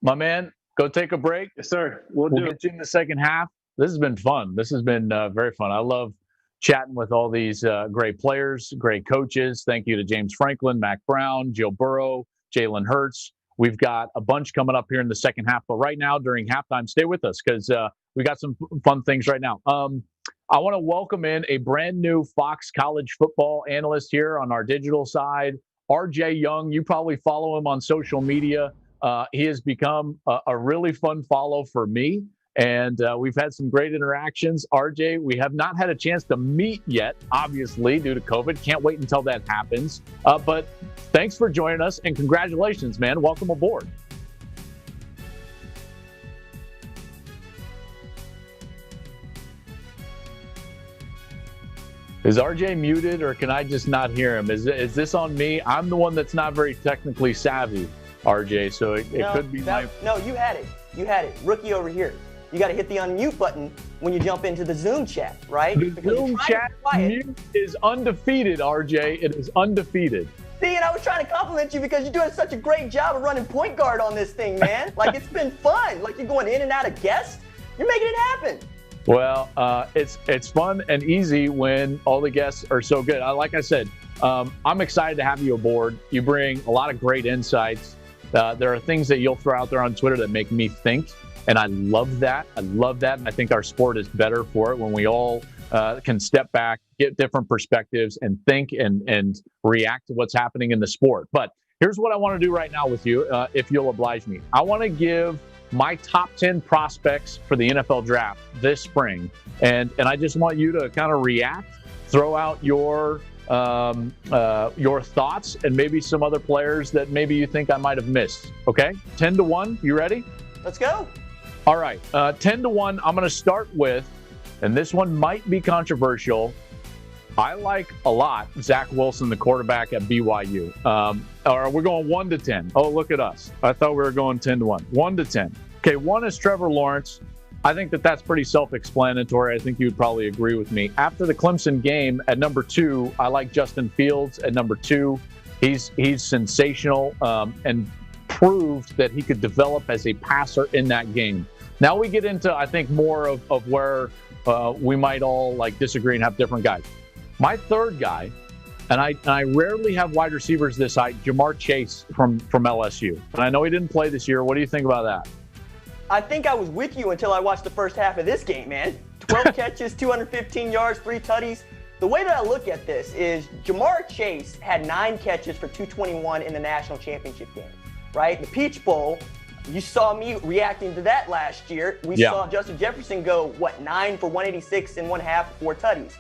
My man, go take a break. Yes, sir. We'll get you in the second half. This has been fun. This has been very fun. I love chatting with all these great players, great coaches. Thank you to James Franklin, Mack Brown, Joe Burrow, Jalen Hurts. We've got a bunch coming up here in the second half. But right now, during halftime, stay with us, because we got some fun things right now. I want to welcome in a brand new Fox college football analyst here on our digital side, RJ Young. You probably follow him on social media. He has become a really fun follow for me. And we've had some great interactions. RJ, we have not had a chance to meet yet, obviously, due to COVID. Can't wait until that happens. But thanks for joining us, and congratulations, man. Welcome aboard. Is RJ muted, or can I just not hear him? Is this on me? I'm the one that's not very technically savvy, RJ, so it could be No, you had it. You had it. Rookie over here. You got to hit the unmute button when you jump into the Zoom chat, right? The Zoom chat mute is undefeated, RJ. It is undefeated. See, and I was trying to compliment you because you're doing such a great job of running point guard on this thing, man. Like, it's been fun. Like, you're going in and out of guests. You're making it happen. Well, it's fun and easy when all the guests are so good. Like I said, I'm excited to have you aboard. You bring a lot of great insights. There are things that you'll throw out there on Twitter that make me think. And I love that. And I think our sport is better for it when we all can step back, get different perspectives, and think and react to what's happening in the sport. But here's what I want to do right now with you, if you'll oblige me. I want to give my top 10 prospects for the NFL draft this spring. And I just want you to kind of react, throw out your thoughts, and maybe some other players that maybe you think I might have missed. Okay? 10-1. You ready? Let's go. All right, 10-1. I'm going to start with, and this one might be controversial. I like a lot Zach Wilson, the quarterback at BYU. Or we're going 1-10. Oh, look at us. I thought we were going 10-1. 1-10. Okay, 1 is Trevor Lawrence. I think that's pretty self-explanatory. I think you would probably agree with me. After the Clemson game, at number 2, I like Justin Fields at number 2. He's sensational and proved that he could develop as a passer in that game. Now we get into, I think, more of where we might all disagree and have different guys. My third guy, and I rarely have wide receivers this high, Jamar Chase from LSU. And I know he didn't play this year. What do you think about that? I think I was with you until I watched the first half of this game, man. 12 catches, 215 yards, 3 tutties. The way that I look at this is Jamar Chase had 9 catches for 221 in the national championship game, right? The Peach Bowl, you saw me reacting to that last year. We saw Justin Jefferson go, 9 for 186 in one half, 4 tutties.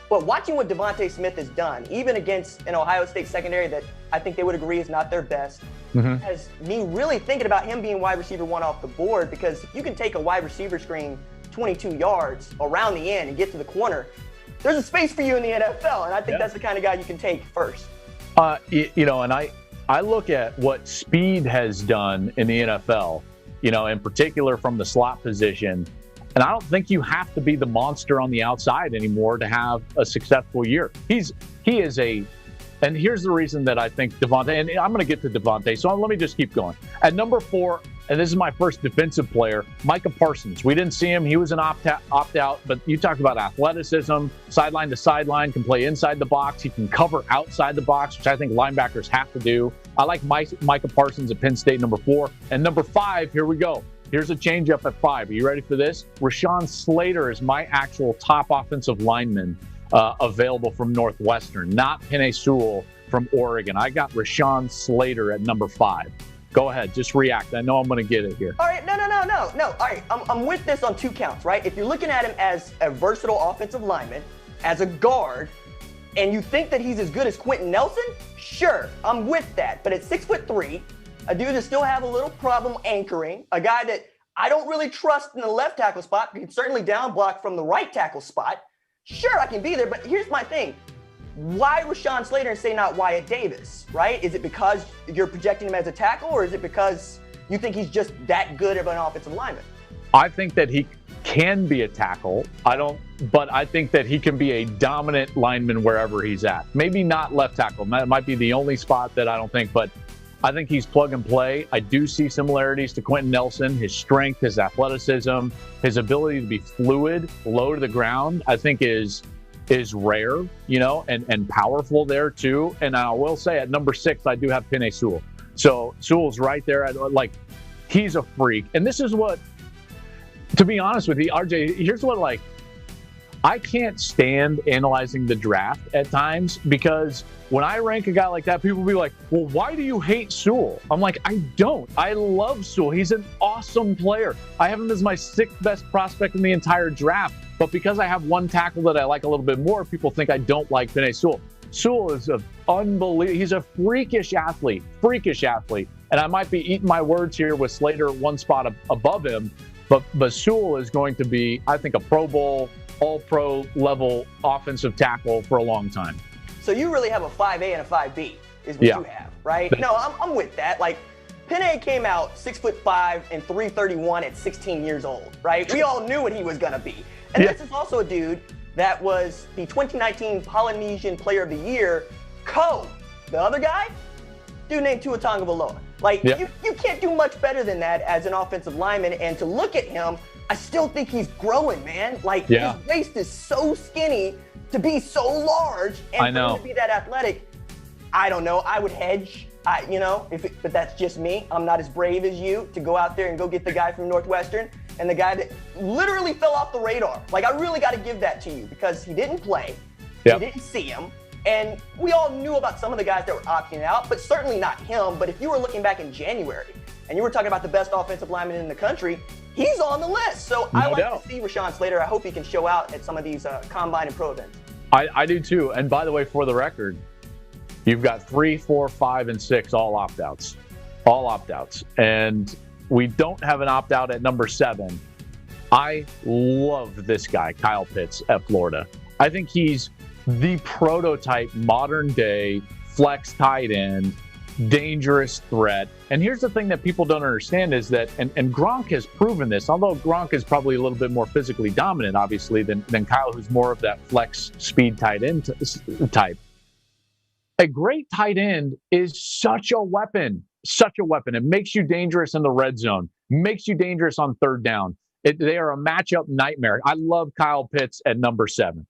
But watching what Devontae Smith has done, even against an Ohio State secondary that I think they would agree is not their best, has me really thinking about him being wide receiver 1 off the board, because if you can take a wide receiver screen 22 yards around the end and get to the corner, there's a space for you in the NFL, and I think that's the kind of guy you can take first. And I look at what speed has done in the NFL, in particular from the slot position, and I don't think you have to be the monster on the outside anymore to have a successful year. He is a And here's the reason that I think Devontae, and I'm going to get to Devontae, so let me just keep going. At number 4, and this is my first defensive player, Micah Parsons. We didn't see him. He was an opt-out, but you talked about athleticism, sideline to sideline, can play inside the box. He can cover outside the box, which I think linebackers have to do. I like Micah Parsons at Penn State, number 4. And number 5, here we go. Here's a change-up at 5. Are you ready for this? Rashawn Slater is my actual top offensive lineman available from Northwestern, not Penei Sewell from Oregon. I got Rashawn Slater at number 5. Go ahead, just react. I know I'm going to get it here. All right, no. All right, I'm with this on 2 counts, right? If you're looking at him as a versatile offensive lineman, as a guard, and you think that he's as good as Quentin Nelson, sure, I'm with that. But at 6'3", a dude that still have a little problem anchoring, a guy that I don't really trust in the left tackle spot, but can certainly down block from the right tackle spot. Sure, I can be there, but here's my thing. Why Rashawn Slater and say not Wyatt Davis, right? Is it because you're projecting him as a tackle, or is it because you think he's just that good of an offensive lineman? I think that he can be a tackle. But I think that he can be a dominant lineman wherever he's at. Maybe not left tackle. That might be the only spot that I don't think, but I think he's plug and play. I do see similarities to Quentin Nelson. His strength, his athleticism, his ability to be fluid, low to the ground, I think is rare, and powerful there too. And I will say at number 6, I do have Penei Sewell. So Sewell's right there. He's a freak. And this is what, to be honest with you, RJ, here's what, I can't stand analyzing the draft at times, because when I rank a guy like that, people will be like, well, why do you hate Sewell? I'm like, I don't. I love Sewell. He's an awesome player. I have him as my 6th best prospect in the entire draft. But because I have one tackle that I like a little bit more, people think I don't like Penei Sewell. Sewell is unbelievable. He's a freakish athlete. And I might be eating my words here with Slater one spot above him, but Sewell is going to be, I think, a Pro Bowl, all-pro level offensive tackle for a long time. So you really have a 5A and a 5B is what you have, right? No, I'm with that. Penei came out 6'5" and 331 at 16 years old, right? We all knew what he was going to be. And this is also a dude that was the 2019 Polynesian Player of the Year, the other guy, dude named Tua Tagovailoa. You can't do much better than that as an offensive lineman. And to look at him, I still think he's growing, man. His waist is so skinny to be so large, and for him to be that athletic, I don't know. I would hedge. But that's just me. I'm not as brave as you to go out there and go get the guy from Northwestern and the guy that literally fell off the radar. I really got to give that to you, because he didn't play. You didn't see him. And we all knew about some of the guys that were opting out, but certainly not him. But if you were looking back in January and you were talking about the best offensive lineman in the country, he's on the list. So I like to see Rashawn Slater. I hope he can show out at some of these combine and pro events. I do too. And by the way, for the record, you've got 3, 4, 5, and 6 all opt-outs. And we don't have an opt-out at number 7. I love this guy, Kyle Pitts at Florida. I think he's the prototype modern day flex tight end, dangerous threat. And here's the thing that people don't understand is that, and Gronk has proven this, although Gronk is probably a little bit more physically dominant, obviously, than Kyle, who's more of that flex speed tight end type. A great tight end is such a weapon. It makes you dangerous in the red zone, makes you dangerous on third down. They are a matchup nightmare. I love Kyle Pitts at number 7.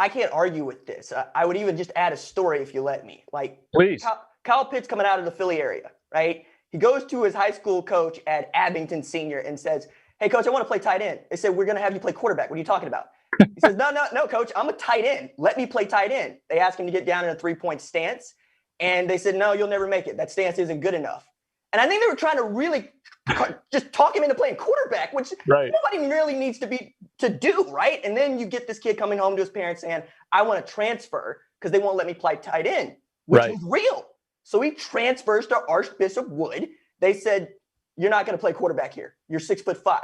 I can't argue with this. I would even just add a story if you let me. Please. Kyle Pitts coming out of the Philly area, right? He goes to his high school coach at Abington Senior and says, hey, coach, I want to play tight end. They said, we're going to have you play quarterback. What are you talking about? He says, no, coach, I'm a tight end. Let me play tight end. They asked him to get down in a 3-point stance, and they said, no, you'll never make it. That stance isn't good enough. And I think they were trying to really just talk him into playing quarterback, which nobody really needs to do, right? And then you get this kid coming home to his parents saying, I want to transfer because they won't let me play tight end, which is real. So he transfers to Archbishop Wood. They said, you're not going to play quarterback here. You're 6'5".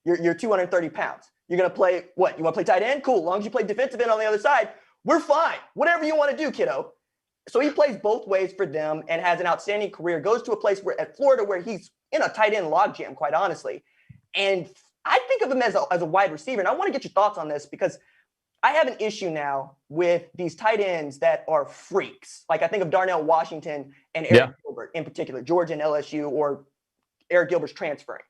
You're 230 pounds. You're going to play what? You want to play tight end? Cool. As long as you play defensive end on the other side, we're fine. Whatever you want to do, kiddo. So he plays both ways for them and has an outstanding career. Goes to a place at Florida where he's in a tight end logjam, quite honestly. And I think of him as a wide receiver. And I want to get your thoughts on this because I have an issue now with these tight ends that are freaks. Like I think of Darnell Washington and Eric Gilbert in particular, Georgia and LSU, or Eric Gilbert's transferring.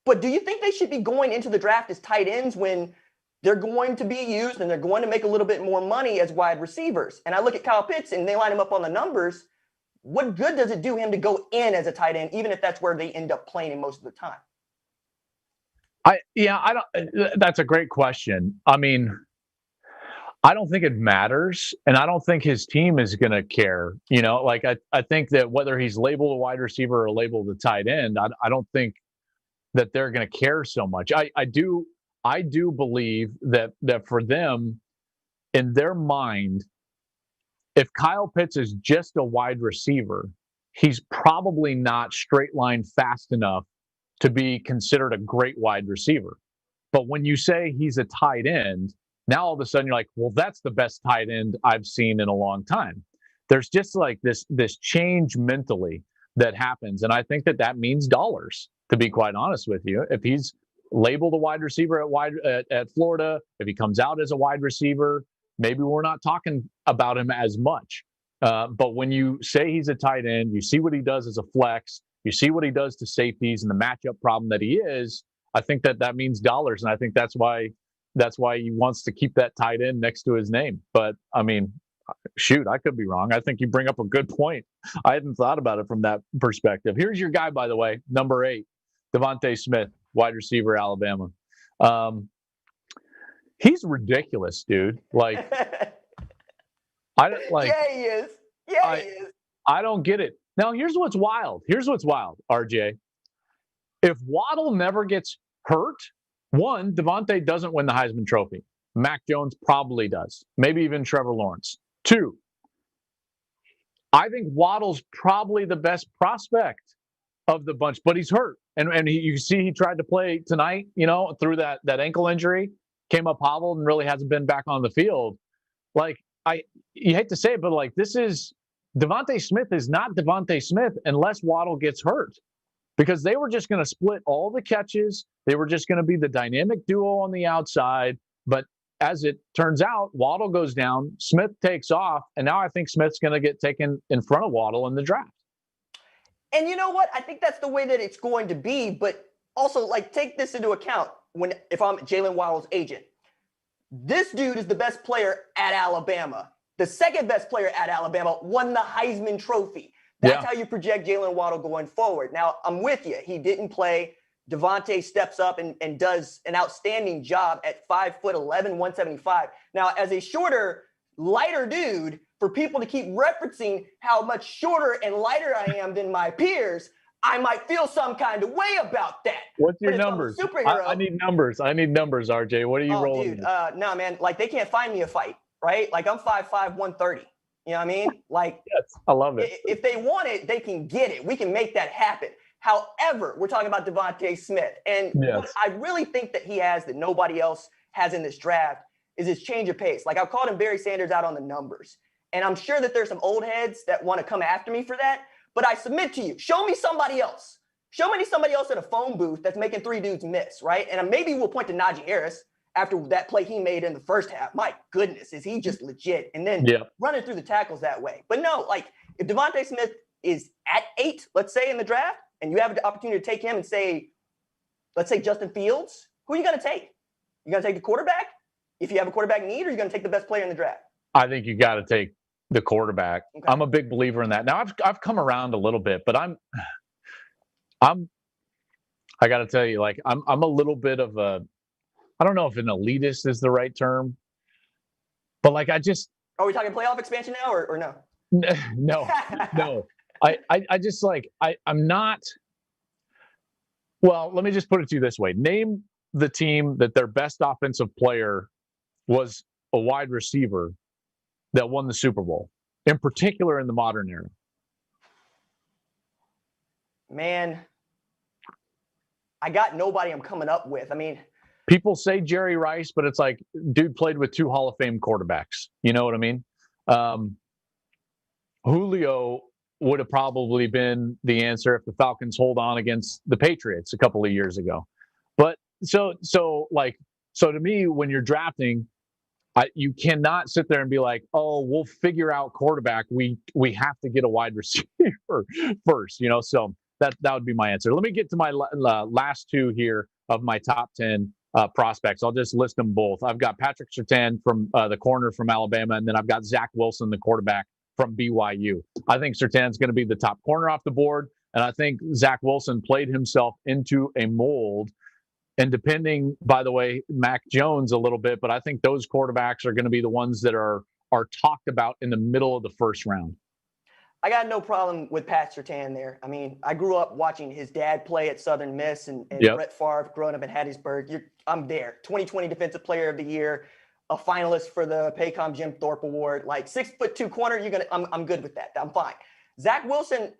But do you think they should be going into the draft as tight ends when they're going to be used and they're going to make a little bit more money as wide receivers? And I look at Kyle Pitts and they line him up on the numbers. What good does it do him to go in as a tight end, even if that's where they end up playing him most of the time? That's a great question. I mean, I don't think it matters, and I don't think his team is going to care. You know, like I think that whether he's labeled a wide receiver or labeled a tight end, I don't think that they're going to care so much. I do believe that for them, in their mind, if Kyle Pitts is just a wide receiver, he's probably not straight line fast enough to be considered a great wide receiver. But when you say he's a tight end, now all of a sudden you're like, well, that's the best tight end I've seen in a long time. There's just like this change mentally that happens. And I think that means dollars, to be quite honest with you. If he's labeled a wide receiver at Florida, if he comes out as a wide receiver, maybe we're not talking about him as much. But when you say he's a tight end, you see what he does as a flex, you see what he does to safeties and the matchup problem that he is, I think that means dollars. And I think that's why he wants to keep that tight end next to his name. But I mean, shoot, I could be wrong. I think you bring up a good point. I hadn't thought about it from that perspective. Here's your guy, by the way, number 8, Devontae Smith, wide receiver, Alabama. He's ridiculous, dude. Like, Yeah, he is. He is. I don't get it. Now, here's what's wild, RJ. If Waddle never gets hurt, one, Devontae doesn't win the Heisman Trophy. Mac Jones probably does. Maybe even Trevor Lawrence. 2, I think Waddle's probably the best prospect of the bunch, but he's hurt. And you see he tried to play tonight, you know, through that ankle injury, came up hobbled and really hasn't been back on the field. Like, you hate to say it, but like, Devontae Smith is not Devontae Smith unless Waddle gets hurt, because they were just going to split all the catches. They were just going to be the dynamic duo on the outside. But as it turns out, Waddle goes down, Smith takes off, and now I think Smith's going to get taken in front of Waddle in the draft. And you know what? I think that's the way that it's going to be. But also, like, take this into account if I'm Jalen Waddle's agent. This dude is the best player at Alabama. The second best player at Alabama won the Heisman Trophy. That's how you project Jalen Waddle going forward. Now, I'm with you. He didn't play. Devontae steps up and does an outstanding job at 5'11", 175. Now, as a shorter, lighter dude, for people to keep referencing how much shorter and lighter I am than my peers, I might feel some kind of way about that. What's your numbers? I need numbers. RJ. What are you rolling? Dude, no, man. Like, they can't find me a fight, right? Like, I'm 5'5", 130. You know what I mean? Like, yes, I love it. If they want it, they can get it. We can make that happen. However, we're talking about Devontae Smith. And what I really think that he has that nobody else has in this draft is his change of pace. Like, I've called him Barry Sanders out on the numbers. And I'm sure that there's some old heads that want to come after me for that. But I submit to you, show me somebody else. Show me somebody else in a phone booth that's making 3 dudes miss, right? And maybe we'll point to Najee Harris after that play he made in the first half. My goodness, is he just legit? And then running through the tackles that way. But no, like, if Devontae Smith is at 8, let's say, in the draft, and you have the opportunity to take him and say, let's say Justin Fields, who are you going to take? You going to take the quarterback if you have a quarterback need, or are you going to take the best player in the draft? I think you got to take the quarterback. Okay. I'm a big believer in that. Now, I've come around a little bit, but I got to tell you, like, I'm a little bit of a, I don't know if an elitist is the right term, but like, are we talking playoff expansion now or no? No. I just like, I'm not, well, let me just put it to you this way. Name the team that their best offensive player was a wide receiver that won the Super Bowl, in particular in the modern era. Man, I got nobody I'm coming up with. I mean, people say Jerry Rice, but it's like, dude played with 2 Hall of Fame quarterbacks. You know what I mean? Julio would have probably been the answer if the Falcons hold on against the Patriots a couple of years ago. But so to me, when you're drafting, You cannot sit there and be like, oh, we'll figure out quarterback. We have to get a wide receiver first, So that would be my answer. Let me get to my last two here of my top 10 prospects. I'll just list them both. I've got Patrick Surtain from the corner from Alabama, and then I've got Zach Wilson, the quarterback from BYU. I think Surtain's going to be the top corner off the board, and I think Zach Wilson played himself into a mold. And depending, by the way, Mac Jones a little bit, but I think those quarterbacks are going to be the ones that are talked about in the middle of the first round. I got no problem with Pat Surtain there. I mean, I grew up watching his dad play at Southern Miss and Brett Favre growing up in Hattiesburg. I'm there. 2020 Defensive Player of the Year, a finalist for the Paycom Jim Thorpe Award. Like 6'2" corner, I'm good with that. I'm fine. Zach Wilson,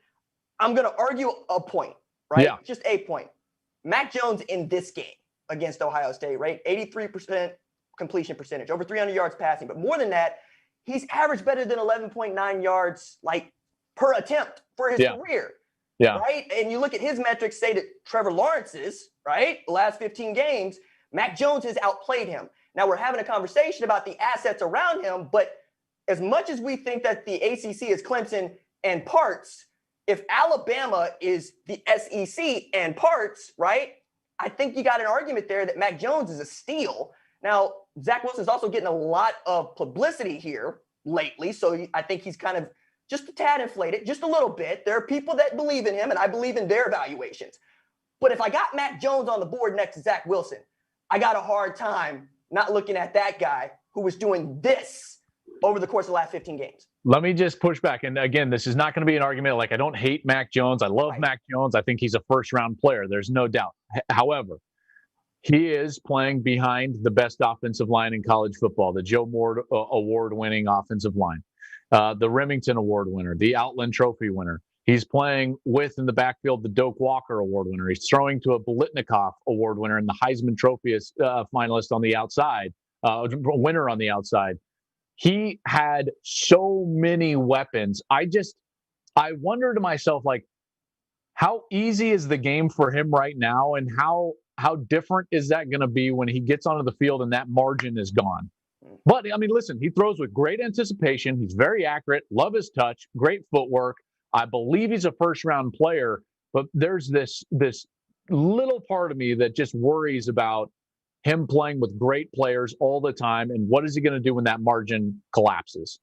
I'm gonna argue a point, right? Yeah. Just a point. Mac Jones in this game against Ohio State, right? 83% completion percentage, over 300 yards passing. But more than that, he's averaged better than 11.9 yards per attempt for his career. Yeah. Right? And you look at his metrics, say that Trevor Lawrence's, right? The last 15 games, Mac Jones has outplayed him. Now we're having a conversation about the assets around him, but as much as we think that the ACC is Clemson and parts, if Alabama is the SEC and parts, right, I think you got an argument there that Mac Jones is a steal. Now, Zach Wilson's also getting a lot of publicity here lately, so I think he's kind of just a tad inflated, just a little bit. There are people that believe in him, and I believe in their evaluations. But if I got Mac Jones on the board next to Zach Wilson, I got a hard time not looking at that guy who was doing this over the course of the last 15 games. Let me just push back. And again, this is not going to be an argument. Like, I don't hate Mac Jones. I love Mac Jones. I think he's a first-round player. There's no doubt. However, he is playing behind the best offensive line in college football, the Joe Moore award-winning offensive line, the Remington Award winner, the Outland Trophy winner. He's playing with, in the backfield, the Doak Walker Award winner. He's throwing to a Bolitnikoff Award winner and the Heisman Trophy finalist on the outside, winner on the outside. He had so many weapons. I wonder to myself, like, how easy is the game for him right now, and how different is that going to be when he gets onto the field and that margin is gone? But, I mean, listen, he throws with great anticipation. He's very accurate. Love his touch. Great footwork. I believe he's a first-round player, but there's this little part of me that just worries about him playing with great players all the time, and what is he going to do when that margin collapses?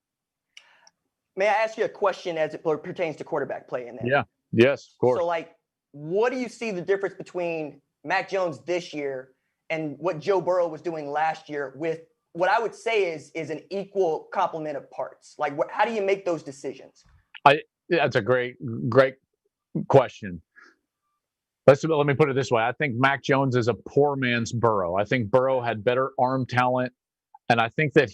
May I ask you a question as it pertains to quarterback play in there? Yeah. Yes, of course. So, what do you see the difference between Mac Jones this year and what Joe Burrow was doing last year with what I would say is an equal complement of parts? Like, how do you make those decisions? That's a great question. Let me put it this way. I think Mac Jones is a poor man's Burrow. I think Burrow had better arm talent, and I think that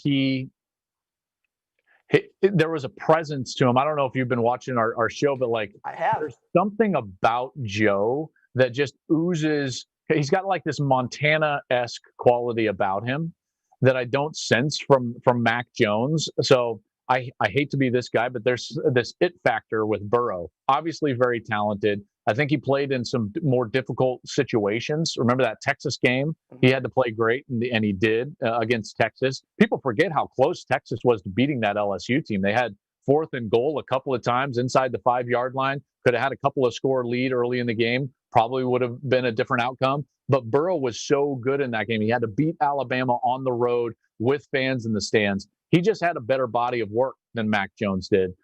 there was a presence to him. I don't know if you've been watching our show, but I have. There's something about Joe that just oozes. He's got like this Montana-esque quality about him that I don't sense from Mac Jones. So I hate to be this guy, but there's this it factor with Burrow. Obviously very talented. I think he played in some more difficult situations. Remember that Texas game? He had to play great, and he did against Texas. People forget how close Texas was to beating that LSU team. They had 4th and goal a couple of times inside the 5-yard line. Could have had a couple of score lead early in the game. Probably would have been a different outcome. But Burrow was so good in that game. He had to beat Alabama on the road with fans in the stands. He just had a better body of work than Mac Jones did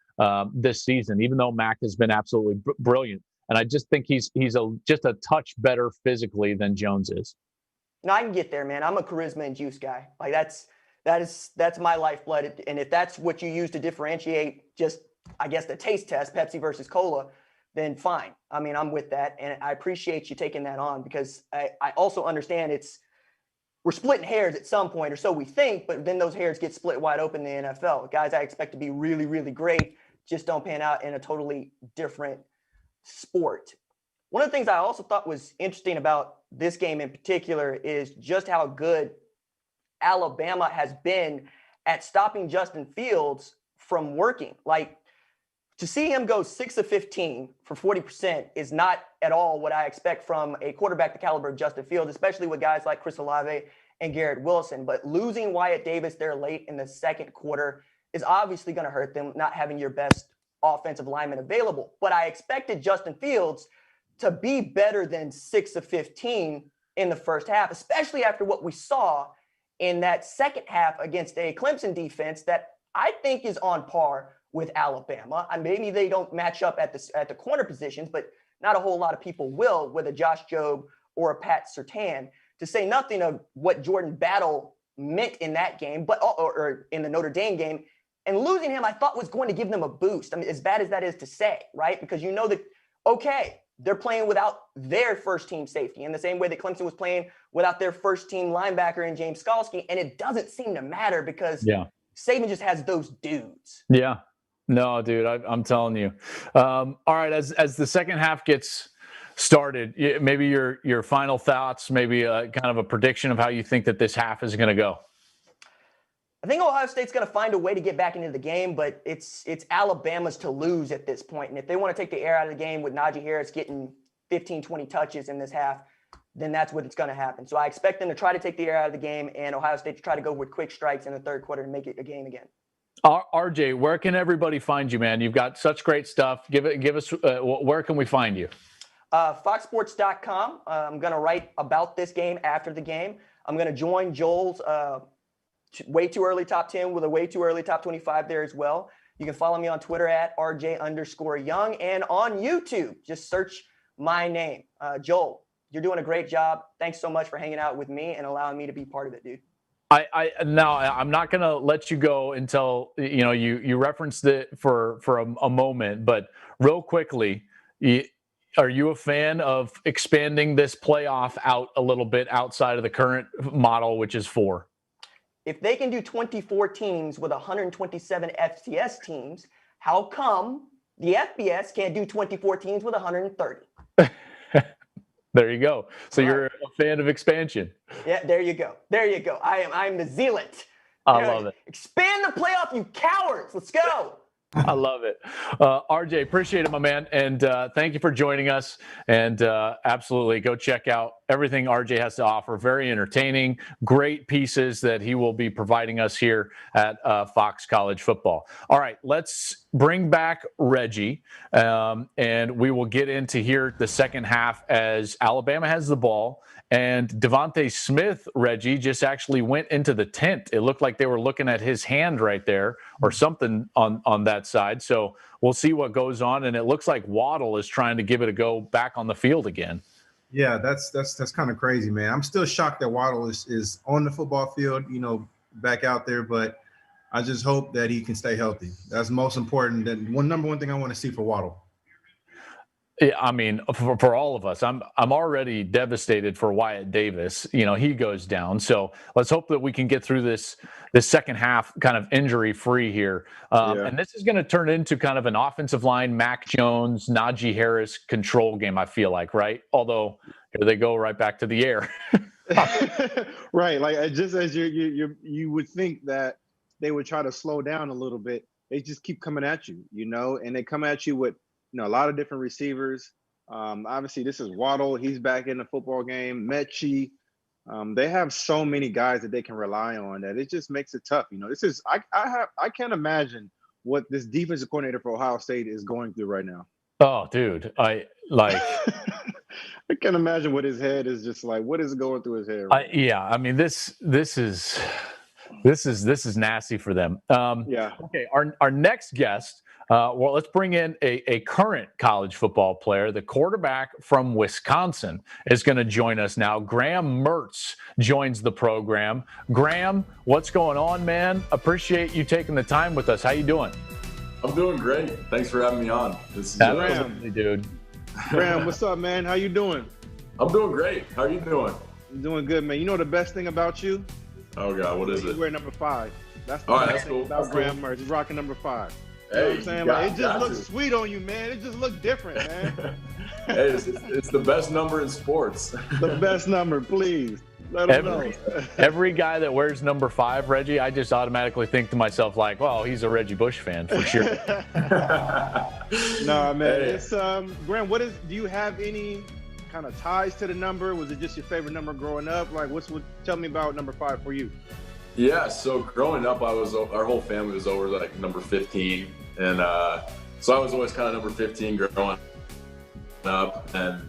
this season, even though Mac has been absolutely brilliant. And I just think he's just a touch better physically than Jones is. No, I can get there, man. I'm a charisma and juice guy. Like that's my lifeblood. And if that's what you use to differentiate just, I guess, the taste test, Pepsi versus Cola, then fine. I mean, I'm with that. And I appreciate you taking that on, because I also understand we're splitting hairs at some point, or so we think, but then those hairs get split wide open in the NFL. Guys I expect to be really, really great just don't pan out in a totally different sport. One of the things I also thought was interesting about this game in particular is just how good Alabama has been at stopping Justin Fields from working. Like, to see him go 6 of 15 for 40% is not at all what I expect from a quarterback the caliber of Justin Fields, especially with guys like Chris Olave and Garrett Wilson. But losing Wyatt Davis there late in the second quarter is obviously going to hurt them, not having your best offensive lineman available. But I expected Justin Fields to be better than 6 of 15 in the first half, especially after what we saw in that second half against a Clemson defense that I think is on par with Alabama. And maybe they don't match up at the corner positions, but not a whole lot of people will with a Josh Jobe or a Pat Surtain, to say nothing of what Jordan Battle meant in that game, but or in the Notre Dame game. And losing him, I thought, was going to give them a boost. I mean, as bad as that is to say, right? Because you know that, okay, they're playing without their first-team safety in the same way that Clemson was playing without their first-team linebacker in James Skalski, and it doesn't seem to matter because Saban just has those dudes. Yeah. No, dude, I'm telling you. All right, as the second half gets started, maybe your final thoughts, maybe kind of a prediction of how you think that this half is going to go. I think Ohio State's going to find a way to get back into the game, but it's Alabama's to lose at this point. And if they want to take the air out of the game with Najee Harris getting 15, 20 touches in this half, then that's what it's going to happen. So I expect them to try to take the air out of the game and Ohio State to try to go with quick strikes in the third quarter and make it a game again. RJ, where can everybody find you, man? You've got such great stuff. Give us where can we find you? Foxsports.com. I'm going to write about this game after the game. I'm going to join Joel's way too early top 10 with a way too early top 25 there as well. You can follow me on Twitter at RJ_Young and on YouTube. Just search my name. Joel, you're doing a great job. Thanks so much for hanging out with me and allowing me to be part of it, dude. Now I'm not going to let you go until you referenced it for a moment, but real quickly, are you a fan of expanding this playoff out a little bit outside of the current model, which is 4? If they can do 24 teams with 127 FCS teams, how come the FBS can't do 24 teams with 130? There you go. So you're a fan of expansion. Yeah, there you go. There you go. I'm the zealot. I love it. Expand the playoff, you cowards. Let's go. I love it. RJ, appreciate it, my man. And thank you for joining us. And absolutely go check out everything RJ has to offer. Very entertaining, great pieces that he will be providing us here at Fox College Football. All right, let's bring back Reggie. And we will get into here the second half as Alabama has the ball. And Devontae Smith, Reggie, just actually went into the tent. It looked like they were looking at his hand right there or something on that side. So we'll see what goes on. And it looks like Waddle is trying to give it a go back on the field again. Yeah, that's kind of crazy, man. I'm still shocked that Waddle is on the football field, back out there. But I just hope that he can stay healthy. That's most important. That number one thing I want to see for Waddle. Yeah, I mean, for all of us, I'm already devastated for Wyatt Davis. He goes down. So let's hope that we can get through this second half kind of injury free here. And this is going to turn into kind of an offensive line, Mac Jones, Najee Harris control game, I feel like, right? Although here they go right back to the air. Right. Like just as you would think that they would try to slow down a little bit. They just keep coming at you, and they come at you with, a lot of different receivers. Obviously, this is Waddle. He's back in the football game. Mechie. They have so many guys that they can rely on that it just makes it tough. This is I can't imagine what this defensive coordinator for Ohio State is going through right now. Oh, dude, I can't imagine what his head is just like. What is going through his head? Right I mean, this is nasty for them. Okay, our next guest. Let's bring in a current college football player. The quarterback from Wisconsin is going to join us now. Graham Mertz joins the program. Graham, what's going on, man? Appreciate you taking the time with us. How you doing? I'm doing great. Thanks for having me on. This is Absolutely, dude. Graham, what's up, man? How you doing? I'm doing great. How are you doing? I'm doing good, man. You know the best thing about you? Oh, God, what is it? You wear number 5. That's the best best thing about that's Graham cool. Mertz. He's rocking number 5. Hey, you know what I'm saying? Like, it just looks sweet on you, man. It just looks different, man. Hey, it's the best number in sports. The best number, please. Let them know. Every guy that wears number 5, Reggie, I just automatically think to myself, like, well, he's a Reggie Bush fan for sure. No, man. Hey. It's Graham, do you have any kind of ties to the number? Was it just your favorite number growing up? Like, tell me about number 5 for you. Yeah, so growing up, our whole family was over like number 15, and so I was always kind of number 15 growing up, and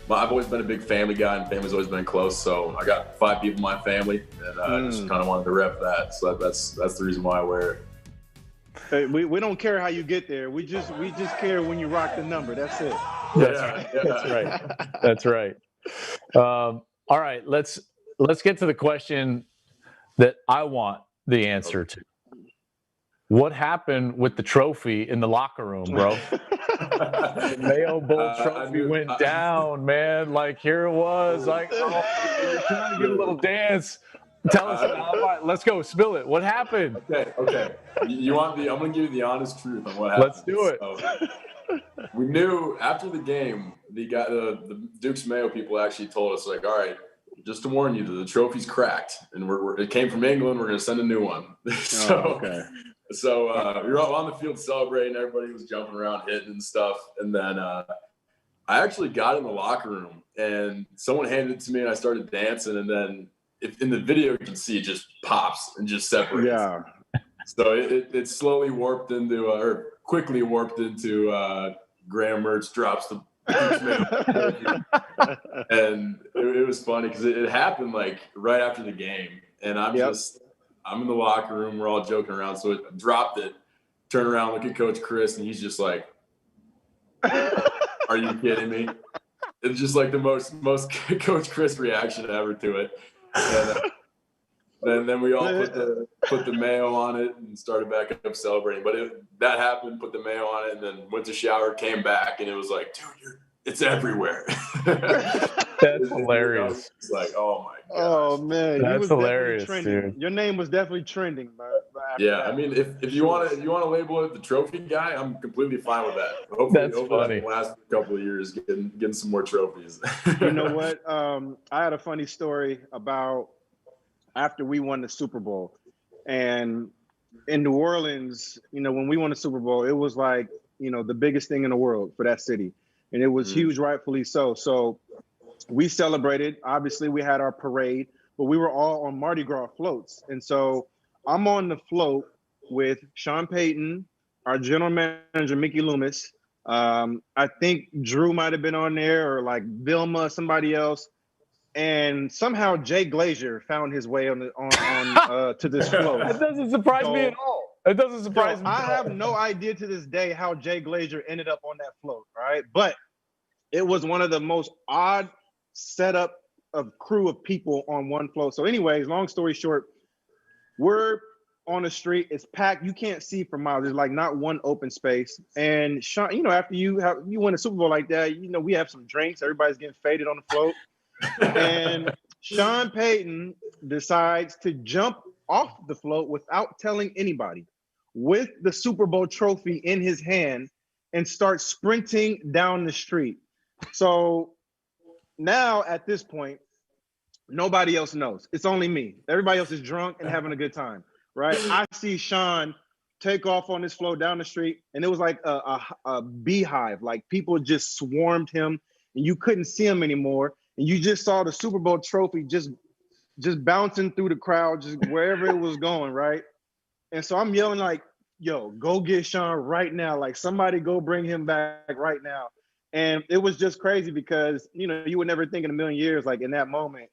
I've always been a big family guy, and family's always been close. So I got 5 people in my family, and I just kind of wanted to rep that. So that's the reason why I wear it. Hey, we don't care how you get there. We just care when you rock the number. That's it. That's right. All right, let's get to the question that I want the answer to. What happened with the trophy in the locker room, bro? The Mayo Bowl trophy went down, man. Like, here it was. Like, you're trying to get a little dance. Tell us about it. Let's go. Spill it. What happened? Okay. I'm going to give you the honest truth on what happened. Let's do it. So, we knew after the game, the Duke's Mayo people actually told us, like, all right, just to warn you, the trophy's cracked, and it came from England. We're going to send a new one. So we were all on the field celebrating. Everybody was jumping around, hitting and stuff. And then I actually got in the locker room, and someone handed it to me, and I started dancing. And then in the video, you can see it just pops and just separates. Yeah. So it slowly warped into, or quickly warped into Graham Mertz drops the and it was funny because it happened like right after the game, and I'm in the locker room, we're all joking around, so it dropped it, turn around, look at Coach Chris, and he's just like, are you kidding me? It's just like the most Coach Chris reaction ever to it. And then we all put the mayo on it and started back up celebrating. But that happened, put the mayo on it, and then went to shower, came back, and it was like, dude, it's everywhere. That's hilarious. It's like, oh my god. Oh man, that's hilarious, dude. Your name was definitely trending. Yeah, I mean, if you want to label it the trophy guy, I'm completely fine with that. Hopefully, that can last a couple of years, getting some more trophies. You know what? I had a funny story about after we won the Super Bowl, and in New Orleans, when we won the Super Bowl, it was like, the biggest thing in the world for that city. And it was huge, rightfully so. So we celebrated. Obviously, we had our parade, but we were all on Mardi Gras floats. And so I'm on the float with Sean Payton, our general manager, Mickey Loomis. I think Drew might have been on there, or like Vilma, somebody else. And somehow Jay Glazier found his way on to this float. That doesn't surprise me at all. It doesn't surprise me. I have no idea to this day how Jay Glazier ended up on that float, right? But it was one of the most odd setup of crew of people on one float. So anyways, long story short, we're on the street. It's packed. You can't see for miles. There's like not one open space. And Sean, after you win a Super Bowl like that, we have some drinks. Everybody's getting faded on the float. And Sean Payton decides to jump off the float without telling anybody, with the Super Bowl trophy in his hand, and start sprinting down the street. So now at this point, nobody else knows. It's only me. Everybody else is drunk and having a good time, right? I see Sean take off on this float down the street, and it was like a beehive. Like, people just swarmed him, and you couldn't see him anymore. And you just saw the Super Bowl trophy just bouncing through the crowd, just wherever it was going, right? And so I'm yelling like, yo, go get Sean right now. Like, somebody go bring him back right now. And it was just crazy because, you would never think in a million years, like in that moment,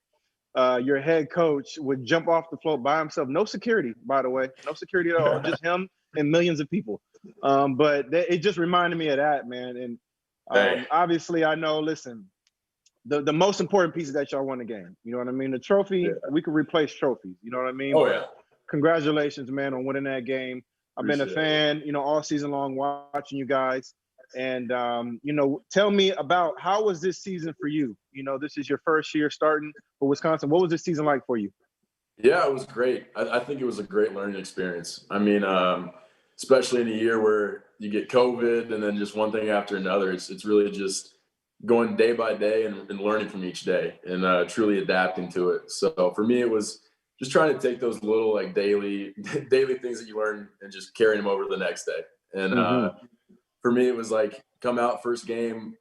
your head coach would jump off the float by himself. No security, by the way. No security at all. Just him and millions of people. But it just reminded me of that, man. And obviously I know, listen, the most important piece is that y'all won the game. You know what I mean? The trophy, we could replace trophies. You know what I mean? Oh, yeah. Congratulations, man, on winning that game. I've been a fan, all season long watching you guys. And, tell me about, how was this season for you? This is your first year starting for Wisconsin. What was this season like for you? Yeah, it was great. I think it was a great learning experience. I mean, especially in a year where you get COVID and then just one thing after another, it's really just going day by day and learning from each day and truly adapting to it. So for me, it was just trying to take those little like daily things that you learn and just carrying them over to the next day. And for me, it was like come out first game,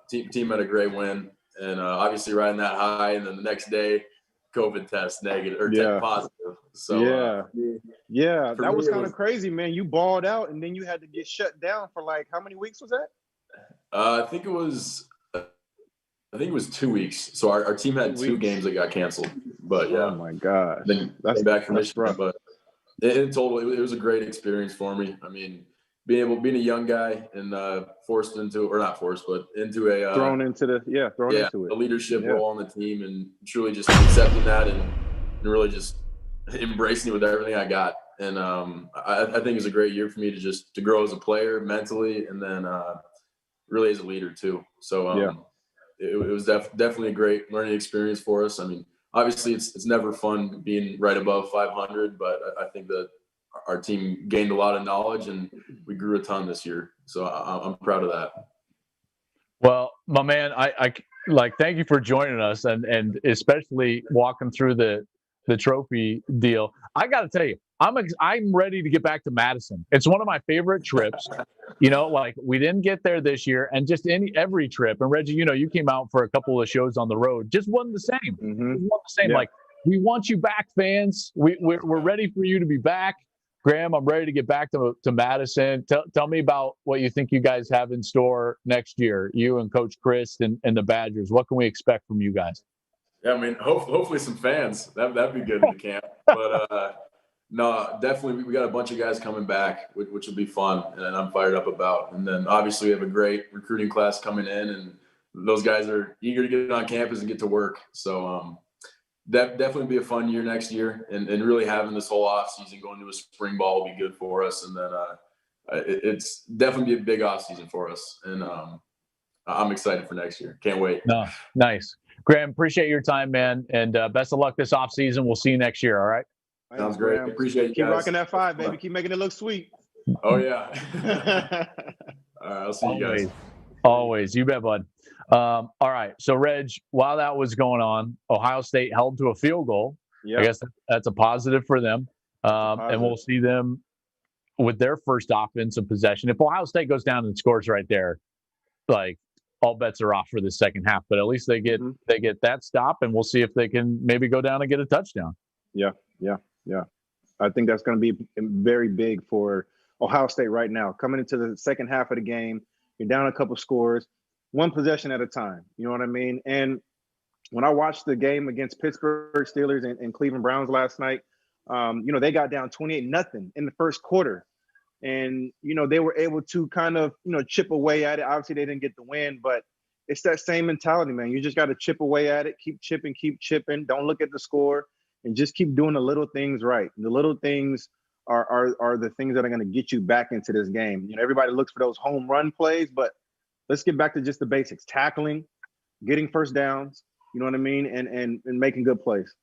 team had a great win, and obviously riding that high, and then the next day, COVID test negative or test positive. So that was kind of crazy, man. You balled out, and then you had to get shut down for like how many weeks was that? I think it was 2 weeks. So our team had 2 games that got canceled. But oh my gosh, then that's back from Michigan. rough. But in total, it was a great experience for me. I mean, being a young guy and thrown into a leadership role on the team, and truly just accepting that and really just embracing it with everything I got. And I think it's a great year for me to grow as a player mentally, and then really as a leader too. So it was definitely a great learning experience for us. I mean, obviously it's never fun being right above 500, but I think that our team gained a lot of knowledge and we grew a ton this year. So I'm proud of that. Well, my man, I thank you for joining us and especially walking through the trophy deal. I got to tell you, I'm ready to get back to Madison. It's one of my favorite trips. We didn't get there this year, and just every trip. And Reggie, you came out for a couple of shows on the road. Just wasn't the same. Mm-hmm. It wasn't the same. Yeah. Like, we want you back, fans. We're ready for you to be back. Graham, I'm ready to get back to Madison. Tell me about what you think you guys have in store next year, you and Coach Chris and the Badgers. What can we expect from you guys? Yeah, I mean, hopefully some fans. That'd be good in the camp. But no, definitely we got a bunch of guys coming back, which will be fun, and I'm fired up about. And then obviously we have a great recruiting class coming in, and those guys are eager to get on campus and get to work. So that definitely be a fun year next year, and really having this whole off season going to a spring ball will be good for us. And then it's definitely be a big off season for us, and I'm excited for next year. Can't wait. No, nice. Graham, appreciate your time, man, and best of luck this off season. We'll see you next year. All right. Sounds great. Appreciate you Keep guys. rocking that 5, baby. Keep making it look sweet. Oh yeah. All right. I'll see you guys. Always. You bet, bud. All right. So, Reg, while that was going on, Ohio State held to a field goal. Yep. I guess that's a positive for them. And we'll see them with their first offensive possession. If Ohio State goes down and scores right there, like, all bets are off for the second half. But at least they get that stop, and we'll see if they can maybe go down and get a touchdown. Yeah. I think that's going to be very big for Ohio State right now. Coming into the second half of the game, you're down a couple scores, one possession at a time. You know what I mean? And when I watched the game against Pittsburgh Steelers and Cleveland Browns last night, they got down 28-0 in the first quarter. And, they were able to kind of, chip away at it. Obviously, they didn't get the win, but it's that same mentality, man. You just got to chip away at it, keep chipping. Don't look at the score, and just keep doing the little things right. And the little things are the things that are going to get you back into this game. Everybody looks for those home run plays, but let's get back to just the basics: tackling, getting first downs. You know what I mean, and making good plays.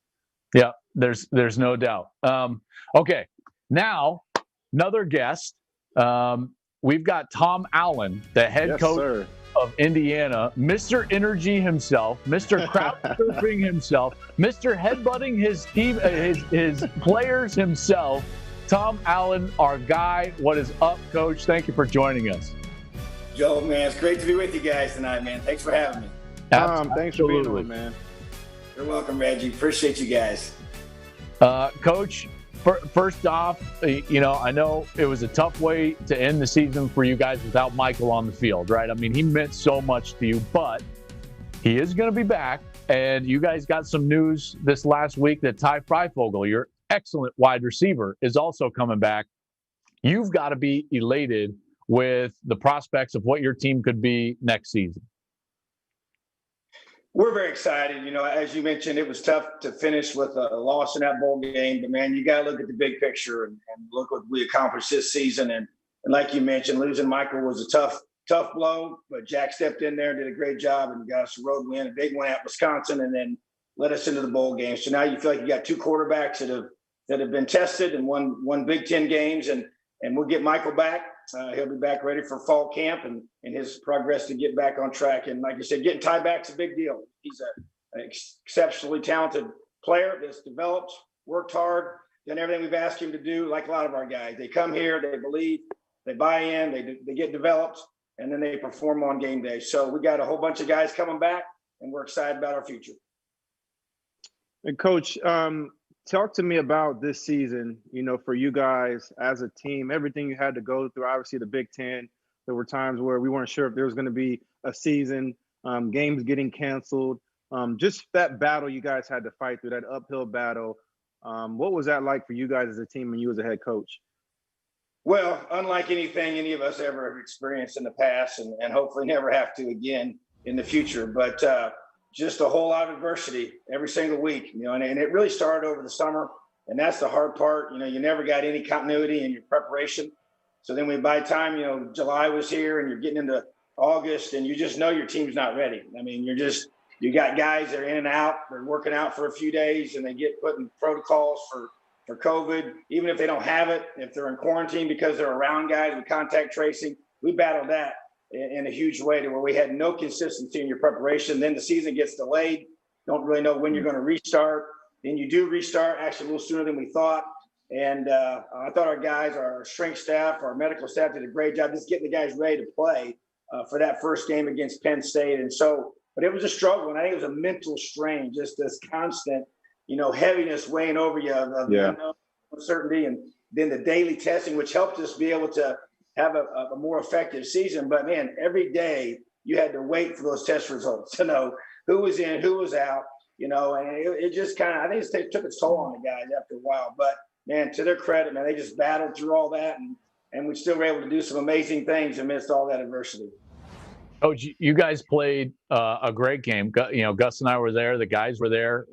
Yeah, there's no doubt. Okay, now another guest. We've got Tom Allen, the head coach of Indiana, Mr. Energy himself, Mr. Crowd surfing himself, Mr. headbutting his team, his players himself. Tom Allen, our guy. What is up, Coach? Thank you for joining us. Joe, man, it's great to be with you guys tonight, man. Thanks for having me. Tom, thanks for being on, man. You're welcome, Reggie. Appreciate you guys. Coach, first off, I know it was a tough way to end the season for you guys without Michael on the field, right? I mean, he meant so much to you, but he is going to be back. And you guys got some news this last week that Ty Freifogel, your excellent wide receiver, is also coming back. You've got to be elated with the prospects of what your team could be next season. We're very excited. As you mentioned, it was tough to finish with a loss in that bowl game. But, man, you got to look at the big picture and look what we accomplished this season. And like you mentioned, losing Michael was a tough blow. But Jack stepped in there and did a great job and got us a road win, a big one at Wisconsin, and then led us into the bowl game. So now you feel like you got two quarterbacks that have been tested and won Big Ten games. And we'll get Michael back. He'll be back ready for fall camp and his progress to get back on track. And like I said, getting Ty back's a big deal. He's an exceptionally talented player that's developed, worked hard, done everything we've asked him to do, like a lot of our guys. They come here, they believe, they buy in, they get developed, and then they perform on game day. So we got a whole bunch of guys coming back, and we're excited about our future. And Coach, talk to me about this season, for you guys as a team, everything you had to go through. Obviously, the Big Ten, there were times where we weren't sure if there was going to be a season, games getting canceled, just that battle you guys had to fight through, that uphill battle. What was that like for you guys as a team and you as a head coach? Well, unlike anything any of us ever have experienced in the past and hopefully never have to again in the future, but just a whole lot of adversity every single week, and it really started over the summer. And that's the hard part. You never got any continuity in your preparation. So then by the time, July was here and you're getting into August and you just know your team's not ready. I mean, you got guys that are in and out, they're working out for a few days and they get put in protocols for COVID, even if they don't have it, if they're in quarantine because they're around guys with contact tracing. We battled that in a huge way to where we had no consistency in your preparation. Then the season gets delayed. Don't really know when you're going to restart. Then you do restart actually a little sooner than we thought. And I thought our guys, our strength staff, our medical staff did a great job just getting the guys ready to play for that first game against Penn State. And so, but it was a struggle. And I think it was a mental strain, just this constant, heaviness weighing over you of uncertainty, and then the daily testing, which helped us be able to have a more effective season. But man, every day you had to wait for those test results to know who was in, who was out, and it just kind of, I think it took its toll on the guys after a while. But man, to their credit, man, they just battled through all that, and we still were able to do some amazing things amidst all that adversity. Coach, you guys played a great game. Gus and I were there. The guys were there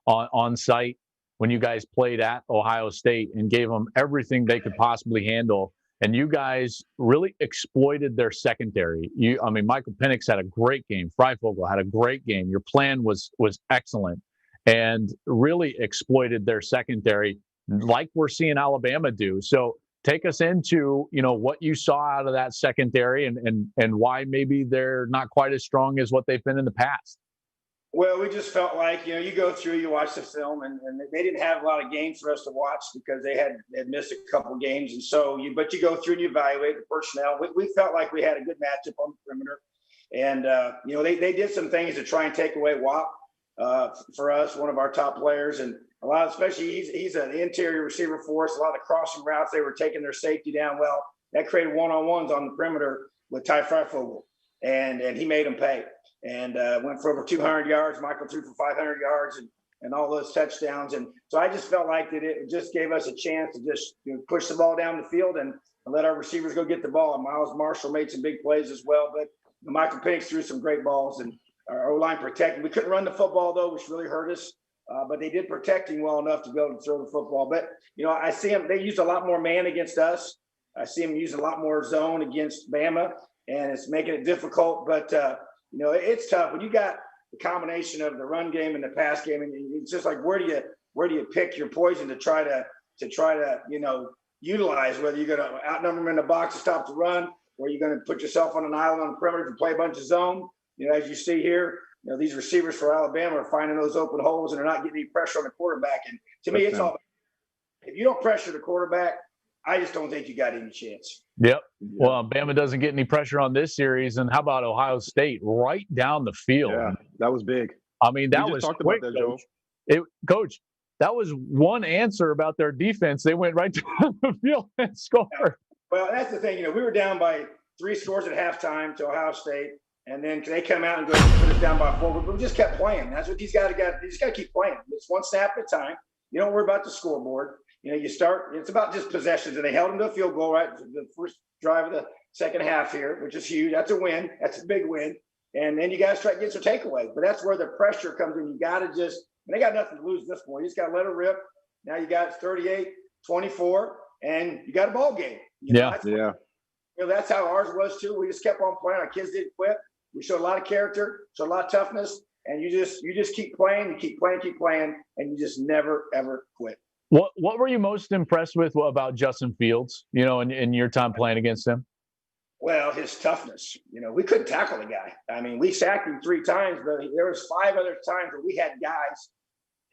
on site when you guys played at Ohio State and gave them everything they could possibly handle. And you guys really exploited their secondary. Michael Penix had a great game. Freifogel had a great game. Your plan was excellent, and really exploited their secondary, like we're seeing Alabama do. So take us into what you saw out of that secondary and why maybe they're not quite as strong as what they've been in the past. Well, we just felt like, you go through, you watch the film, and they didn't have a lot of games for us to watch because they had missed a couple games. And so but you go through and you evaluate the personnel. We felt like we had a good matchup on the perimeter. And, they did some things to try and take away Wap for us, one of our top players. And a lot, especially he's an interior receiver for us. A lot of the crossing routes, they were taking their safety down. Well, that created one-on-ones on the perimeter with Ty Freifogel, and he made them pay. And went for over 200 yards. Michael threw for 500 yards and all those touchdowns. And so I just felt like that it just gave us a chance to just push the ball down the field and let our receivers go get the ball. And Miles Marshall made some big plays as well. But Michael Penix threw some great balls, and our O-line protected. We couldn't run the football, though, which really hurt us. But they did protect him well enough to be able to throw the football. But, I see them. They used a lot more man against us. I see them use a lot more zone against Bama, and it's making it difficult. But, it's tough when you got the combination of the run game and the pass game, and it's just like where do you pick your poison to try to utilize, whether you're going to outnumber them in the box to stop the run, or you're going to put yourself on an island on the perimeter to play a bunch of zone. As you see here, these receivers for Alabama are finding those open holes and they're not getting any pressure on the quarterback. And to me, it's all if you don't pressure the quarterback, I just don't think you got any chance. Yep. Well, Bama doesn't get any pressure on this series. And how about Ohio State right down the field? Yeah, that was big. That was quick, about that, Joe. Coach, that was one answer about their defense. They went right down the field and scored. Well, that's the thing. We were down by 3 scores at halftime to Ohio State. And then they come out and go put us down by 4. But we just kept playing. That's what these guys got. They just got to keep playing. It's one snap at a time. You don't worry about the scoreboard. You start. It's about just possessions. And they held them to a field goal right the first drive of the second half here, which is huge. That's a win. That's a big win. And then you guys try to get some takeaways. But that's where the pressure comes in. You got to just – they got nothing to lose at this point. You just got to let it rip. Now you got 38-24, and you got a ball game. That's how ours was too. We just kept on playing. Our kids didn't quit. We showed a lot of character, showed a lot of toughness, and you just keep playing, and you just never ever quit. What were you most impressed with about Justin Fields? In your time playing against him. Well, his toughness. We couldn't tackle the guy. We sacked him 3 times, but there was 5 other times where we had guys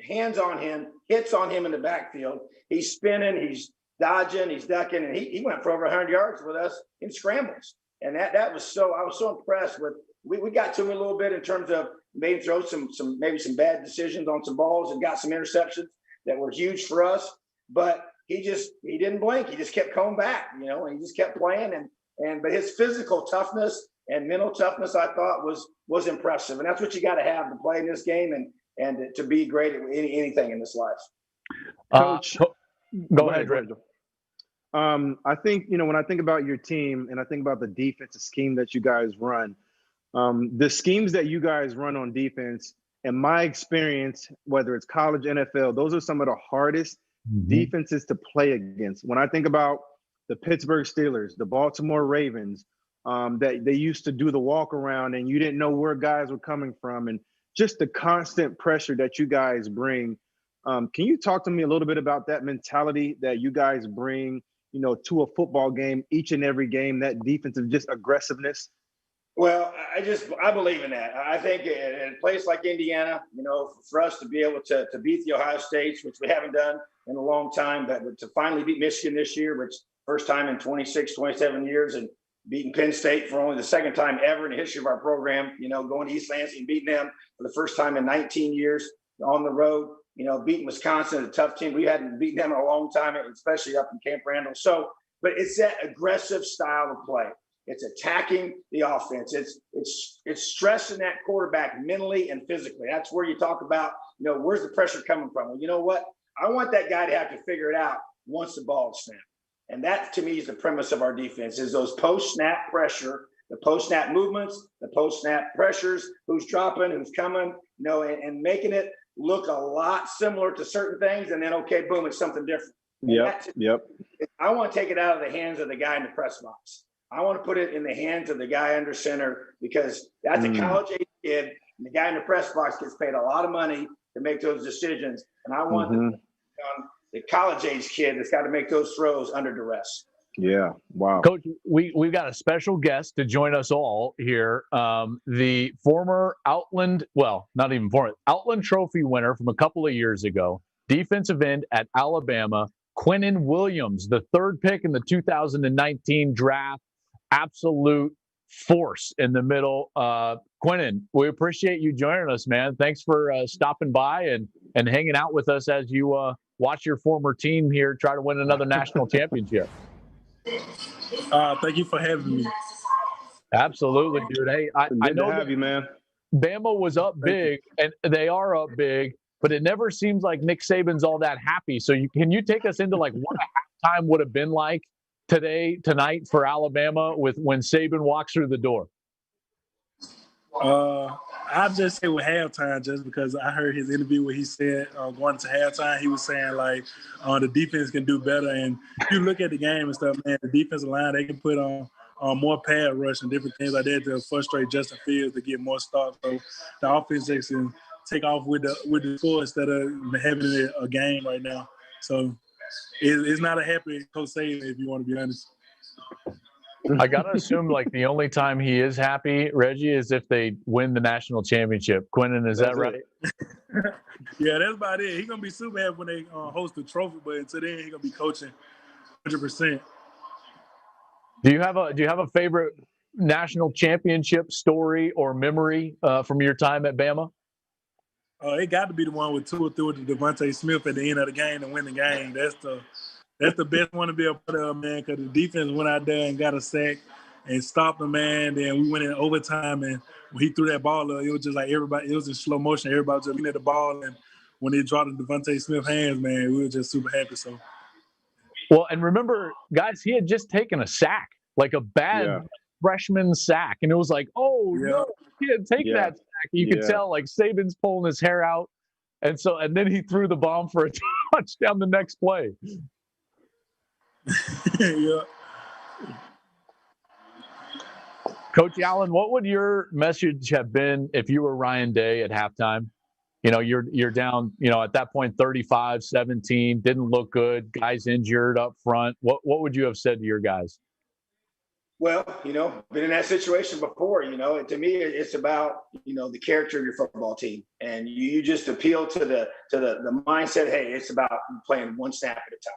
hands on him, hits on him in the backfield. He's spinning, he's dodging, he's ducking, and he went for over 100 yards with us in scrambles. And that was I was so impressed with we got to him a little bit in terms of made him throw some bad decisions on some balls and got some interceptions that were huge for us. But he didn't blink. He just kept coming back, and he just kept playing. But his physical toughness and mental toughness, I thought, was impressive. And that's what you got to have to play in this game and to be great at anything in this life. Coach, go ahead, Reggie. I think, when I think about your team and I think about the defensive scheme that you guys run, the schemes that you guys run on defense, in my experience, whether it's college, NFL, those are some of the hardest defenses to play against. When I think about the Pittsburgh Steelers, the Baltimore Ravens, that they used to do the walk around and you didn't know where guys were coming from, and just the constant pressure that you guys bring. Can you talk to me a little bit about that mentality that you guys bring, to a football game, each and every game, that defensive just aggressiveness? Well, I believe in that. I think in a place like Indiana, for us to be able to beat the Ohio States, which we haven't done in a long time, but to finally beat Michigan this year, which first time in 26, 27 years, and beating Penn State for only the second time ever in the history of our program, going to East Lansing, beating them for the first time in 19 years on the road, beating Wisconsin, a tough team. We hadn't beaten them in a long time, especially up in Camp Randall. So, but it's that aggressive style of play. It's attacking the offense. It's stressing that quarterback mentally and physically. That's where you talk about, where's the pressure coming from? Well, you know what? I want that guy to have to figure it out once the ball is snapped. And that, to me, is the premise of our defense, is those post-snap pressure, the post-snap movements, the post-snap pressures, who's dropping, who's coming, and making it look a lot similar to certain things. And then, okay, boom, it's something different. Yep. I want to take it out of the hands of the guy in the press box. I want to put it in the hands of the guy under center, because that's a college-age kid, and the guy in the press box gets paid a lot of money to make those decisions. And I want the college-age kid that's got to make those throws under duress. Yeah, wow. Coach, we've got a special guest to join us all here. The former Outland Trophy winner from a couple of years ago, defensive end at Alabama, Quinnen Williams, the third pick in the 2019 draft. Absolute force in the middle. Quinnen, we appreciate you joining us, man. Thanks for stopping by and hanging out with us as you watch your former team here try to win another national championship. Thank you for having me. Absolutely, dude. Hey, I know to have you, man. Bama was up big, and they are up big, but it never seems like Nick Saban's all that happy. So can you take us into like what a halftime would have been like tonight for Alabama when Saban walks through the door? I'll just say with halftime, just because I heard his interview where he said going into halftime, he was saying like the defense can do better. And if you look at the game and stuff, man, the defensive line, they can put on more pad rush and different things like that to frustrate Justin Fields to get more starts. So the offense can take off with the score instead of having a game right now. So it's not a happy Coach Saban, if you want to be honest. I got to assume like the only time he is happy, Reggie, is if they win the national championship. Quinnen, is that right? Yeah, that's about it. He's going to be super happy when they host the trophy, but until then, he's going to be coaching 100%. Do you have a favorite national championship story or memory from your time at Bama? It got to be the one with Tua threw it to Devontae Smith at the end of the game to win the game. That's the best one to be a part of, man, because the defense went out there and got a sack and stopped him, man. Then we went in overtime, and when he threw that ball up, it was just like everybody – it was in slow motion. Everybody was just looking at the ball, and when he dropped in Devontae Smith's hands, man, we were just super happy. So, well, and remember, guys, he had just taken a sack, like a bad freshman sack, and it was like, no, he didn't take that sack. You could tell, like, Saban's pulling his hair out, and then he threw the bomb for a touchdown the next play. Yeah. Coach Allen, what would your message have been if you were Ryan Day at halftime? You're down, at that point 35-17, didn't look good, guys injured up front. What would you have said to your guys? Well, been in that situation before. To me, it's about the character of your football team, and you just appeal to the mindset. Hey, it's about playing one snap at a time.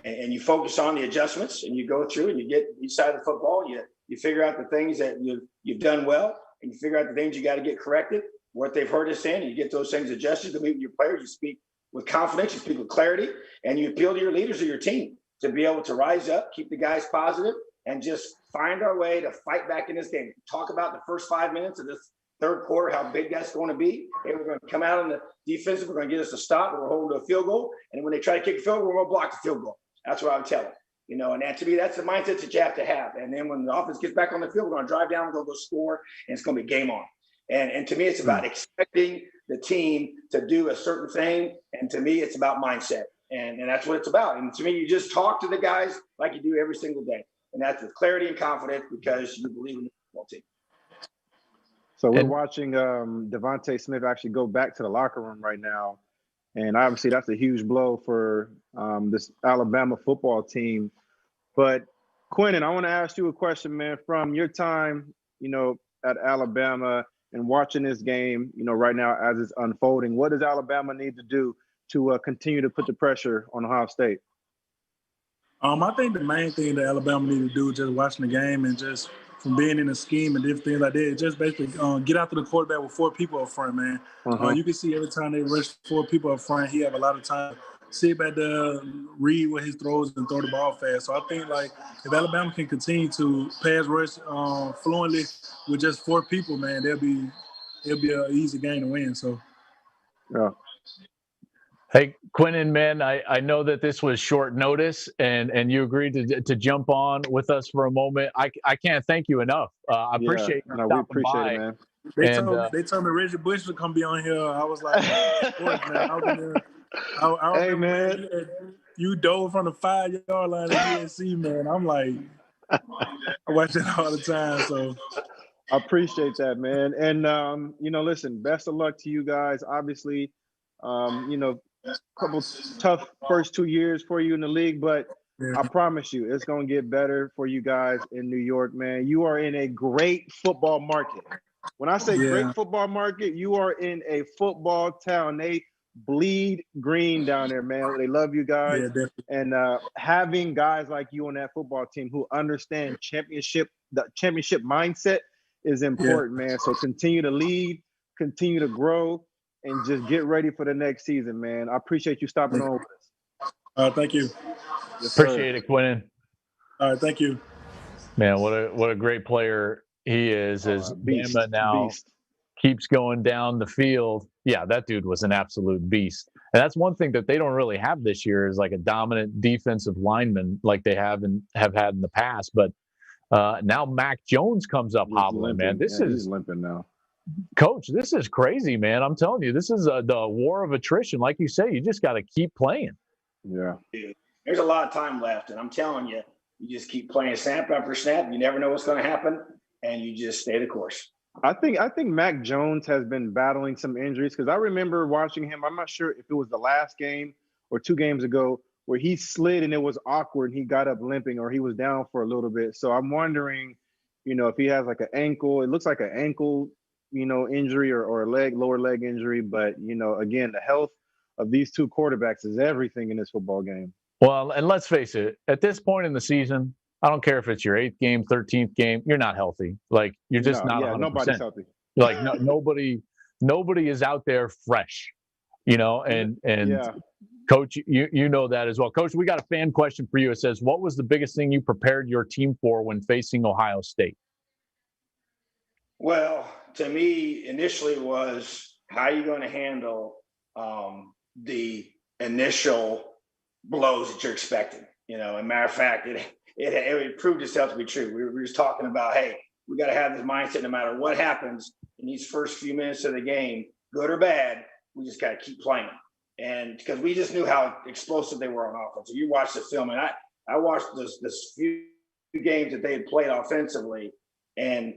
And you focus on the adjustments, and you go through and you get each side of the football. You figure out the things that you've done well, and you figure out the things you got to get corrected, what they've heard us saying, and you get those things adjusted to meet with your players. You speak with confidence, you speak with clarity, and you appeal to your leaders of your team to be able to rise up, keep the guys positive, and just find our way to fight back in this game. Talk about the first 5 minutes of this third quarter, how big that's going to be. Hey, we're going to come out on the defensive, we're going to get us a stop, and we're holding to a field goal. And when they try to kick a field goal, we're going to block the field goal. That's what I would tell them. You know, and that, to me, that's the mindset that you have to have. And then when the offense gets back on the field, we're going to drive down, we're going to go score, and it's going to be game on. And to me, it's about expecting the team to do a certain thing. And to me, it's about mindset. And that's what it's about. And to me, you just talk to the guys like you do every single day. And that's with clarity and confidence because you believe in the football team. So we're watching Devontae Smith actually go back to the locker room right now. And obviously that's a huge blow for this Alabama football team. But Quentin, I want to ask you a question, man, from your time, you know, at Alabama and watching this game, you know, right now as it's unfolding. What does Alabama need to do to continue to put the pressure on Ohio State? I think the main thing that Alabama need to do is just watching the game and just from being in a scheme and different things like that, just basically get after the quarterback with 4 people up front, man. You can see every time they rush 4 people up front, he have a lot of time. Sit back there, read what he throws, and throw the ball fast. So I think, like, if Alabama can continue to pass rush fluently with just 4 people, man, it'll be an easy game to win. So, yeah. Hey, Quentin, man, I know that this was short notice, and you agreed to jump on with us for a moment. I can't thank you enough. I appreciate you stopping appreciate by. it, man. They told me Reggie Bush would come be on here. I was like, of course, man. I was in there. I Hey, remember, man. you dove from the 5-yard line at USC, man. I'm like, I watch it all the time. So I appreciate that, man. And, you know, listen, best of luck to you guys. Obviously, you know, couple tough first 2 years for you in the league, but I promise you it's going to get better for you guys in New York, man. You are in a great football market. When I say great football market, you are in a football town. They bleed green down there, man. They love you guys. And having guys like you on that football team who understand the championship mindset is important, man. So continue to lead, continue to grow, and just get ready for the next season, man. I appreciate you stopping on with us. Thank you. Yes, Appreciate it, Quentin. All right, thank you. Man, what a great player he is. As Bama now keeps going down the field. Yeah, that dude was an absolute beast. And that's one thing that they don't really have this year is like a dominant defensive lineman like they have had in the past. But now Mac Jones comes up hobbling, man. He's limping now. Coach, this is crazy, man. I'm telling you, this is the war of attrition. Like you say, you just got to keep playing. Yeah. There's a lot of time left, and I'm telling you, you just keep playing snap after snap. You never know what's going to happen, and you just stay the course. I think Mac Jones has been battling some injuries because I remember watching him. I'm not sure if it was the last game or 2 games ago where he slid and it was awkward and he got up limping or he was down for a little bit. So I'm wondering, you know, if he has like an ankle. It looks like an ankle, you know, injury or a lower leg injury. But, you know, again, the health of these 2 quarterbacks is everything in this football game. Well, and let's face it, at this point in the season, I don't care if it's your 8th game, 13th game, you're not healthy. Like, you're just not 100%. Nobody's healthy. Like, nobody is out there fresh, you know, and Coach, you know that as well. Coach, we got a fan question for you. It says, what was the biggest thing you prepared your team for when facing Ohio State? Well, to me, initially was how are you going to handle the initial blows that you're expecting? You know, as a matter of fact, it proved itself to be true. We were just talking about, hey, we got to have this mindset no matter what happens in these first few minutes of the game, good or bad, we just got to keep playing. And because we just knew how explosive they were on offense. So you watch the film, and I watched this few games that they had played offensively, and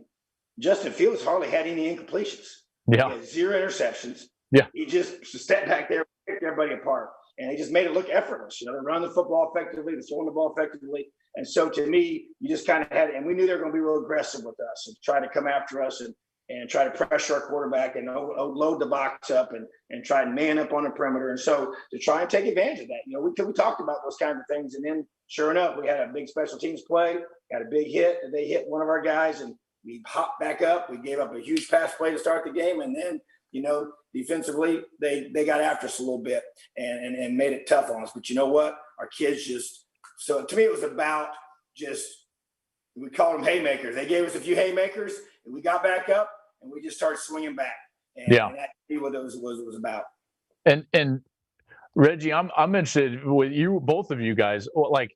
Justin Fields hardly had any incompletions. Yeah. He had 0 interceptions. Yeah. He just stepped back there, picked everybody apart. And they just made it look effortless. You know, they run the football effectively, they're throwing the ball effectively. And so to me, you just kind of had it. And we knew they were going to be real aggressive with us and try to come after us and try to pressure our quarterback and load the box up and try and man up on the perimeter. And so to try and take advantage of that, you know, we talked about those kinds of things. And then sure enough, we had a big special teams play, got a big hit. And they hit one of our guys and we hopped back up. We gave up a huge pass play to start the game, and then, defensively, they got after us a little bit and made it tough on us. But you know what? Our kids so to me, it was about we called them haymakers. They gave us a few haymakers, and we got back up, and we just started swinging back. And that's what it was about. And Reggie, I'm interested with you, both of you guys. Like,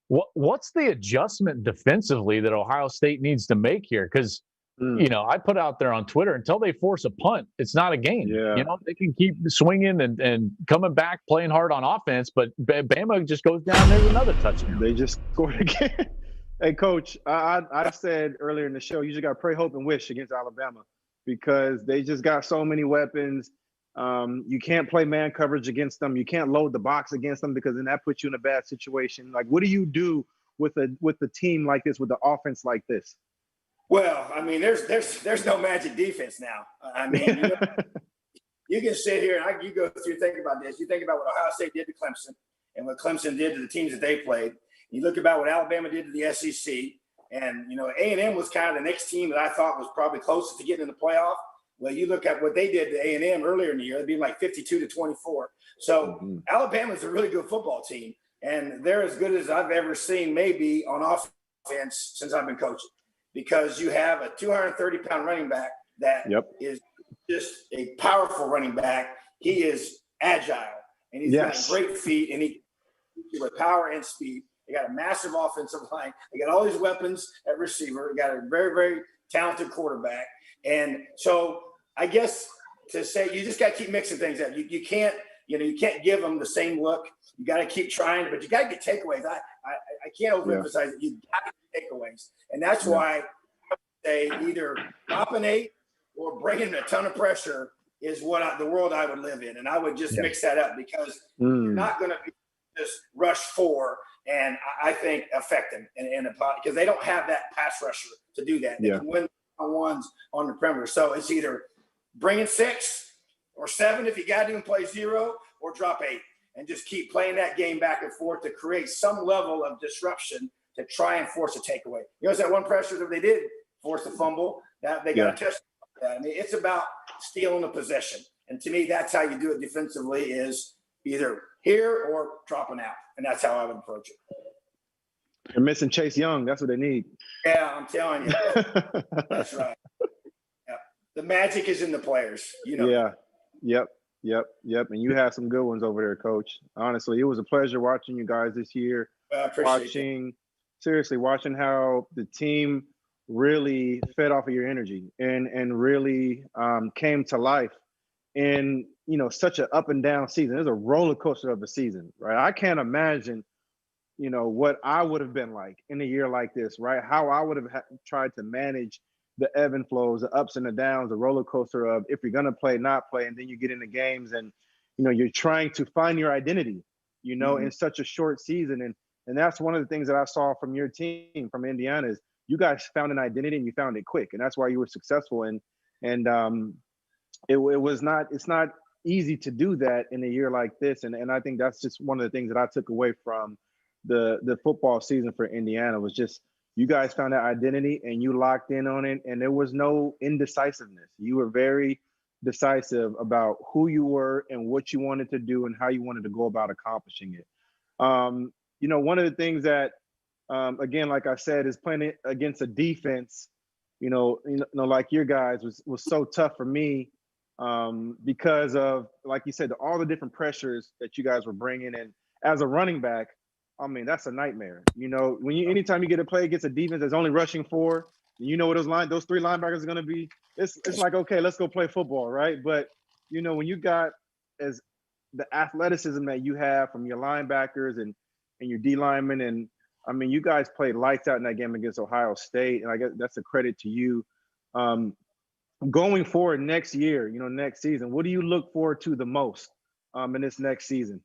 what's the adjustment defensively that Ohio State needs to make here? Because I put out there on Twitter, until they force a punt, it's not a game. Yeah. They can keep swinging and coming back, playing hard on offense, but Bama just goes down. There's another touchdown. They just scored again. Hey, Coach, I said earlier in the show, you just got to pray, hope, and wish against Alabama because they just got so many weapons. You can't play man coverage against them. You can't load the box against them because then that puts you in a bad situation. Like, what do you do with a team like this, with the offense like this? Well, I mean, there's no magic defense now. I mean, you can sit here and you go through, think about this. You think about what Ohio State did to Clemson and what Clemson did to the teams that they played. You look about what Alabama did to the SEC, and A&M was kind of the next team that I thought was probably closest to getting in the playoff. Well, you look at what they did to A&M earlier in the year; it'd be like 52-24. So Alabama's a really good football team, and they're as good as I've ever seen, maybe on offense since I've been coaching. Because you have a 230-pound running back that is just a powerful running back. He is agile, and he's got great feet, and he with power and speed. They got a massive offensive line. They got all these weapons at receiver. They got a very, very talented quarterback. And so I guess to say you just got to keep mixing things up. You can't give them the same look. You got to keep trying, but you got to get takeaways. I can't overemphasize it. You got to get takeaways, and that's why they either dominate or bring in a ton of pressure is the world I would live in, and I would just mix that up because you're not going to be just rush 4 and I think affect them because they don't have that pass rusher to do that. They can win ones on the perimeter. So it's either bring in 6 or 7 if you got to, and play 0, or drop 8 and just keep playing that game back and forth to create some level of disruption to try and force a takeaway. That one pressure that they did force a fumble that they got a touchdown. I mean, it's about stealing a possession. And to me, that's how you do it defensively, is either here or dropping out. And that's how I would approach it. They're missing Chase Young. That's what they need. Yeah, I'm telling you. That's right. Yeah. The magic is in the players. Yeah. Yep. And you have some good ones over there, Coach. Honestly, it was a pleasure watching you guys this year. I appreciate watching how the team really fed off of your energy and really came to life in such an up and down season. It was a roller coaster of a season, right? I can't imagine what I would have been like in a year like this, right? How I would have tried to manage the ebb and flows, the ups and the downs, the roller coaster of if you're gonna play, not play, and then you get into games and you're trying to find your identity, in such a short season. And that's one of the things that I saw from your team from Indiana is you guys found an identity and you found it quick, and that's why you were successful. And it's not easy to do that in a year like this. And I think that's just one of the things that I took away from the football season for Indiana was just you guys found that identity and you locked in on it, and there was no indecisiveness. You were very decisive about who you were and what you wanted to do and how you wanted to go about accomplishing it. One of the things that again, like I said, is playing against a defense, like your guys was so tough for me because of, like you said, all the different pressures that you guys were bringing in. As a running back, I mean, that's a nightmare. Anytime you get a play against a defense that's only rushing 4, what those 3 linebackers are going to be. It's like, okay, let's go play football, right? But when you got as the athleticism that you have from your linebackers and your D linemen, and I mean, you guys played lights out in that game against Ohio State, and I guess that's a credit to you. Going forward next year, next season, what do you look forward to the most in this next season?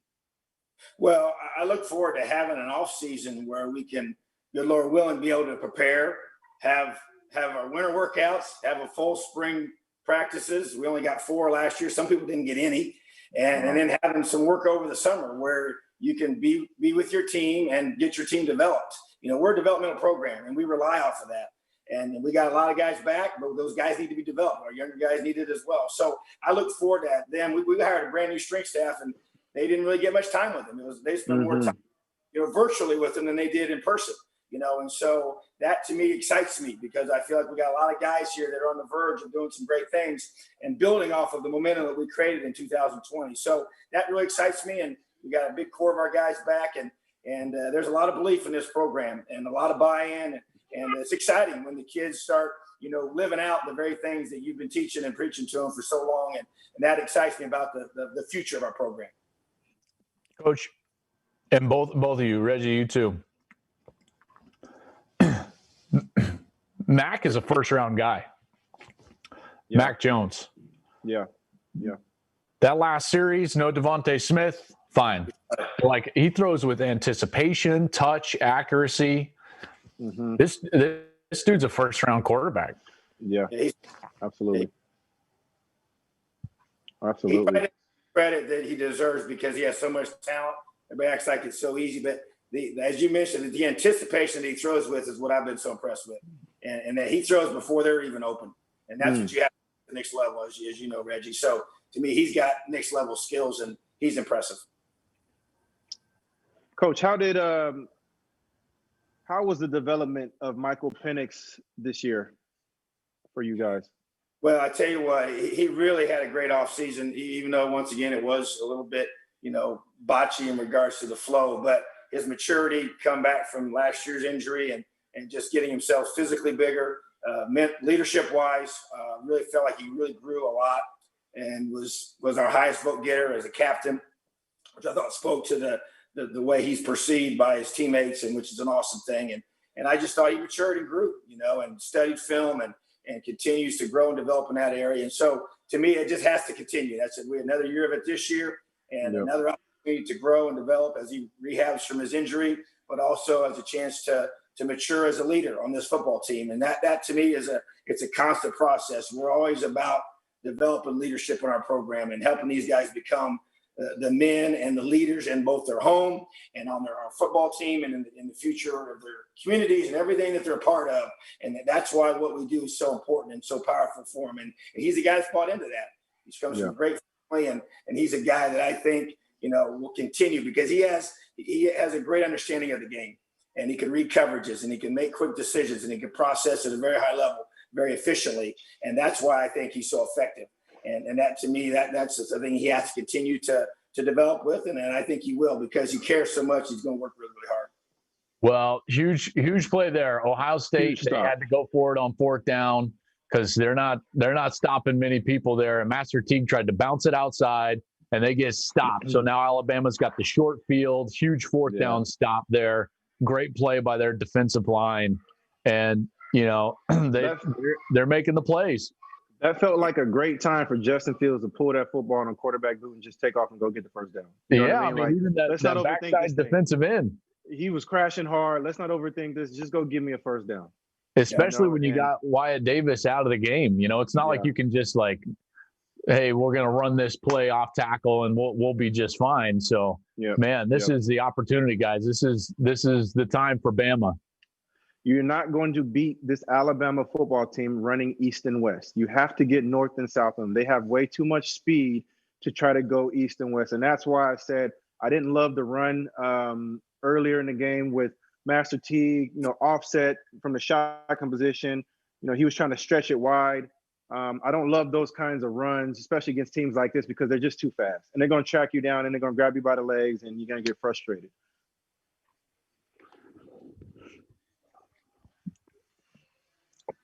Well, I look forward to having an off season where we can, good Lord willing, be able to prepare, have our winter workouts, have a full spring practices. We only got 4 last year. Some people didn't get any. And then having some work over the summer where you can be with your team and get your team developed. We're a developmental program and we rely off of that. And we got a lot of guys back, but those guys need to be developed. Our younger guys need it as well. So I look forward to that. Then we hired a brand new strength staff, and they didn't really get much time with them. They spent more time, virtually with them than they did in person. And so that to me excites me because I feel like we got a lot of guys here that are on the verge of doing some great things and building off of the momentum that we created in 2020. So that really excites me, and we got a big core of our guys back, and there's a lot of belief in this program and a lot of buy-in. And it's exciting when the kids start, living out the very things that you've been teaching and preaching to them for so long. And that excites me about the future of our program. Coach, and both of you, Reggie, you too. Mack is a first-round guy. Yeah. Mack Jones. Yeah. That last series, no Devontae Smith, fine. Like, he throws with anticipation, touch, accuracy. This dude's a first-round quarterback. Yeah, absolutely. He credit that he deserves because he has so much talent. Everybody acts like it's so easy, but as you mentioned, the anticipation that he throws with is what I've been so impressed with, and that he throws before they're even open, and that's what you have at the next level, as you know, Reggie. So to me, he's got next level skills, and he's impressive. Coach, how was the development of Michael Penix this year for you guys? Well, I tell you what, he really had a great offseason, even though, once again, it was a little bit, botchy in regards to the flow. But his maturity come back from last year's injury and just getting himself physically bigger, leadership-wise, really felt like he really grew a lot and was our highest vote getter as a captain, which I thought spoke to the way he's perceived by his teammates, and which is an awesome thing. And I just thought he matured and grew, and studied film and continues to grow and develop in that area. And so to me, it just has to continue. That's it. We had another year of it this year and another opportunity to grow and develop as he rehabs from his injury, but also as a chance to mature as a leader on this football team. And that to me it's a constant process. We're always about developing leadership in our program and helping these guys become the men and the leaders in both their home and on our football team and in the future of their communities and everything that they're a part of. And that's why what we do is so important and so powerful for him. And he's the guy that's bought into that. He comes from a great family, and he's a guy that I think, will continue because he has a great understanding of the game, and he can read coverages, and he can make quick decisions, and he can process at a very high level, very efficiently. And that's why I think he's so effective. And that, to me, that's something he has to continue to develop with. And I think he will, because he cares so much. He's going to work really, really hard. Well, huge play there. Ohio State, they had to go for it on fourth down because they're not stopping many people there. And Master Teague tried to bounce it outside, and they get stopped. So now Alabama's got the short field, huge fourth down stop there. Great play by their defensive line. And, they're making the plays. That felt like a great time for Justin Fields to pull that football on a quarterback boot and just take off and go get the first down. Even that backside defensive end. He was crashing hard. Let's not overthink this. Just go give me a first down. Especially when you got Wyatt Davis out of the game. It's not like you can just hey, we're going to run this play off tackle and we'll be just fine. So, this is the opportunity, guys. This is the time for Bama. You're not going to beat this Alabama football team running east and west. You have to get north and south of them. They have way too much speed to try to go east and west. And that's why I said I didn't love the run earlier in the game with Master Teague, offset from the shotgun position. He was trying to stretch it wide. I don't love those kinds of runs, especially against teams like this, because they're just too fast. And they're going to track you down, and they're going to grab you by the legs, and you're going to get frustrated.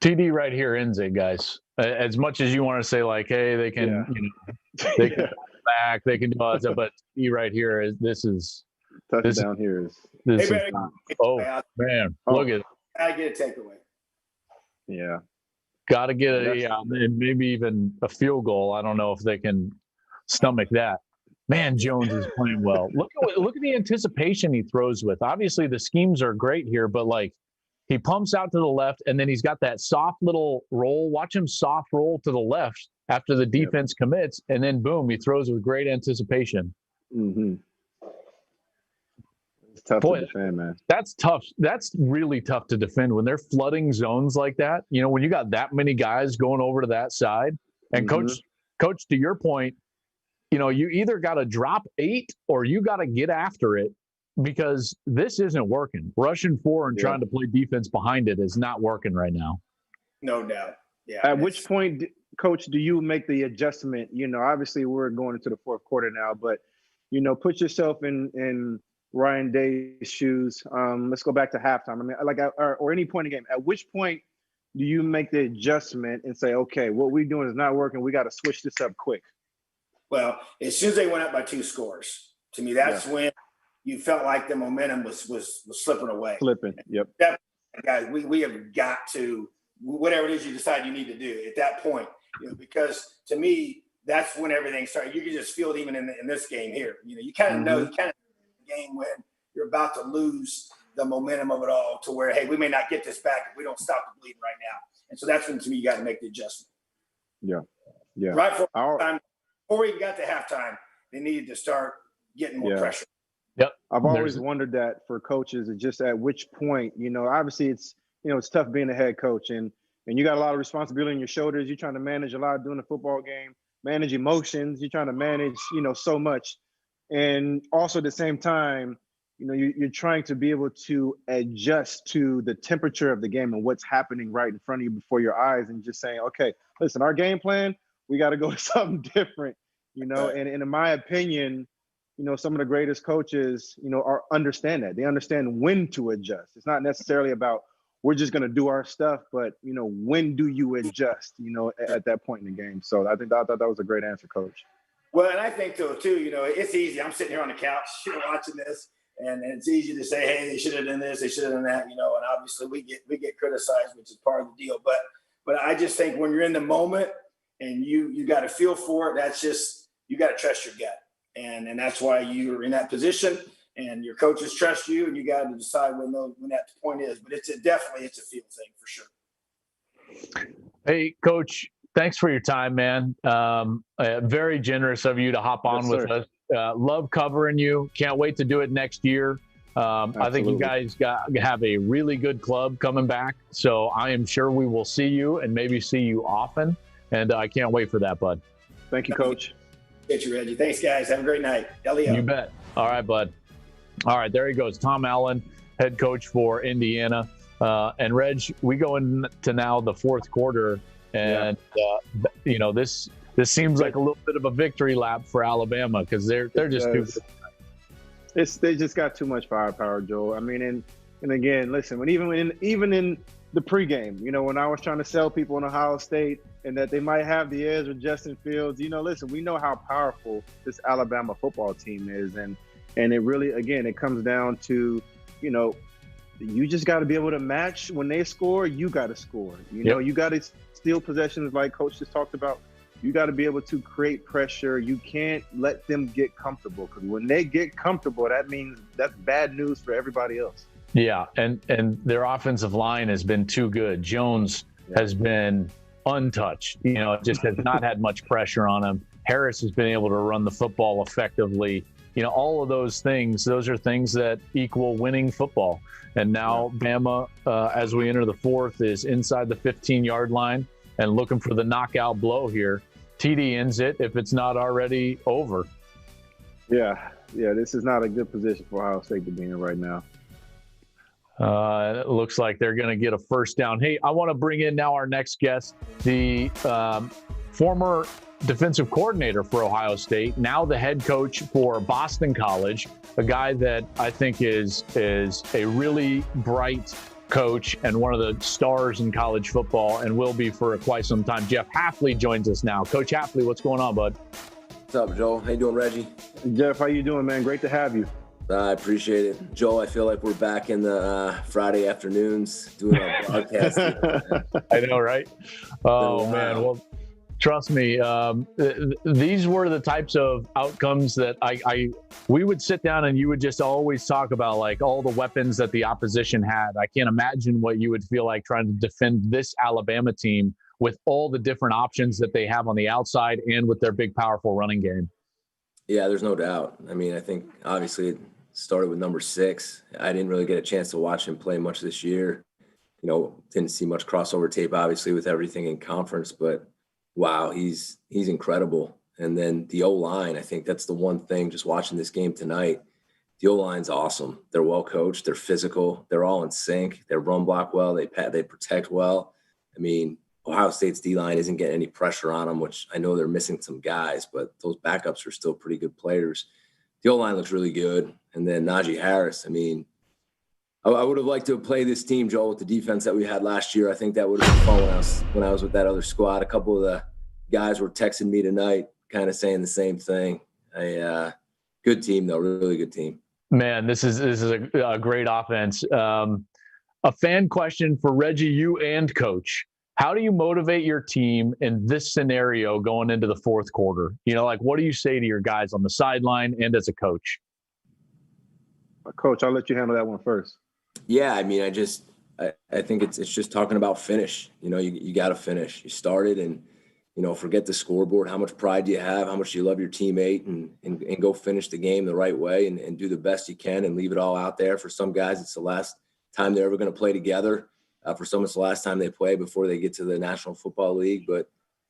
TD right here ends it, guys. As much as you want to say, hey, they can, they can back, they can do all that stuff, but TD right here is touchdown here is. This is not, man, look at it. I get a takeaway. Yeah. Got to get maybe even a field goal. I don't know if they can stomach that. Man, Jones is playing well. Look at the anticipation he throws with. Obviously, the schemes are great here, but he pumps out to the left, and then he's got that soft little roll. Watch him soft roll to the left after the defense commits, and then boom, he throws with great anticipation. Mm-hmm. It's tough to defend, man. That's tough. That's really tough to defend when they're flooding zones like that. You know, when you got that many guys going over to that side. And coach, to your point, you know, you either got to drop 8 or you got to get after it because this isn't working. Rushing 4 and trying to play defense behind it is not working right now. No doubt. Yeah. At which point, Coach, do you make the adjustment? You know, obviously we're going into the fourth quarter now, but, you know, put yourself in Ryan Day's shoes. Let's go back to halftime. I mean, like, or any point in the game. At which point do you make the adjustment and say, okay, what we're doing is not working. We got to switch this up quick? Well, as soon as they went up by 2 scores, to me, that's when you felt like the momentum was slipping away. Yep. Guys, we have got to, whatever it is you decide you need to do at that point, you know, because to me, that's when everything started. You can just feel it even in this game here. You know, you kind of know, the game when you're about to lose the momentum of it all to where, hey, we may not get this back if we don't stop the bleeding right now. And so that's when, to me, you got to make the adjustment. Yeah. Right before we even got to halftime, they needed to start getting more pressure. Yep. I've always wondered that for coaches, just at which point, you know, obviously it's tough being a head coach and you got a lot of responsibility on your shoulders. You're trying to manage a lot during a football game, manage emotions. You're trying to manage, you know, so much. And also at the same time, you know, you're trying to be able to adjust to the temperature of the game and what's happening right in front of you before your eyes and just saying, okay, listen, our game plan, we got to go with something different, you know, and in my opinion, you know, some of the greatest coaches, you know, understand that. They understand when to adjust. It's not necessarily about we're just going to do our stuff, but, you know, when do you adjust, you know, at that point in the game? So I thought that was a great answer, Coach. Well, and I think, too, you know, it's easy. I'm sitting here on the couch, you know, watching this, and it's easy to say, hey, they should have done this, they should have done that, you know, and obviously we get criticized, which is part of the deal. But I just think when you're in the moment and you got to feel for it, that's just, you got to trust your gut. And that's why you're in that position and your coaches trust you and you got to decide when that point is. But it's a feel thing for sure. Hey, Coach, thanks for your time, man. Very generous of you to hop on with us. Love covering you. Can't wait to do it next year. I think you guys have a really good club coming back. So I am sure we will see you and maybe see you often. And I can't wait for that, bud. Thank you, Coach. Get you, Reggie. Thanks, guys. Have a great night. Elio. You bet. All right, bud. All right, there he goes. Tom Allen, head coach for Indiana. And Reg, we go into now the fourth quarter. And, you know, this seems like a little bit of a victory lap for Alabama because they're just too good. They just got too much firepower, Joe. I mean, and again, listen, even in the pregame, you know, when I was trying to sell people in Ohio State and that they might have the edge with Justin Fields, you know, listen, we know how powerful this Alabama football team is. And it really, again, it comes down to, you know, you just got to be able to match when they score, you got to score. You know, you got to steal possessions like Coach just talked about. You got to be able to create pressure. You can't let them get comfortable because when they get comfortable, that means that's bad news for everybody else. Yeah, and their offensive line has been too good. Jones has been untouched. You know, just has not had much pressure on him. Harris has been able to run the football effectively. You know, all of those things, those are things that equal winning football. And now Bama, as we enter the fourth, is inside the 15-yard line and looking for the knockout blow here. TD ends it if it's not already over. Yeah, this is not a good position for Ohio State to be in right now. It looks like they're going to get a first down. Hey, I want to bring in now our next guest, the former defensive coordinator for Ohio State, now the head coach for Boston College, a guy that I think is a really bright coach and one of the stars in college football and will be for quite some time. Jeff Hafley joins us now. Coach Hafley, what's going on, bud? What's up, Joe? How you doing, Reggie? Jeff, how you doing, man? Great to have you. I appreciate it. Joe, I feel like we're back in the Friday afternoons doing our broadcast. I know, right? Oh, man. Well, trust me, these were the types of outcomes that we would sit down and you would just always talk about, like, all the weapons that the opposition had. I can't imagine what you would feel like trying to defend this Alabama team with all the different options that they have on the outside and with their big, powerful running game. Yeah, there's no doubt. I mean, I think obviously started with number 6. I didn't really get a chance to watch him play much this year. Didn't see much crossover tape, obviously, with everything in conference, but wow, he's incredible. And then the O-line, I think that's the one thing just watching this game tonight. The O-line's awesome. They're well coached. They're physical. They're all in sync. They run block well. They protect well. I mean, Ohio State's D-line isn't getting any pressure on them, which I know they're missing some guys, but those backups are still pretty good players. The O-line looks really good. And then Najee Harris, I mean, I would have liked to have played this team, Joel, with the defense that we had last year. I think that would have been fun when I was with that other squad. A couple of the guys were texting me tonight, kind of saying the same thing. Good team, though, really good team. Man, this is a great offense. A fan question for Reggie, you and Coach. How do you motivate your team in this scenario going into the fourth quarter? What do you say to your guys on the sideline and as a coach? Coach, I'll let you handle that one first. Yeah, I mean, I think it's just talking about finish. You got to finish. You started and, forget the scoreboard. How much pride do you have? How much do you love your teammate and go finish the game the right way and do the best you can and leave it all out there. For some guys, it's the last time they're ever going to play together. For some, it's the last time they play before they get to the National Football League. But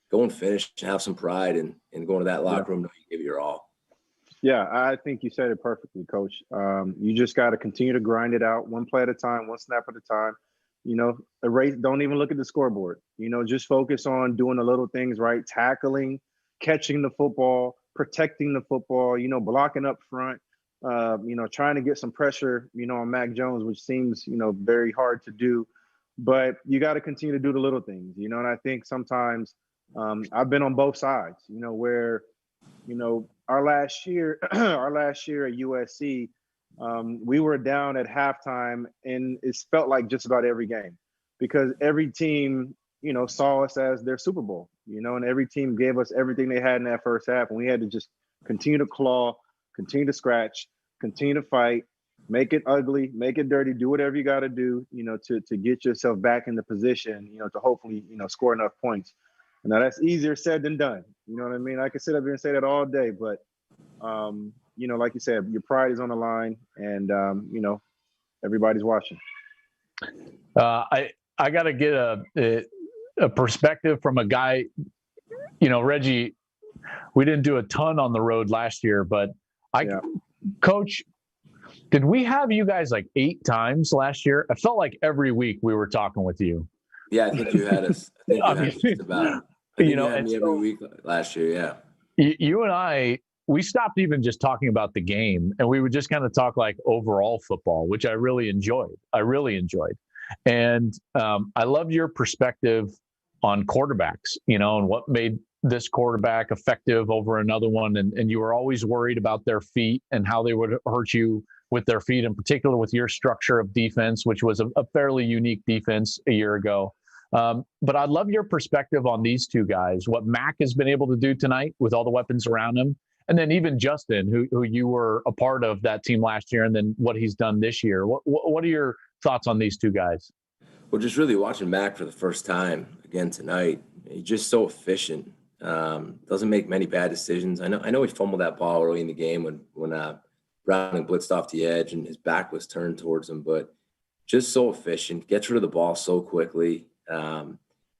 go and finish and have some pride and go into that locker room, know you give it your all. Yeah, I think you said it perfectly, Coach. You just got to continue to grind it out one play at a time, one snap at a time. Erase. Don't even look at the scoreboard. Just focus on doing the little things right, tackling, catching the football, protecting the football, blocking up front, trying to get some pressure, on Mac Jones, which seems, very hard to do. But you got to continue to do the little things, and I think sometimes I've been on both sides, where, our last year at USC, we were down at halftime and it felt like just about every game because every team, saw us as their Super Bowl, and every team gave us everything they had in that first half. And we had to just continue to claw, continue to scratch, continue to fight, make it ugly, make it dirty, do whatever you got to do, to get yourself back in the position, to hopefully, score enough points. Now that's easier said than done. You know what I mean? I could sit up here and say that all day, but, like you said, your pride is on the line and, everybody's watching. I got to get a perspective from a guy, Reggie, we didn't do a ton on the road last year, but Coach, did we have you guys like 8 times last year? I felt like every week we were talking with you. Yeah, I think you had us. Just about. You had me every week last year. Yeah. You and I, we stopped even just talking about the game, and we would just kind of talk like overall football, which I really enjoyed. And I love your perspective on quarterbacks, and what made this quarterback effective over another one. And you were always worried about their feet and how they would hurt you with their feet, in particular with your structure of defense, which was a fairly unique defense a year ago. But I'd love your perspective on these two guys, what Mack has been able to do tonight with all the weapons around him. And then even Justin, who you were a part of that team last year, and then what he's done this year. What are your thoughts on these two guys? Well, just really watching Mack for the first time again tonight. He's just so efficient. Doesn't make many bad decisions. I know he fumbled that ball early in the game when Browning blitzed off the edge and his back was turned towards him, but just so efficient, gets rid of the ball so quickly.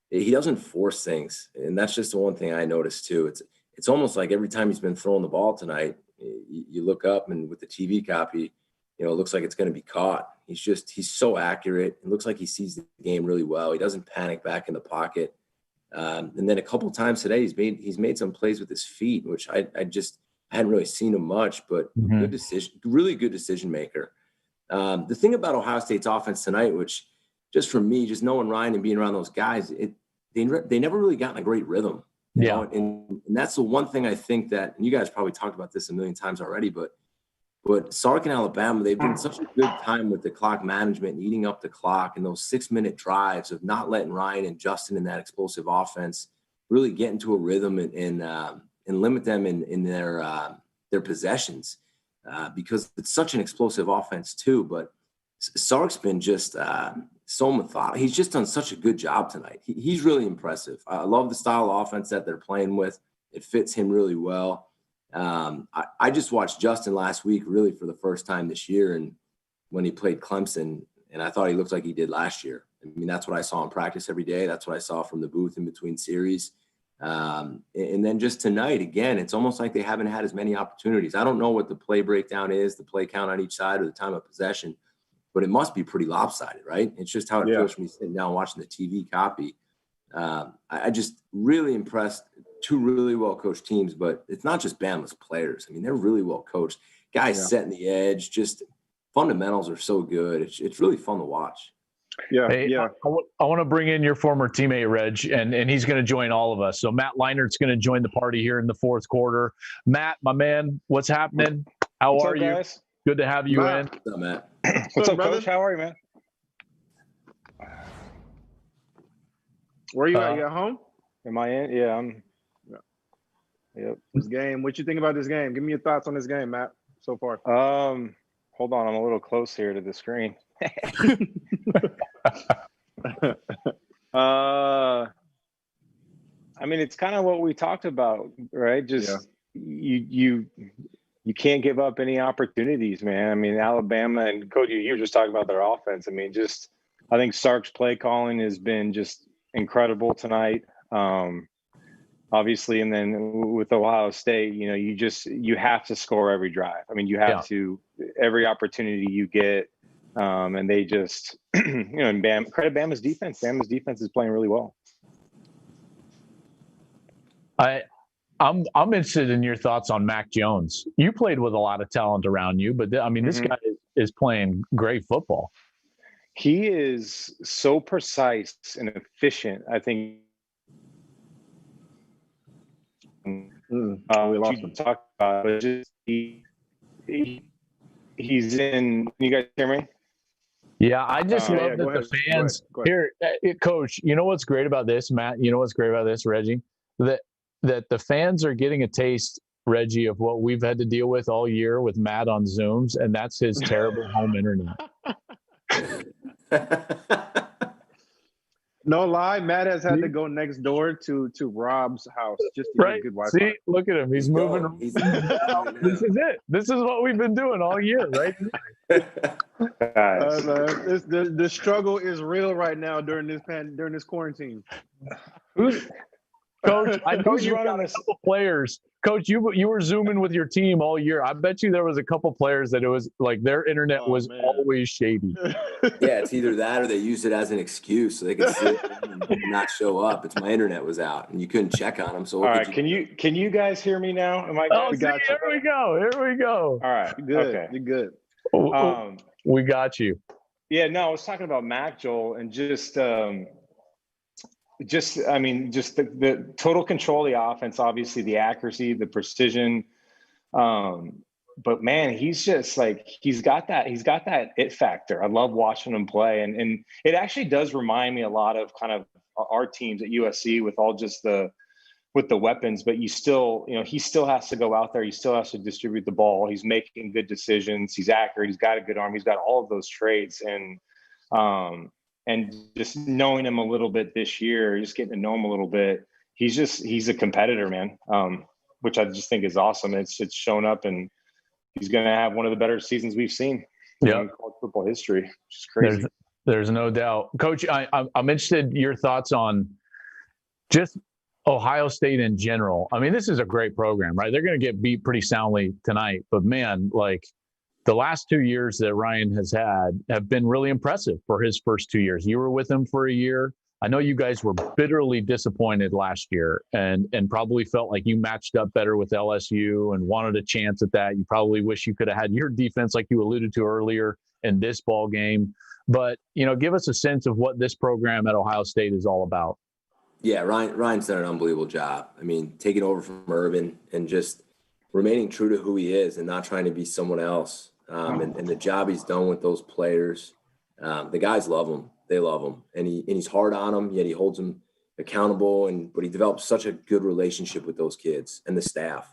He doesn't force things, and that's just the one thing I noticed too. It's almost like every time he's been throwing the ball tonight, you look up and with the TV copy, it looks like it's going to be caught. He's so accurate. It looks like he sees the game really well. He doesn't panic back in the pocket. And then a couple times today, he's made some plays with his feet, which I hadn't really seen him much, but good decision, really good decision maker. The thing about Ohio State's offense tonight, which just for me, just knowing Ryan and being around those guys, they never really got in a great rhythm. You know? And that's the one thing I think that, and you guys probably talked about this a million times already, but Sark and Alabama, they've been such a good time with the clock management and eating up the clock and those 6-minute drives of not letting Ryan and Justin in that explosive offense really get into a rhythm and limit them in their possessions because it's such an explosive offense too. But Sark's been just so methodical. He's just done such a good job tonight. He's really impressive. I love the style of offense that they're playing with. It fits him really well. I just watched Justin last week, really for the first time this year, and when he played Clemson, and I thought he looked like he did last year. I mean, that's what I saw in practice every day. That's what I saw from the booth in between series. And then just tonight, again, it's almost like they haven't had as many opportunities. I don't know what the play breakdown is, the play count on each side, or the time of possession, but it must be pretty lopsided, right? It's just how it feels for me sitting down watching the TV copy. I just really impressed. Two really well-coached teams, but it's not just Bama's players. I mean, they're really well-coached. Guys setting the edge, just fundamentals are so good. It's really fun to watch. I want to bring in your former teammate, Reg, and he's going to join all of us. So Matt Leinart's going to join the party here in the fourth quarter. Matt, my man, what's happening? How are you? Guys? Good to have you in. What's up, Matt? What's up, Coach? How are you, man? Where are you at? You at home? Am I in? Yeah, I'm. Yep. This game. What you think about this game? Give me your thoughts on this game, Matt, so far. Hold on. I'm a little close here to the screen. I mean, it's kind of what we talked about, right? Just you can't give up any opportunities, man. I mean, Alabama and Cody, you were just talking about their offense. I mean, I think Sark's play calling has been just incredible tonight. Obviously, and then with Ohio State, you have to score every drive. I mean, you have to every opportunity you get, and they just, and credit Bama's defense. Bama's defense is playing really well. I'm interested in your thoughts on Mac Jones. You played with a lot of talent around you, but I mean, this guy is playing great football. He is so precise and efficient. I think. We lost him. Talk about it, just he's in. You guys hear me? Yeah, I just love that the fans here. Coach, you know what's great about this, Matt? You know what's great about this, Reggie? That the fans are getting a taste, Reggie, of what we've had to deal with all year with Matt on Zooms, and that's his terrible home internet. No lie, Matt has had to go next door to Rob's house just to get good Wi-Fi. See, look at him. He's moving. This is it. This is what we've been doing all year, right? The struggle is real right now during this quarantine. Coach, I know you got a couple players. Coach, you were Zooming with your team all year. I bet you there was a couple players that it was like their internet was always shady. Yeah, it's either that or they use it as an excuse so they could sit and not show up. It's my internet was out and you couldn't check on them. So all right, can you guys hear me now? Am I? Oh, here we go. Here we go. All right, good. Okay, you're good. We got you. Yeah, no, I was talking about Mac, Joel, and just the total control of the offense, obviously the accuracy, the precision. But man, he's just like, he's got that it factor. I love watching him play. And it actually does remind me a lot of kind of our teams at USC with all just with the weapons, but he still has to go out there. He still has to distribute the ball. He's making good decisions. He's accurate. He's got a good arm. He's got all of those traits. And just knowing him a little bit this year, just getting to know him a little bit, he's a competitor, man, which I just think is awesome. It's shown up, and he's going to have one of the better seasons we've seen in college football history, which is crazy. There's no doubt. Coach, I'm interested in your thoughts on just Ohio State in general. I mean, this is a great program, right? They're going to get beat pretty soundly tonight, but man, like, the last 2 years that Ryan has had have been really impressive for his first 2 years. You were with him for a year. I know you guys were bitterly disappointed last year and probably felt like you matched up better with LSU and wanted a chance at that. You probably wish you could have had your defense, like you alluded to earlier, in this ball game. But, give us a sense of what this program at Ohio State is all about. Yeah, Ryan's done an unbelievable job. I mean, taking over from Urban and just remaining true to who he is and not trying to be someone else. And the job he's done with those players, the guys love him. They love him. And he's hard on them, yet he holds them accountable. But he develops such a good relationship with those kids and the staff.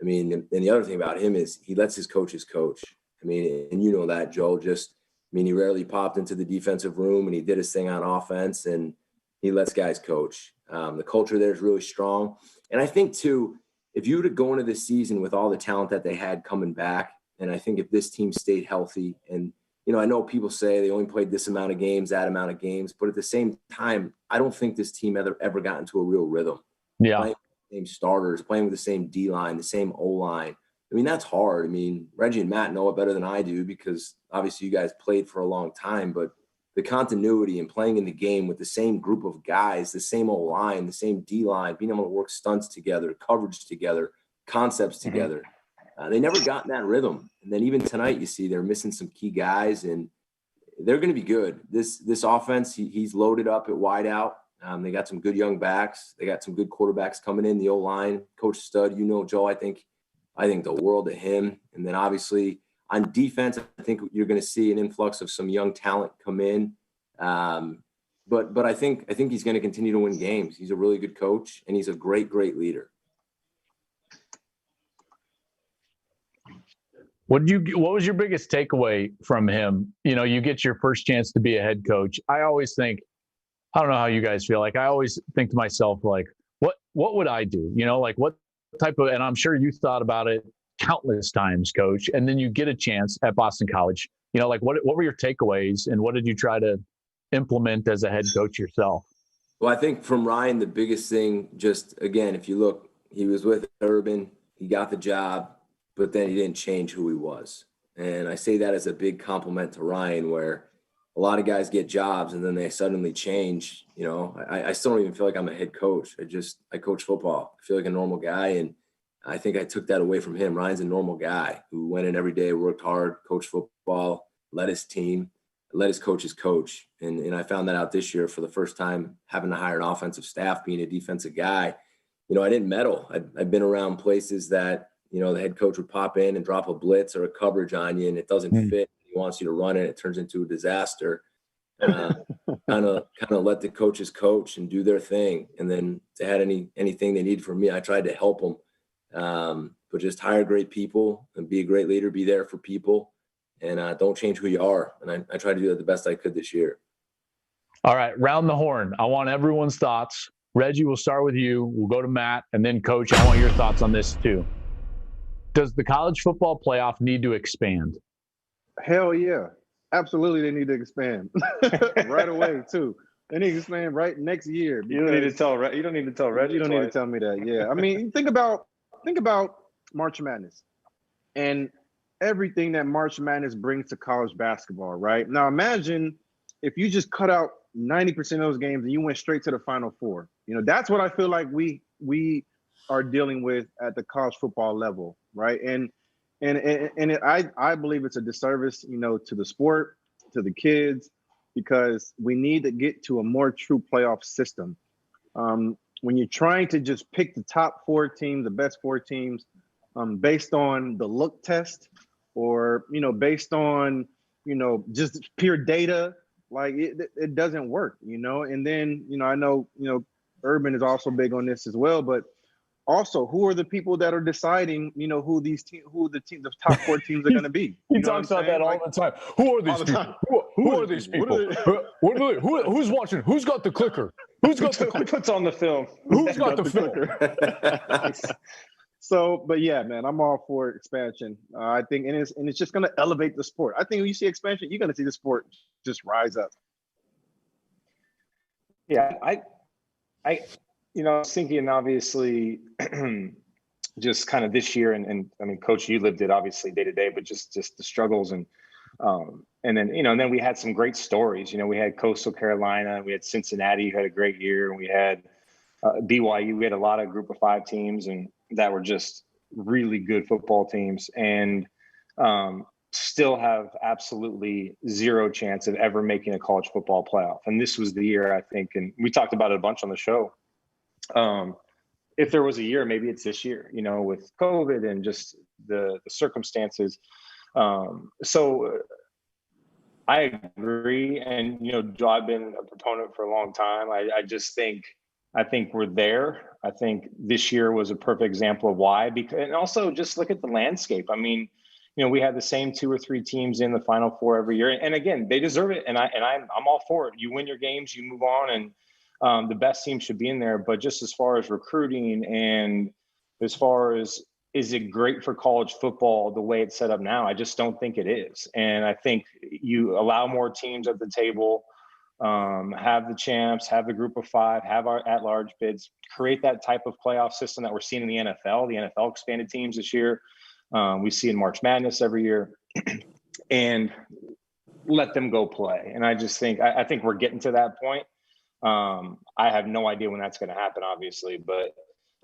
I mean, and the other thing about him is he lets his coaches coach. I mean, and you know that, Joe, he rarely popped into the defensive room and he did his thing on offense and he lets guys coach. The culture there is really strong. And I think, too, if you were to go into this season with all the talent that they had coming back, and I think if this team stayed healthy, and, you know, I know people say they only played this amount of games, that amount of games, but at the same time, I don't think this team ever got into a real rhythm. Yeah. Playing with the same starters, playing with the same D-line, the same O-line. I mean, that's hard. I mean, Reggie and Matt know it better than I do because obviously you guys played for a long time, but the continuity and playing in the game with the same group of guys, the same O-line, the same D-line, being able to work stunts together, coverage together, concepts together. They never got in that rhythm. And then even tonight, you see they're missing some key guys, and they're going to be good. This offense, he's loaded up at wide out. They got some good young backs. They got some good quarterbacks coming in, the O-line. Coach Stud, you know, Joe, I think the world of him. And then obviously on defense, I think you're going to see an influx of some young talent come in. But I think he's going to continue to win games. He's a really good coach, and he's a great leader. What was your biggest takeaway from him? You know, you get your first chance to be a head coach. I always think, I don't know how you guys feel. Like, I always think to myself, like, what would I do? You know, like what type of, and I'm sure you thought about it countless times, Coach. And then you get a chance at Boston College. You know, like what were your takeaways, and what did you try to implement as a head coach yourself? Well, I think from Ryan, the biggest thing, just again, if you look, he was with Urban, he got the job, but then he didn't change who he was. And I say that as a big compliment to Ryan, where a lot of guys get jobs and then they suddenly change. You know, I still don't even feel like I'm a head coach. I coach football. I feel like a normal guy. And I think I took that away from him. Ryan's a normal guy who went in every day, worked hard, coached football, led his team, let his coaches coach. And I found that out this year for the first time, having to hire an offensive staff, being a defensive guy. You know, I didn't meddle. I've been around places that, you know, the head coach would pop in and drop a blitz or a coverage on you, and it doesn't fit. He wants you to run it. It turns into a disaster. Kind of let the coaches coach and do their thing. And then if they had anything they needed from me, I tried to help them. But just hire great people and be a great leader, be there for people, and don't change who you are. And I tried to do that the best I could this year. All right, round the horn. I want everyone's thoughts. Reggie, we'll start with you. We'll go to Matt, and then Coach, I want your thoughts on this too. Does the college football playoff need to expand? Hell yeah. Absolutely, they need to expand right away, too. They need to expand right next year. You don't need to tell Reggie. You don't need to tell Reggie. You don't need to tell me that, yeah. I mean, think about March Madness and everything that March Madness brings to college basketball, right? Now, imagine if you just cut out 90% of those games and you went straight to the Final Four. You know, that's what I feel like we are dealing with at the college football level, right? And I believe it's a disservice, you know, to the sport, to the kids, because we need to get to a more true playoff system. When you're trying to just pick the top 4 teams, the best 4 teams, based on the look test, or, you know, based on, you know, just pure data, like it doesn't work, you know. And then, you know, I know, you know, Urban is also big on this as well, but also, who are the people that are deciding, you know, who the top 4 teams are going to be? He talks about that all the time. Who are these people? Who are these people? Who's watching? Who's got the clicker? Who puts on the film? Who's got the film? So, but yeah, man, I'm all for expansion. I think, and it's just going to elevate the sport. I think when you see expansion, you're going to see the sport just rise up. Yeah, I you know, I was thinking obviously just kind of this year, and I mean, Coach, you lived it obviously day to day, but just the struggles and then, you know, and then we had some great stories. You know, we had Coastal Carolina, we had Cincinnati, who had a great year, and we had BYU. We had a lot of Group of 5 teams, and that were just really good football teams, and still have absolutely zero chance of ever making a college football playoff. And this was the year, I think, and we talked about it a bunch on the show. If there was a year, maybe it's this year, you know, with COVID and just the circumstances. So I agree. And, you know, Joe, I've been a proponent for a long time. I just think, we're there. I think this year was a perfect example of why, because, and also just look at the landscape. I mean, you know, we had the same 2 or 3 teams in the Final Four every year. And again, they deserve it. And I'm all for it. You win your games, you move on, and the best team should be in there. But just as far as recruiting and As far as, is it great for college football the way it's set up now? I just don't think it is. And I think you allow more teams at the table, have the champs, have the group of 5, have our at-large bids, create that type of playoff system that we're seeing in the NFL. The NFL expanded teams this year. We see in March Madness every year. And let them go play. And I just think, I think we're getting to that point. I have no idea when that's going to happen, obviously, but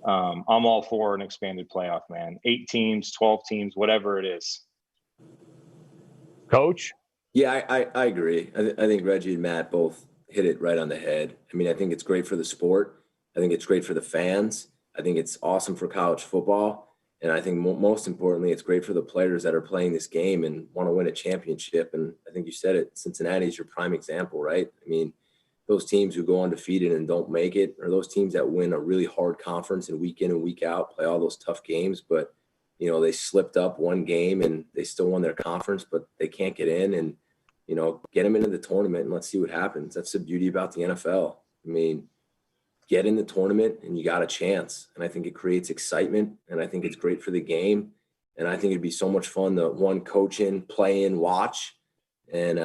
I'm all for an expanded playoff, man. 8 teams, 12 teams, whatever it is. Coach? Yeah, I agree. I think Reggie and Matt both hit it right on the head. I mean, I think it's great for the sport. I think it's great for the fans. I think it's awesome for college football. And I think most importantly, it's great for the players that are playing this game and want to win a championship. And I think you said it, Cincinnati is your prime example, right? I mean, those teams who go undefeated and don't make it, or those teams that win a really hard conference and week in and week out, play all those tough games, but, you know, they slipped up one game and they still won their conference, but they can't get in, and, you know, get them into the tournament and let's see what happens. That's the beauty about the NFL. I mean, get in the tournament and you got a chance. And I think it creates excitement, and I think it's great for the game. And I think it'd be so much fun to coach in, play in, watch. And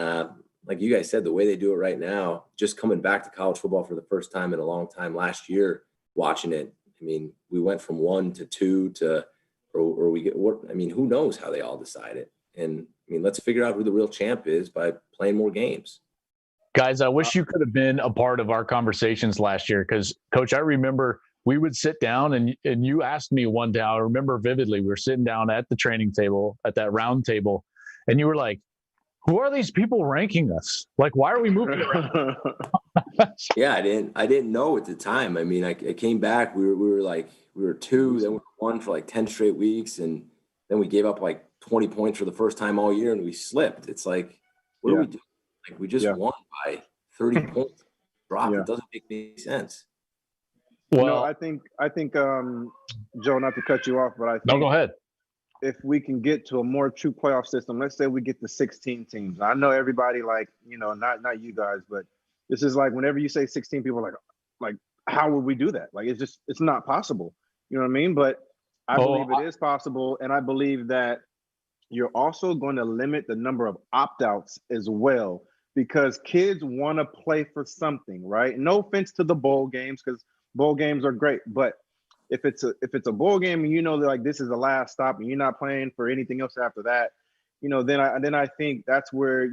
like you guys said, the way they do it right now, just coming back to college football for the first time in a long time last year, watching it. I mean, we went from 1 to 2 to, or we get what, I mean, who knows how they all decide it. And I mean, let's figure out who the real champ is by playing more games. Guys, I wish you could have been a part of our conversations last year, because, Coach, I remember we would sit down and you asked me one day, I remember vividly, we were sitting down at the training table, at that round table, and you were like, who are these people ranking us? Like, why are we moving around? Yeah, I didn't know at the time. I mean, I came back, we were 2, then we were 1 for like 10 straight weeks, and then we gave up like 20 points for the first time all year, and we slipped. It's like, what do we do? Like, we just won by 30 points. Drop. It doesn't make any sense. Well, no, I think Joe, not to cut you off, but I think, no, go ahead. If we can get to a more true playoff system, let's say we get to 16 teams. I know everybody, like, you know, not you guys, but this is like, whenever you say 16 people, like how would we do that? Like, it's not possible. You know what I mean? But I believe it is possible, and I believe that you're also going to limit the number of opt-outs as well, because kids want to play for something, right? No offense to the bowl games, because bowl games are great, but if it's a bowl game and you know that, like, this is the last stop and you're not playing for anything else after that, you know, then I think that's where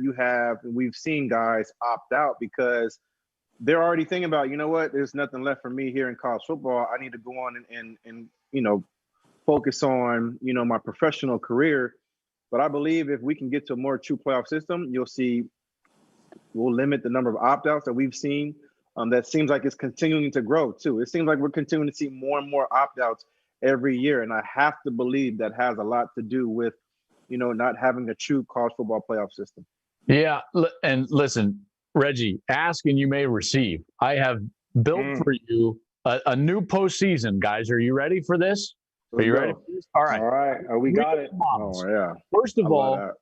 we've seen guys opt out, because they're already thinking about, you know what, there's nothing left for me here in college football. I need to go on and you know, focus on, you know, my professional career. But I believe if we can get to a more true playoff system, we'll limit the number of opt-outs that we've seen. That seems like it's continuing to grow too. It seems like we're continuing to see more and more opt-outs every year. And I have to believe that has a lot to do with, you know, not having a true college football playoff system. Yeah. And listen, Reggie, ask and you may receive. I have built for you a new postseason, guys. Are you ready for this? Are you ready for this? All right. All right. We got it. Models. Oh, yeah. First of all,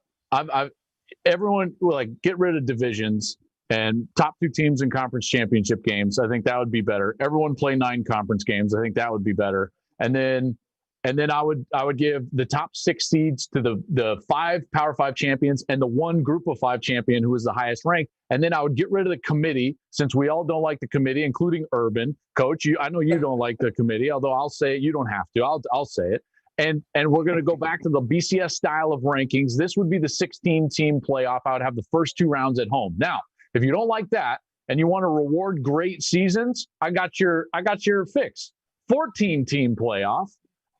everyone will, like, get rid of divisions and top 2 teams in conference championship games. I think that would be better. Everyone play 9 conference games. I think that would be better. And then I would give the top 6 seeds to the 5 Power 5 champions and the 1 Group of 5 champion who was the highest ranked. And then I would get rid of the committee, since we all don't like the committee, including Urban. Coach, I know you don't like the committee, although I'll say it. You don't have to. I'll say it. And we're going to go back to the BCS style of rankings. This would be the 16-team playoff. I would have the first 2 rounds at home. Now, if you don't like that and you want to reward great seasons, I got your fix. 14-team playoff.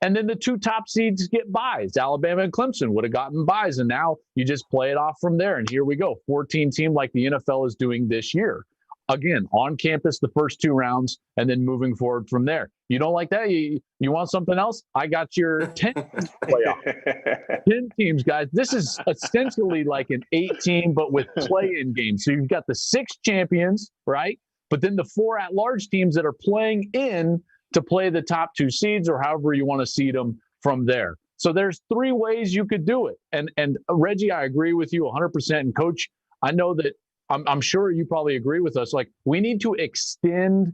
And then the 2 top seeds get buys. Alabama and Clemson would have gotten buys, and now you just play it off from there. And here we go, 14-team like the NFL is doing this year. Again, on campus, the first 2 rounds, and then moving forward from there. You don't like that? You want something else? I got your 10 playoff. 10 teams, guys. This is essentially like an 8-team, but with play-in games. So you've got the 6 champions, right? But then the 4 at-large teams that are playing in to play the top 2 seeds, or however you want to seed them from there. So there's 3 ways you could do it. And Reggie, I agree with you 100%. And Coach, I know that I'm sure you probably agree with us. Like, we need to extend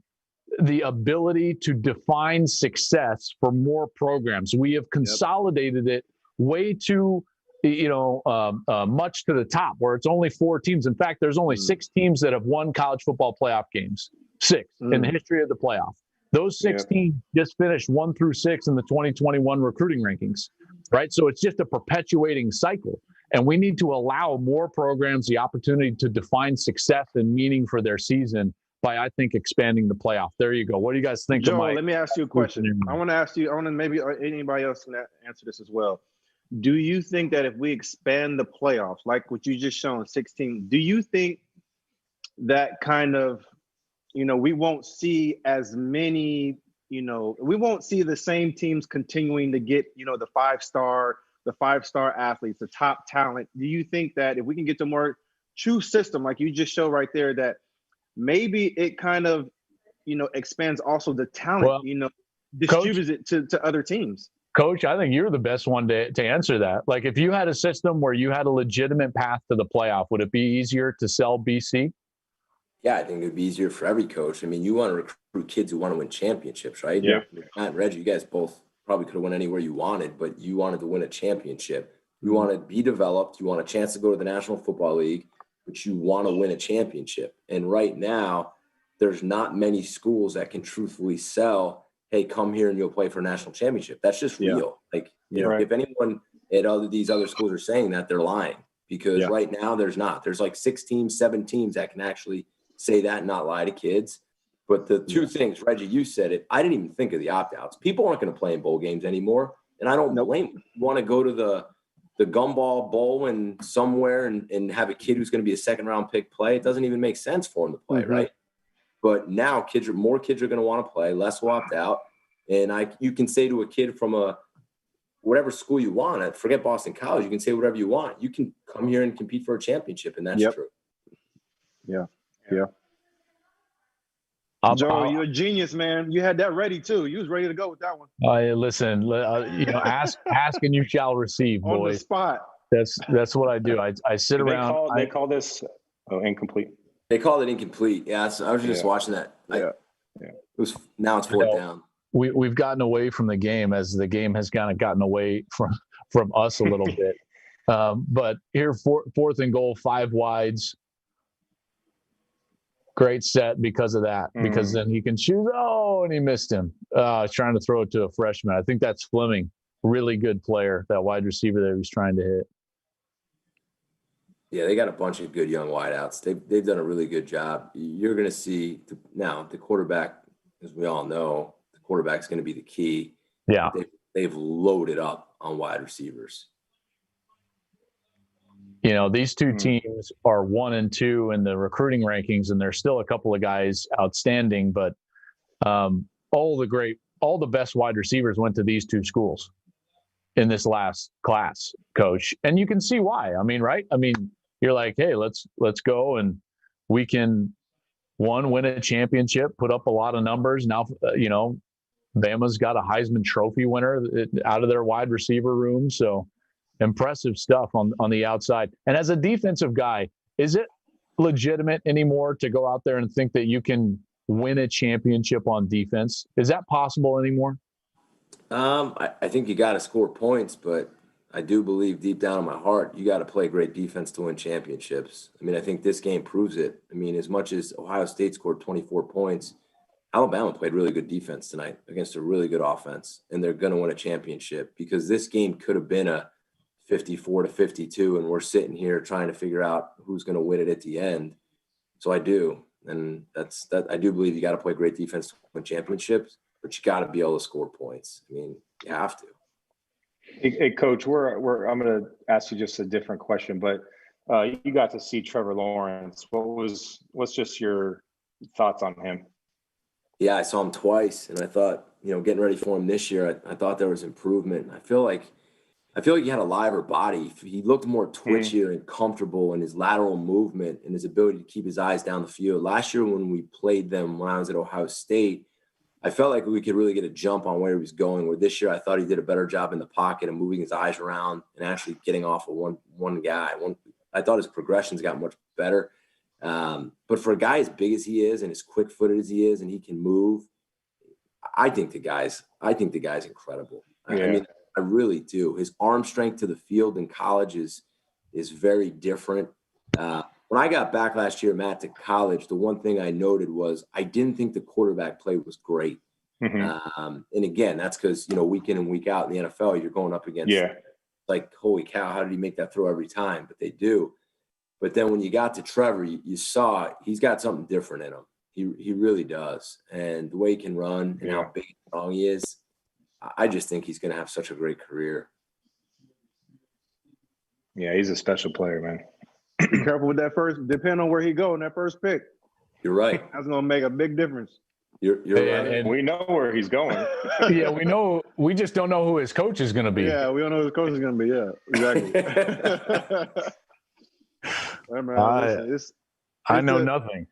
the ability to define success for more programs. We have consolidated it way too, much to the top, where it's only 4 teams. In fact, there's only 6 teams that have won college football playoff games. 6 in the history of the playoff. Those 6 teams just finished 1 through 6 in the 2021 recruiting rankings, right? So it's just a perpetuating cycle. And we need to allow more programs the opportunity to define success and meaning for their season by, I think, expanding the playoff. There you go. What do you guys think? Joe, let me ask you a question. I want to maybe anybody else can answer this as well. Do you think that if we expand the playoffs, like what you just shown, 16, do you think that kind of, we won't see as many, we won't see the same teams continuing to get, the 5-star athletes, the top talent? Do you think that if we can get to more true system, like you just showed right there, that maybe it kind of, expands also the talent, distributes it to other teams? Coach, I think you're the best one to answer that. Like, if you had a system where you had a legitimate path to the playoff, would it be easier to sell BC? Yeah, I think it would be easier for every coach. I mean, you want to recruit kids who want to win championships, right? Yeah. Matt and Reggie, you guys both probably could have went anywhere you wanted, but you wanted to win a championship. You want to be developed. You want a chance to go to the National Football League, but you want to win a championship. And right now, there's not many schools that can truthfully sell, hey, come here and you'll play for a national championship. That's just real. Like, if anyone at these other schools are saying that, they're lying, because right now there's not. There's like 6 teams, 7 teams that can actually say that and not lie to kids. But the 2 things, Reggie, you said it. I didn't even think of the opt-outs. People aren't going to play in bowl games anymore, and I don't blame them. You want to go to the Gumball Bowl and somewhere and have a kid who's going to be a second-round pick play. It doesn't even make sense for him to play, right? But now more kids are going to want to play, less will opt out. And you can say to a kid from whatever school you want, forget Boston College, you can say whatever you want. You can come here and compete for a championship, and that's true. Yeah. Joe, you're a genius, man. You had that ready too. You was ready to go with that one. Listen, ask and you shall receive, boys. On the spot. That's what I do. I sit around. They call this incomplete. They called it incomplete. Yeah, so I was just watching that. Now it's 4th down. We've gotten away from the game as the game has kind of gotten away from us a little bit. But here, 4th and goal, 5 wides. Great set because of that, because then he can shoot. Oh, and he missed him. Trying to throw it to a freshman. I think that's Fleming. Really good player, that wide receiver that he was trying to hit. Yeah, they got a bunch of good young wideouts. They've done a really good job. You're going to see now the quarterback, as we all know, the quarterback's going to be the key. Yeah, they've loaded up on wide receivers. These 2 teams are 1 and 2 in the recruiting rankings, and there's still a couple of guys outstanding. But all the best wide receivers went to these 2 schools in this last class, Coach. And you can see why. I mean, right? I mean, you're like, hey, let's go and we can win a championship, put up a lot of numbers. Now, Bama's got a Heisman Trophy winner out of their wide receiver room, so. Impressive stuff on the outside. And as a defensive guy, is it legitimate anymore to go out there and think that you can win a championship on defense? Is that possible anymore? I think you got to score points, but I do believe deep down in my heart, you got to play great defense to win championships. I mean, I think this game proves it. I mean, as much as Ohio State scored 24 points, Alabama played really good defense tonight against a really good offense, and they're going to win a championship, because this game could have been a 54-52, and we're sitting here trying to figure out who's going to win it at the end. So I do, and I do believe you got to play great defense to win championships, but you got to be able to score points. I mean, you have to. Hey, Coach, I'm going to ask you just a different question, but you got to see Trevor Lawrence. What's just your thoughts on him? Yeah, I saw him twice, and I thought, getting ready for him this year, I thought there was improvement. I feel like he had a liver body. He looked more twitchier and comfortable in his lateral movement and his ability to keep his eyes down the field. Last year when we played them, when I was at Ohio State, I felt like we could really get a jump on where he was going, where this year I thought he did a better job in the pocket and moving his eyes around and actually getting off of one guy. I thought his progressions got much better. But for a guy as big as he is and as quick-footed as he is, and he can move, I think the guy's incredible. Yeah. I mean, I really do. His arm strength to the field in college is very different. When I got back last year, Matt, to college, the one thing I noted was I didn't think the quarterback play was great. And again, that's because, week in and week out in the NFL, you're going up against like, holy cow, how did he make that throw every time? But they do. But then when you got to Trevor, you saw he's got something different in him. He really does. And the way he can run and how big and strong he is, I just think he's going to have such a great career. Yeah, he's a special player, man. Be careful with that first. Depending on where he go in that first pick. You're right. That's going to make a big difference. You're right. And we know where he's going. Yeah, we know. We just don't know who his coach is going to be. Yeah, we don't know who his coach is going to be. Yeah, exactly. I know nothing.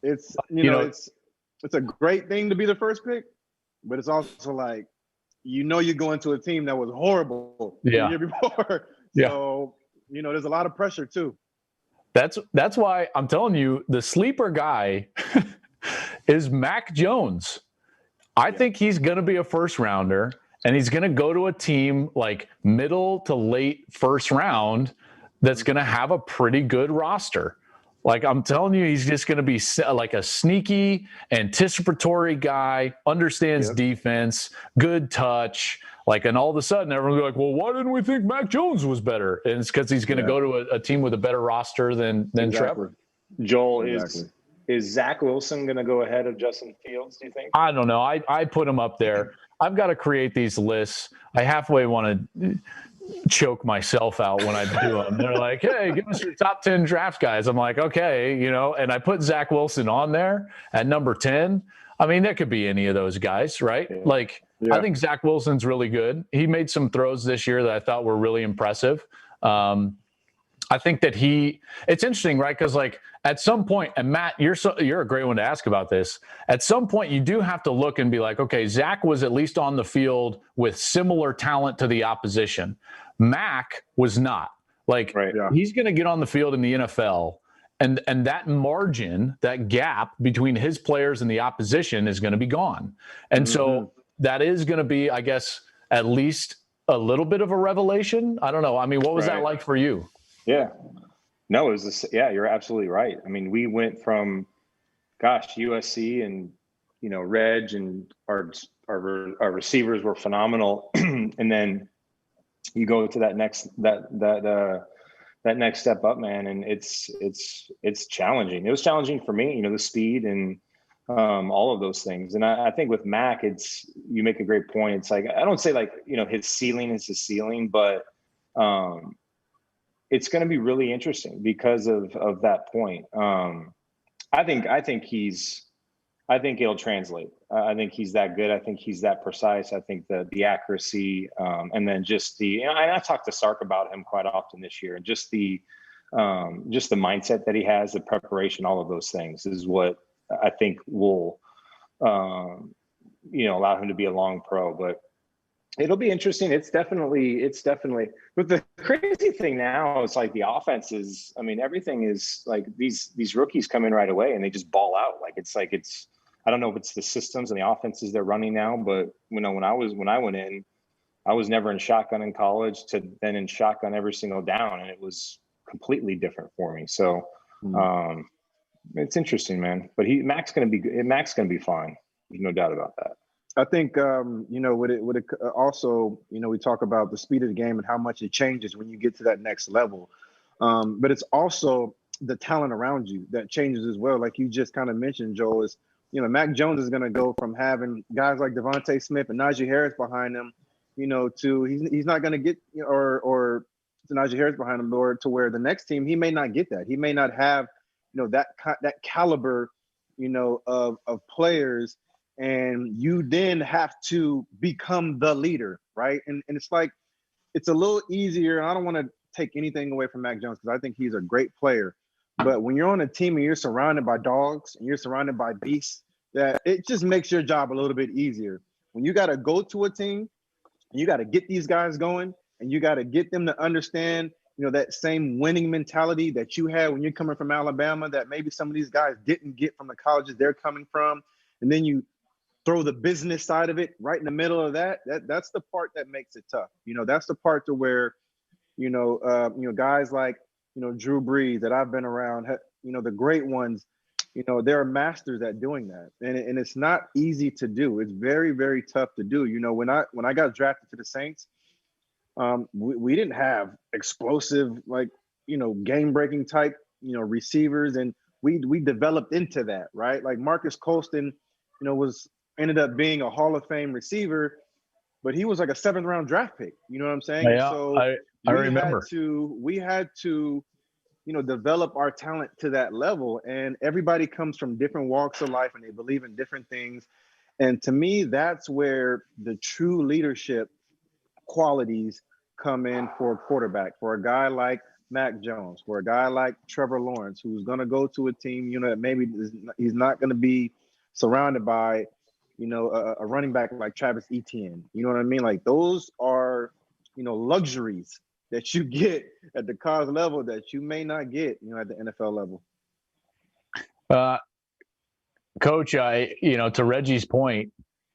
It's it's a great thing to be the first pick, but it's also like you're going to a team that was horrible the year before. So there's a lot of pressure too. That's why I'm telling you the sleeper guy is Mac Jones. I think he's going to be a first rounder, and he's going to go to a team like middle to late first round that's going to have a pretty good roster. Like I'm telling you, he's just going to be like a sneaky, anticipatory guy, understands defense, good touch. And all of a sudden, everyone's like, well, why didn't we think Mac Jones was better? And it's because he's going to go to a team with a better roster than Trevor. Joel, is Zach Wilson going to go ahead of Justin Fields, do you think? I don't know. I put him up there. I've got to create these lists. I halfway want to choke myself out when I do them. They're like, hey, give us your top 10 draft guys. I'm like, okay, and I put Zach Wilson on there at number 10. I mean, that could be any of those guys, right? I think Zach Wilson's really good. He made some throws this year that I thought were really impressive. I think that it's interesting, right? Because at some point, and Matt, you're a great one to ask about this. At some point, you do have to look and be like, okay, Zach was at least on the field with similar talent to the opposition. Mac was not. He's going to get on the field in the NFL, and that margin, that gap between his players and the opposition is going to be gone. And so that is going to be, I guess, at least a little bit of a revelation. I don't know. I mean, what was that like for you? Yeah. No, it was you're absolutely right. I mean, we went from, USC and, Reg and our receivers were phenomenal. And then you go to that next step up, man. And it's challenging. It was challenging for me, the speed and all of those things. And I think with Mac, you make a great point. It's like, I don't say his ceiling is his ceiling, but it's going to be really interesting because of that point. I think it'll translate. I think he's that good. I think he's that precise. I think the accuracy, and then just and I talked to Sark about him quite often this year, and just the mindset that he has, the preparation, all of those things is what I think will, allow him to be a long pro. But it'll be interesting. It's definitely. But the crazy thing now is the offense is. I mean, everything is these rookies come in right away and they just ball out. It's. I don't know if it's the systems and the offenses they're running now, but when I went in, I was never in shotgun in college to then in shotgun every single down, and it was completely different for me. So it's interesting, man. But Mac's gonna be fine. There's no doubt about that. I think would it also we talk about the speed of the game and how much it changes when you get to that next level, but it's also the talent around you that changes as well. Like you just kind of mentioned, Joel, is Mac Jones is going to go from having guys like Devontae Smith and Najee Harris behind him, to he's not going to get or to Najee Harris behind him, or to where the next team he may not get that. He may not have that caliber of players. And you then have to become the leader, right? And it's it's a little easier. I don't want to take anything away from Mac Jones because I think he's a great player. But when you're on a team and you're surrounded by dogs and you're surrounded by beasts, that it just makes your job a little bit easier. When you got to go to a team, and you got to get these guys going, and you got to get them to understand, that same winning mentality that you had when you're coming from Alabama, that maybe some of these guys didn't get from the colleges they're coming from. And then you throw the business side of it right in the middle of that's the part that makes it tough. That's the part to where, guys like, Drew Brees that I've been around, the great ones, they're masters at doing that. And it's not easy to do. It's very, very tough to do. When I got drafted to the Saints, we didn't have explosive, like, game-breaking type, receivers. And we developed into that, right? Like Marcus Colston, ended up being a Hall of Fame receiver, but he was like a 7th-round draft pick. You know what I'm saying? Yeah, so I remember. We had to, develop our talent to that level. And everybody comes from different walks of life and they believe in different things. And to me, that's where the true leadership qualities come in for a quarterback, for a guy like Mac Jones, for a guy like Trevor Lawrence, who's going to go to a team, that maybe he's not going to be surrounded by, a running back like Travis Etienne. You know what I mean? Like those are, luxuries that you get at the college level that you may not get, at the NFL level. Coach, to Reggie's point,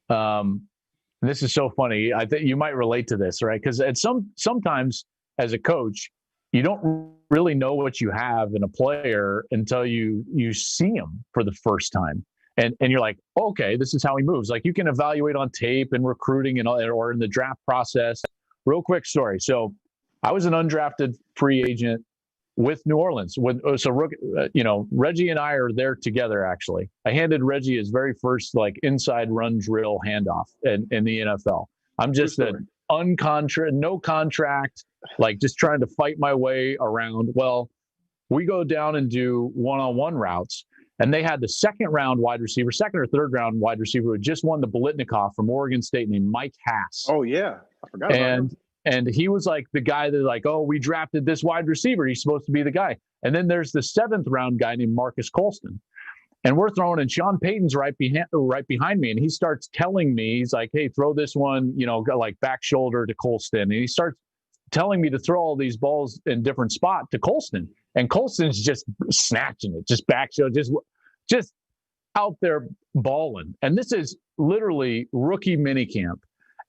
this is so funny. I think you might relate to this, right? Because sometimes as a coach, you don't really know what you have in a player until you see him for the first time. And you're like, okay, this is how he moves. Like you can evaluate on tape and recruiting and or in the draft process. Real quick story. So I was an undrafted free agent with New Orleans. Reggie and I are there together, actually. I handed Reggie his very first inside run drill handoff in the NFL. I'm just no contract, just trying to fight my way around. Well, we go down and do one-on-one routes. And they had the second or third round wide receiver who had just won the Bolitnikoff from Oregon State named Mike Hass. Oh, yeah. I forgot about him. And he was like the guy that we drafted this wide receiver. He's supposed to be the guy. And then there's the 7th round guy named Marcus Colston. And we're throwing, and Sean Payton's right behind me. And he starts telling me, he's like, hey, throw this one, back shoulder to Colston. And he starts telling me to throw all these balls in different spot to Colston. And Colston's just snatching it, just back shoulder, just out there balling. And this is literally rookie minicamp.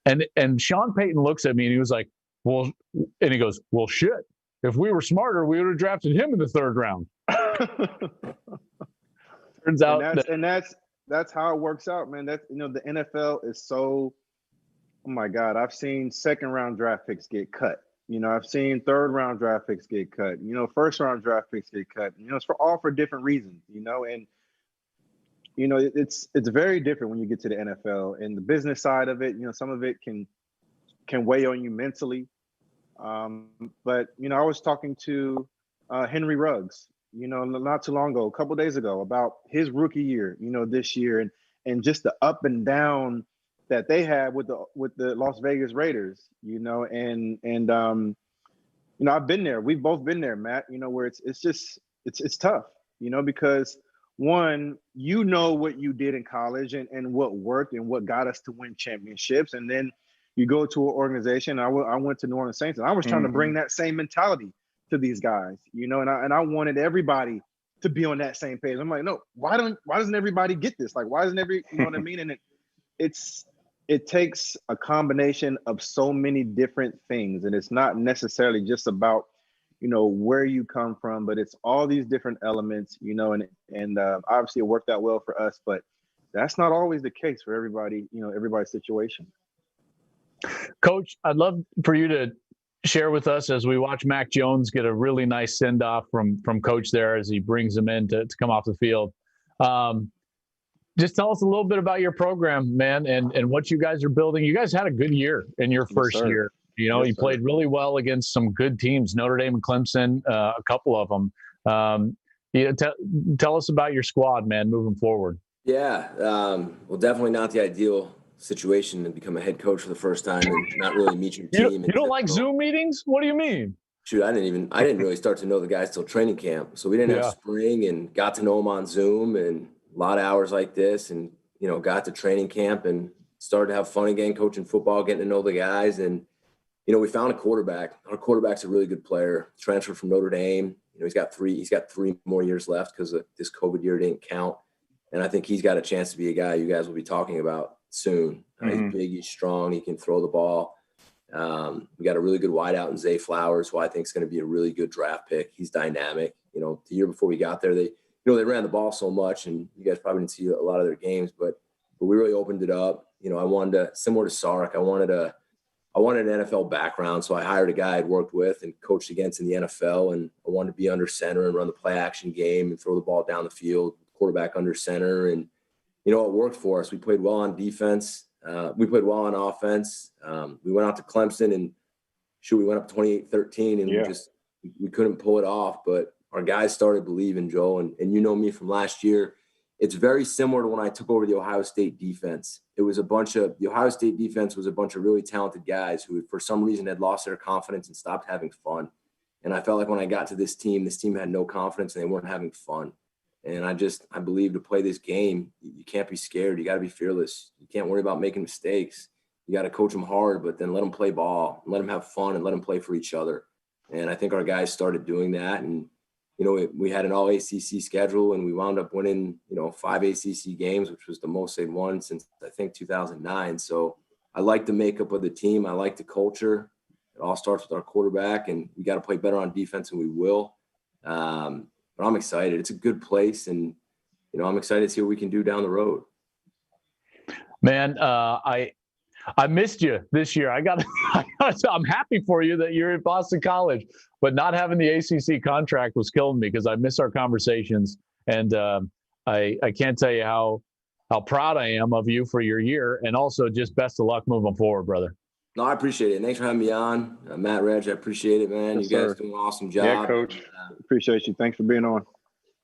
And Sean Payton looks at me and he was like, well, and he goes, well, shit. If we were smarter, we would have drafted him in the 3rd round. Turns out that's how it works out, man. That's the NFL is so, oh my God, I've seen 2nd round draft picks get cut. I've seen 3rd round draft picks get cut. 1st round draft picks get cut. It's for different reasons. And it's very different when you get to the NFL and the business side of it. Some of it can weigh on you mentally. But I was talking to Henry Ruggs, not too long ago, a couple of days ago, about his rookie year, this year, and just the up and down that they had with the Las Vegas Raiders, and I've been there. We've both been there, Matt. Where it's tough, because one, what you did in college and what worked and what got us to win championships, and then you go to an organization. I went to New Orleans Saints, and I was trying to bring that same mentality to these guys, and I wanted everybody to be on that same page. I'm like, no, why doesn't everybody get this? Like, why doesn't you know what I mean? And it takes a combination of so many different things, and it's not necessarily just about where you come from, but it's all these different elements, and obviously it worked out well for us, but that's not always the case for everybody, everybody's situation. Coach, I'd love for you to share with us as we watch Mac Jones get a really nice send-off from Coach there as he brings him in to come off the field. Just tell us a little bit about your program, man, and what you guys are building. You guys had a good year in your first year. You played really well against some good teams, Notre Dame and Clemson, a couple of them. Tell us about your squad, man, moving forward. Yeah, well, definitely not the ideal situation to become a head coach for the first time and not really meet your team. You don't like Zoom meetings? What do you mean? Shoot, I didn't really start to know the guys till training camp. So we didn't have spring and got to know them on Zoom and a lot of hours like this, and got to training camp and started to have fun again coaching football, getting to know the guys. And we found a quarterback. Our quarterback's a really good player, transferred from Notre Dame. He's got three more years left because this COVID year didn't count. And I think he's got a chance to be a guy you guys will be talking about soon. He's big, he's strong, he can throw the ball. We got a really good wideout in Zay Flowers, who I think is going to be a really good draft pick. He's dynamic. You know, the year before we got there, they ran the ball so much, and you guys probably didn't see a lot of their games, but we really opened it up. You know, I wanted to, similar to Sark, I wanted an NFL background, so I hired a guy I'd worked with and coached against in the NFL, and I wanted to be under center and run the play action game and throw the ball down the field, quarterback under center, and you know, it worked for us. We played well on defense. We played well on offense. We went out to Clemson and we went up 28-13 and we couldn't pull it off, but our guys started believing, Joe, and you know me from last year. It's very similar to when I took over the Ohio State defense. The Ohio State defense was a bunch of really talented guys who for some reason had lost their confidence and stopped having fun. And I felt like when I got to this team had no confidence and they weren't having fun. And I believe to play this game, you can't be scared. You got to be fearless. You can't worry about making mistakes. You got to coach them hard, but then let them play ball, and let them have fun, and let them play for each other. And I think our guys started doing that. And, you know, we had an all ACC schedule, and we wound up winning, 5 ACC games, which was the most they'd won since, I think, 2009. So I like the makeup of the team. I like the culture. It all starts with our quarterback, and we got to play better on defense, and we will. But I'm excited. It's a good place, and I'm excited to see what we can do down the road. Man, I missed you this year. I'm happy for you that you're at Boston College, but not having the ACC contract was killing me because I miss our conversations, and I can't tell you how proud I am of you for your year, and also just best of luck moving forward, brother. No, I appreciate it. Thanks for having me on. Matt, Reg, I appreciate it, man. Yes, you guys sir. doing an awesome job. Yeah, Coach. Appreciate you. Thanks for being on.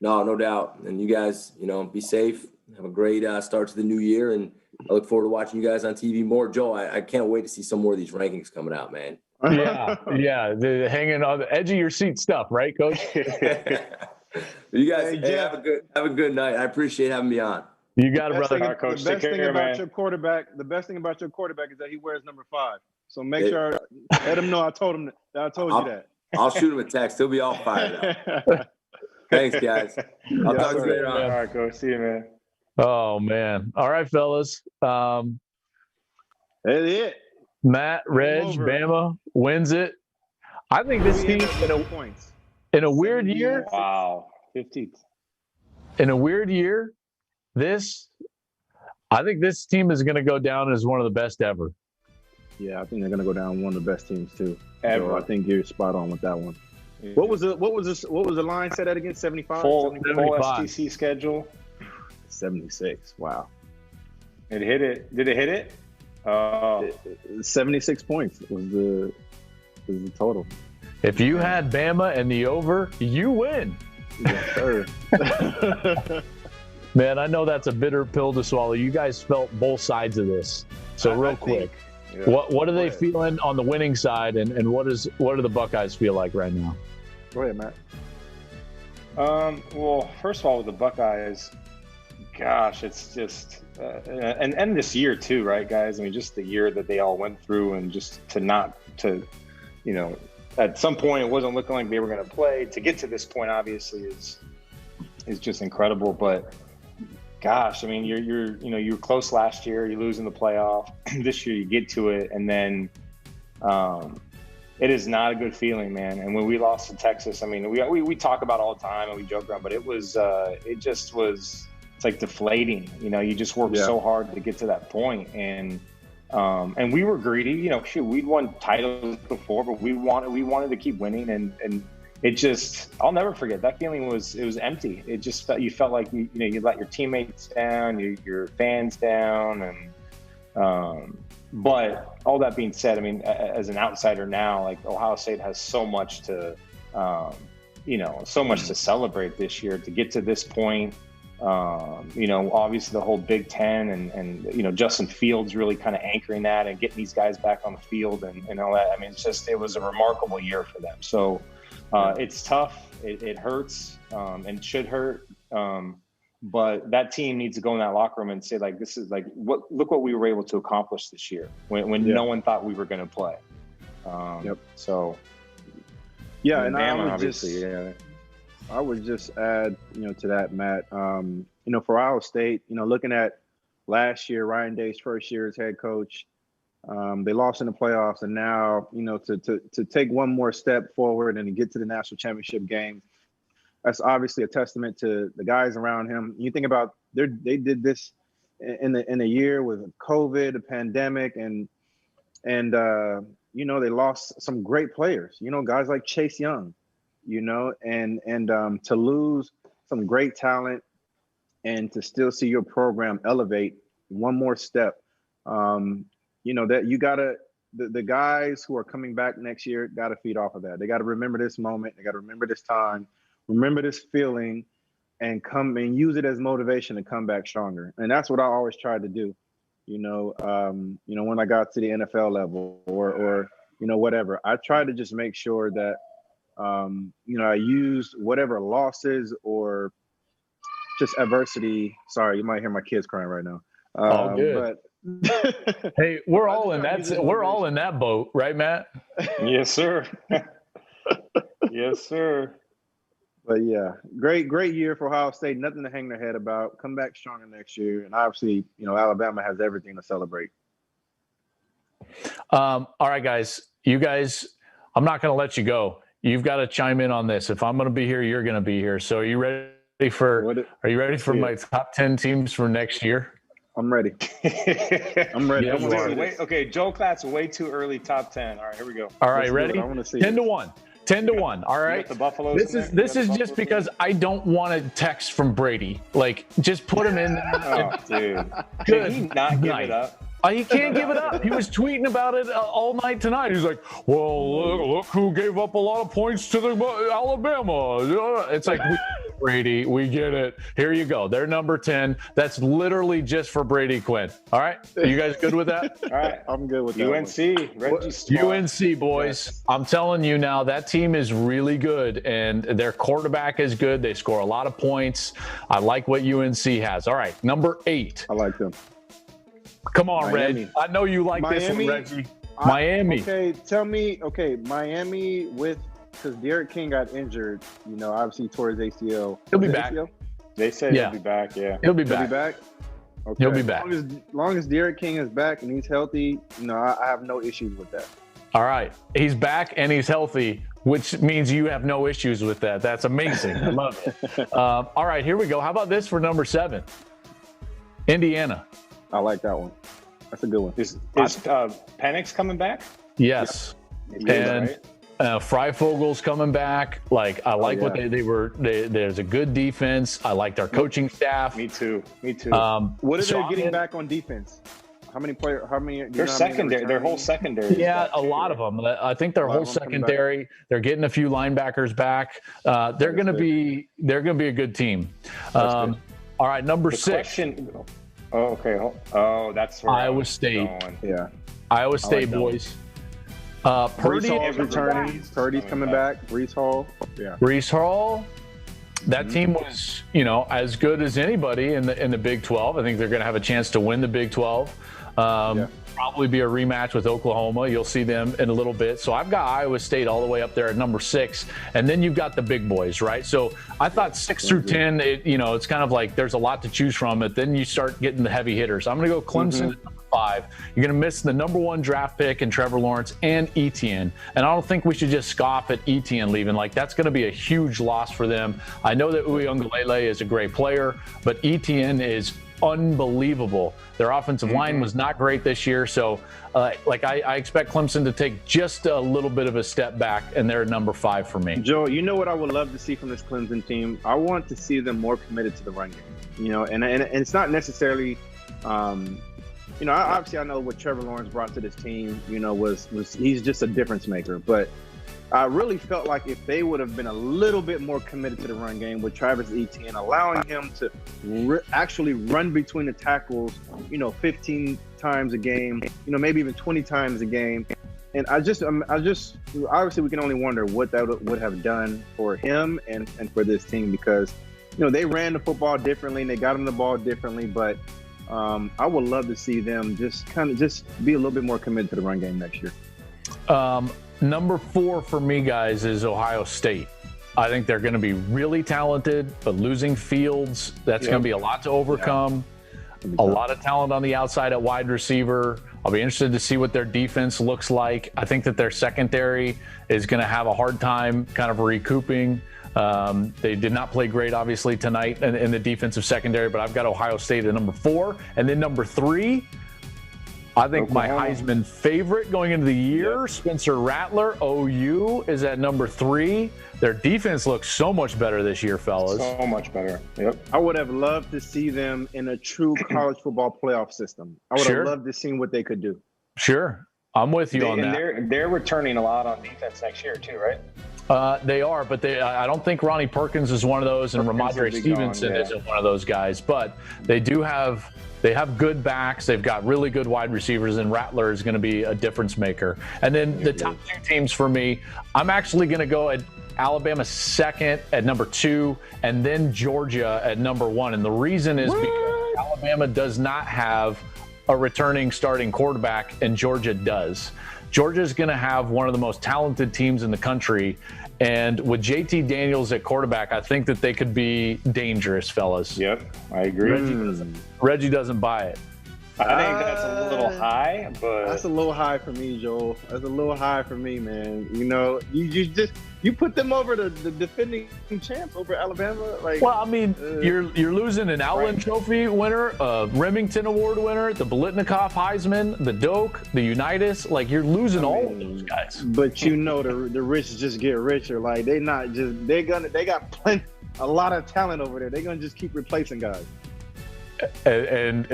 No doubt. And you guys, be safe. Have a great start to the new year. And I look forward to watching you guys on TV more. Joe, I can't wait to see some more of these rankings coming out, man. Yeah. The hanging on the edge of your seat stuff, right, Coach? You guys have a good night. I appreciate having me on. You got it, brother. The best thing about your quarterback is that he wears number 5. So make sure let him know I told you that. I'll shoot him a text. He'll be all fired up. Thanks, guys. I'll talk to you later on. All right, go. See you, man. Oh man. All right, fellas. That's it. Matt, Reg, Bama wins it. I think this team in a weird year. Wow. 15th. In a weird year, I think this team is going to go down as one of the best ever. Yeah, I think they're going to go down one of the best teams too. Ever. So I think you're spot on with that one. Yeah. What was the line set at again? 75? Full STC schedule. 76. Wow. It hit it. Did it hit it? 76 points was the total. If you had Bama and the over, you win. Yes, sir. Man, I know that's a bitter pill to swallow. You guys felt both sides of this. So real quick, what are they feeling on the winning side, and what do the Buckeyes feel like right now? Go ahead, Matt. Well, first of all, with the Buckeyes, gosh, it's just and this year too, right, guys? I mean, just the year that they all went through, and just at some point it wasn't looking like they were going to play. To get to this point, obviously, is just incredible. But gosh, I mean, you're close last year. You lose in the playoff. This year, you get to it, and then it is not a good feeling, man. And when we lost to Texas, I mean, we talk about it all the time and we joke around, but it's like deflating. You just worked so hard to get to that point, and we were greedy. We'd won titles before, but we wanted to keep winning, and it just, I'll never forget that feeling. It was empty. It just felt, you felt like you let your teammates down, your fans down, and but all that being said, I mean, as an outsider now, like Ohio State has so much to celebrate this year to get to this point. Obviously the whole Big Ten and Justin Fields really kind of anchoring that and getting these guys back on the field and all that. I mean, it was a remarkable year for them. So it's tough. It hurts and it should hurt. But that team needs to go in that locker room and say, like, this is like, look what we were able to accomplish this year when no one thought we were going to play. So. Yeah. And I would just add, to that, Matt, for Ohio State, looking at last year, Ryan Day's first year as head coach, they lost in the playoffs, and now, to take one more step forward and to get to the national championship game, that's obviously a testament to the guys around him. You think about they did this in a year with COVID, a pandemic, and they lost some great players. Guys like Chase Young, and to lose some great talent and to still see your program elevate one more step. That you gotta the guys who are coming back next year gotta feed off of that. They gotta remember this moment. They gotta remember this time. Remember this feeling, and come and use it as motivation to come back stronger. And that's what I always tried to do. When I got to the NFL level or whatever, I tried to just make sure that I used whatever losses or just adversity. Sorry, you might hear my kids crying right now. All good. But hey, we're all in that boat, right, Matt? Yes, sir. Yes, sir. But yeah, great year for Ohio State. Nothing to hang their head about. Come back stronger next year, and obviously, Alabama has everything to celebrate. All right, guys. You guys, I'm not going to let you go. You've got to chime in on this. If I'm going to be here, you're going to be here. So, are you ready for my top 10 teams for next year? I'm ready. I'm ready. Yeah, okay, Joe Klatt's way too early. Top 10. All right, here we go. All right, ready? I want to see 10-1. 10-1. All right. The Buffaloes. This is just because I don't want a text from Brady. Like, just put him in. Oh, dude. Good. Can he not give it up? He can't give it up. He was tweeting about it all night tonight. He's like, well, look who gave up a lot of points to the Alabama. It's like, Brady, we get it. Here you go. They're number 10. That's literally just for Brady Quinn. All right? You guys good with that? All right. I'm good with that. UNC. Reggie UNC, boys. Yes. I'm telling you now, that team is really good, and their quarterback is good. They score a lot of points. I like what UNC has. All right, number 8. I like them. Come on, Miami. Reg. I know you like this one, Reggie. Miami. Okay, tell me. Okay, Miami because Derek King got injured. Obviously tore his ACL. He'll be back. ACL? They say he'll be back. Yeah, he'll be back. Okay. He'll be back. As long as Derek King is back and he's healthy, I have no issues with that. All right, he's back and he's healthy, which means you have no issues with that. That's amazing. I love it. All right, here we go. How about this for number 7? Indiana. I like that one. That's a good one. Is Penix coming back? Yes. Yeah. And Freifogel's coming back. Like, I like what they were. There's a good defense. I liked our coaching staff. Me too. What are they getting back on defense? How many players? Their secondary. Their whole secondary. Yeah, a lot of them. I think their whole secondary. They're getting a few linebackers back. They're going to be a good team. All right, number 6. Oh, okay. Oh, that's where Iowa State. Yeah, Iowa State boys. Purdy is returning. Purdy's coming back. Breece Hall. Yeah. Breece Hall. That team was, as good as anybody in the Big 12. I think they're going to have a chance to win the Big 12. Probably be a rematch with Oklahoma. You'll see them in a little bit. So I've got Iowa State all the way up there at number 6, and then you've got the big boys, right? So I thought 6 through 10. It's kind of like there's a lot to choose from, but then you start getting the heavy hitters. I'm going to go Clemson at number 5. You're going to miss the number 1 draft pick in Trevor Lawrence and Etienne, and I don't think we should just scoff at Etienne leaving. Like, that's going to be a huge loss for them. I know that Uiagalelei is a great player, but Etienne is unbelievable. Their offensive line was not great this year, so I expect Clemson to take just a little bit of a step back, and they're number 5 for me. Joe, you know what I would love to see from this Clemson team? I want to see them more committed to the run game. And it's not necessarily, obviously I know what Trevor Lawrence brought to this team. Was he's just a difference maker, but I really felt like if they would have been a little bit more committed to the run game with Travis Etienne, allowing him to actually run between the tackles, 15 times a game, maybe even 20 times a game. And I just obviously we can only wonder what that would have done for him and for this team, because, they ran the football differently and they got him the ball differently. But I would love to see them just be a little bit more committed to the run game next year. Number 4 for me, guys, is Ohio State. I think they're going to be really talented, but losing Fields, that's going to be a lot to overcome. A lot of talent on the outside at wide receiver. I'll be interested to see what their defense looks like. I think that their secondary is going to have a hard time kind of recouping. They did not play great, obviously, tonight in the defensive secondary, but I've got Ohio State at number 4. And then number 3, I think my Heisman favorite going into the year, Spencer Rattler, OU, is at number 3. Their defense looks so much better this year, fellas. So much better. Yep. I would have loved to see them in a true college football playoff system. I would have loved to see what they could do. Sure. I'm with you on that. They're returning a lot on defense next year too, right? They are, but I don't think Ronnie Perkins is one of those, and Ramondre Stevenson isn't one of those guys. But they have good backs. They've got really good wide receivers, and Rattler is going to be a difference maker. And then the top 2 teams for me, I'm actually going to go at Alabama second at number 2, and then Georgia at number 1. And the reason is because Alabama does not have a returning starting quarterback, and Georgia does. Georgia's going to have one of the most talented teams in the country, and with JT Daniels at quarterback, I think that they could be dangerous, fellas. Yep, I agree. Reggie doesn't buy it. I think that's a little high, but that's a little high for me, Joel. That's a little high for me, man. You know, you put them over the defending champs over Alabama. Like, well, I mean, you're losing an Outland Trophy winner, a Remington Award winner, the Biletnikoff Heisman, the Doak, the Unitas. Like, you're losing all of those guys. But you know, the rich just get richer. Like, they got a lot of talent over there. They're gonna just keep replacing guys. And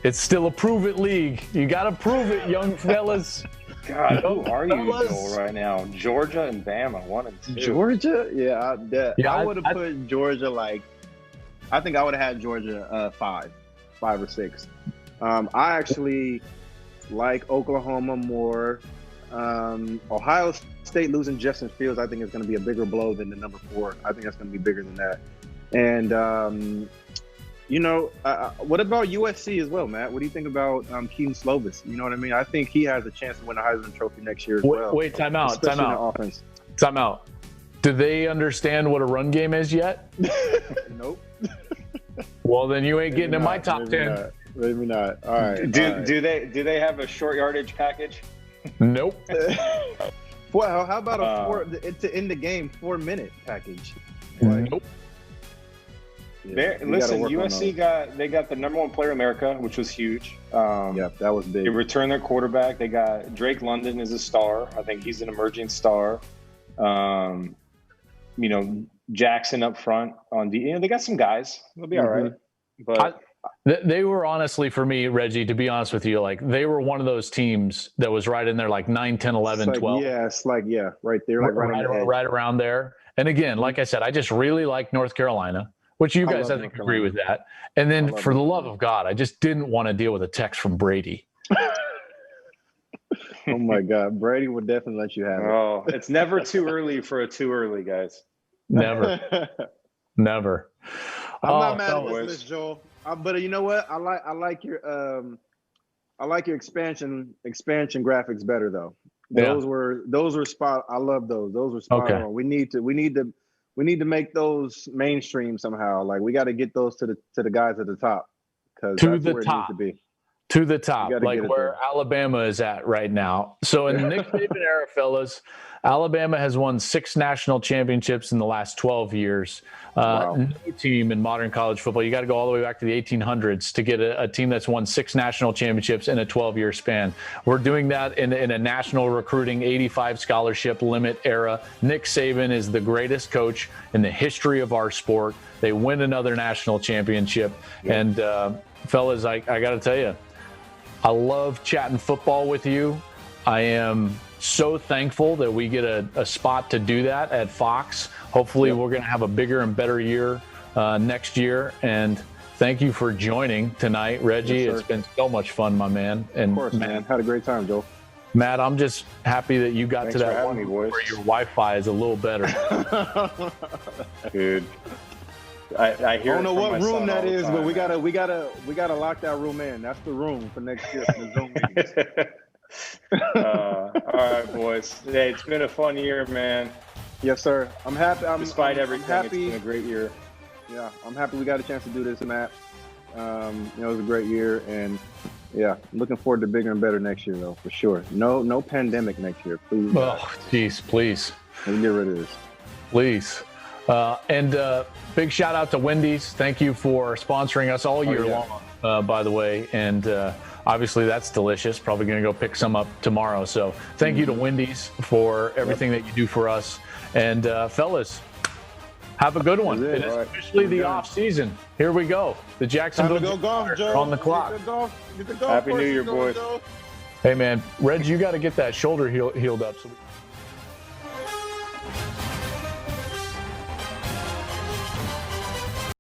it's still a prove-it league. You got to prove it, young fellas. God, who are you, Joel, right now? Georgia and Bama, 1 and 2. Georgia? Yeah, I would have put Georgia I think I would have had Georgia 5 or 6. I actually like Oklahoma more. Ohio State losing Justin Fields, I think is going to be a bigger blow than the number 4. I think that's going to be bigger than that. And what about USC as well, Matt? What do you think about Keaton Slovis? You know what I mean? I think he has a chance to win a Heisman Trophy next year as well. Wait, time out. Do they understand what a run game is yet? Nope. Well, then you ain't getting in my top 10. Maybe not. All right. Do they have a short yardage package? Nope. Well, how about to end the game 4-minute package? Nope. Listen, USC got the number 1 player in America, which was huge. Yeah, that was big. They returned their quarterback. They got Drake London as a star. I think he's an emerging star. Jackson up front on they got some guys. They'll be all right. But they were honestly, for me, Reggie, to be honest with you, like they were one of those teams that was right in there, like 9, 10, 11, 12. Yeah, it's right there, like right around there. And again, like I said, I just really like North Carolina. Which you guys, I think, agree with that. And then, for the love of God, I just didn't want to deal with a text from Brady. Oh, my God. Brady would definitely let you have it. Oh, it's never too early for a too early, guys. Never. Never. I'm not mad at this list, Joel. But you know what? I like your expansion graphics better, though. Those were spot. I love those. Those were spot on. We need to make those mainstream somehow. Like, we got to get those to the guys at the top, because that's where it needs to be. To the top, like where Alabama is at right now. So in the Nick Saban era, fellas, Alabama has won 6 national championships in the last 12 years. No team in modern college football. You got to go all the way back to the 1800s to get a team that's won 6 national championships in a 12-year span. We're doing that in a national recruiting 85 scholarship limit era. Nick Saban is the greatest coach in the history of our sport. They win another national championship. And fellas, I got to tell you, I love chatting football with you. I am so thankful that we get a spot to do that at Fox. Hopefully we're going to have a bigger and better year next year. And thank you for joining tonight, Reggie. Yes, it's been so much fun, my man. And of course, man. Had a great time, Joe. Matt, I'm just happy that you got to that one where your Wi-Fi is a little better. Dude. I hear. I don't know what room that is, but we gotta lock that room in. That's the room for next year for the Zoom meetings. All right, boys. Hey, it's been a fun year, man. Yes, sir. I'm happy. Despite everything, I'm happy. It's been a great year. Yeah, I'm happy we got a chance to do this, Matt. It was a great year, and yeah, looking forward to bigger and better next year, though, for sure. No pandemic next year, please. Oh, geez, please. Let me get rid of this. Please. And big shout out to Wendy's. Thank you for sponsoring us all year long, by the way. And obviously that's delicious. Probably going to go pick some up tomorrow. So thank you to Wendy's for everything that you do for us. And fellas, have a good one. It is officially the off season. Here we go. The Jacksonville golf, are on the clock. Get the golf Happy New Year, boys. Hey, man, Reg, you got to get that shoulder healed up. So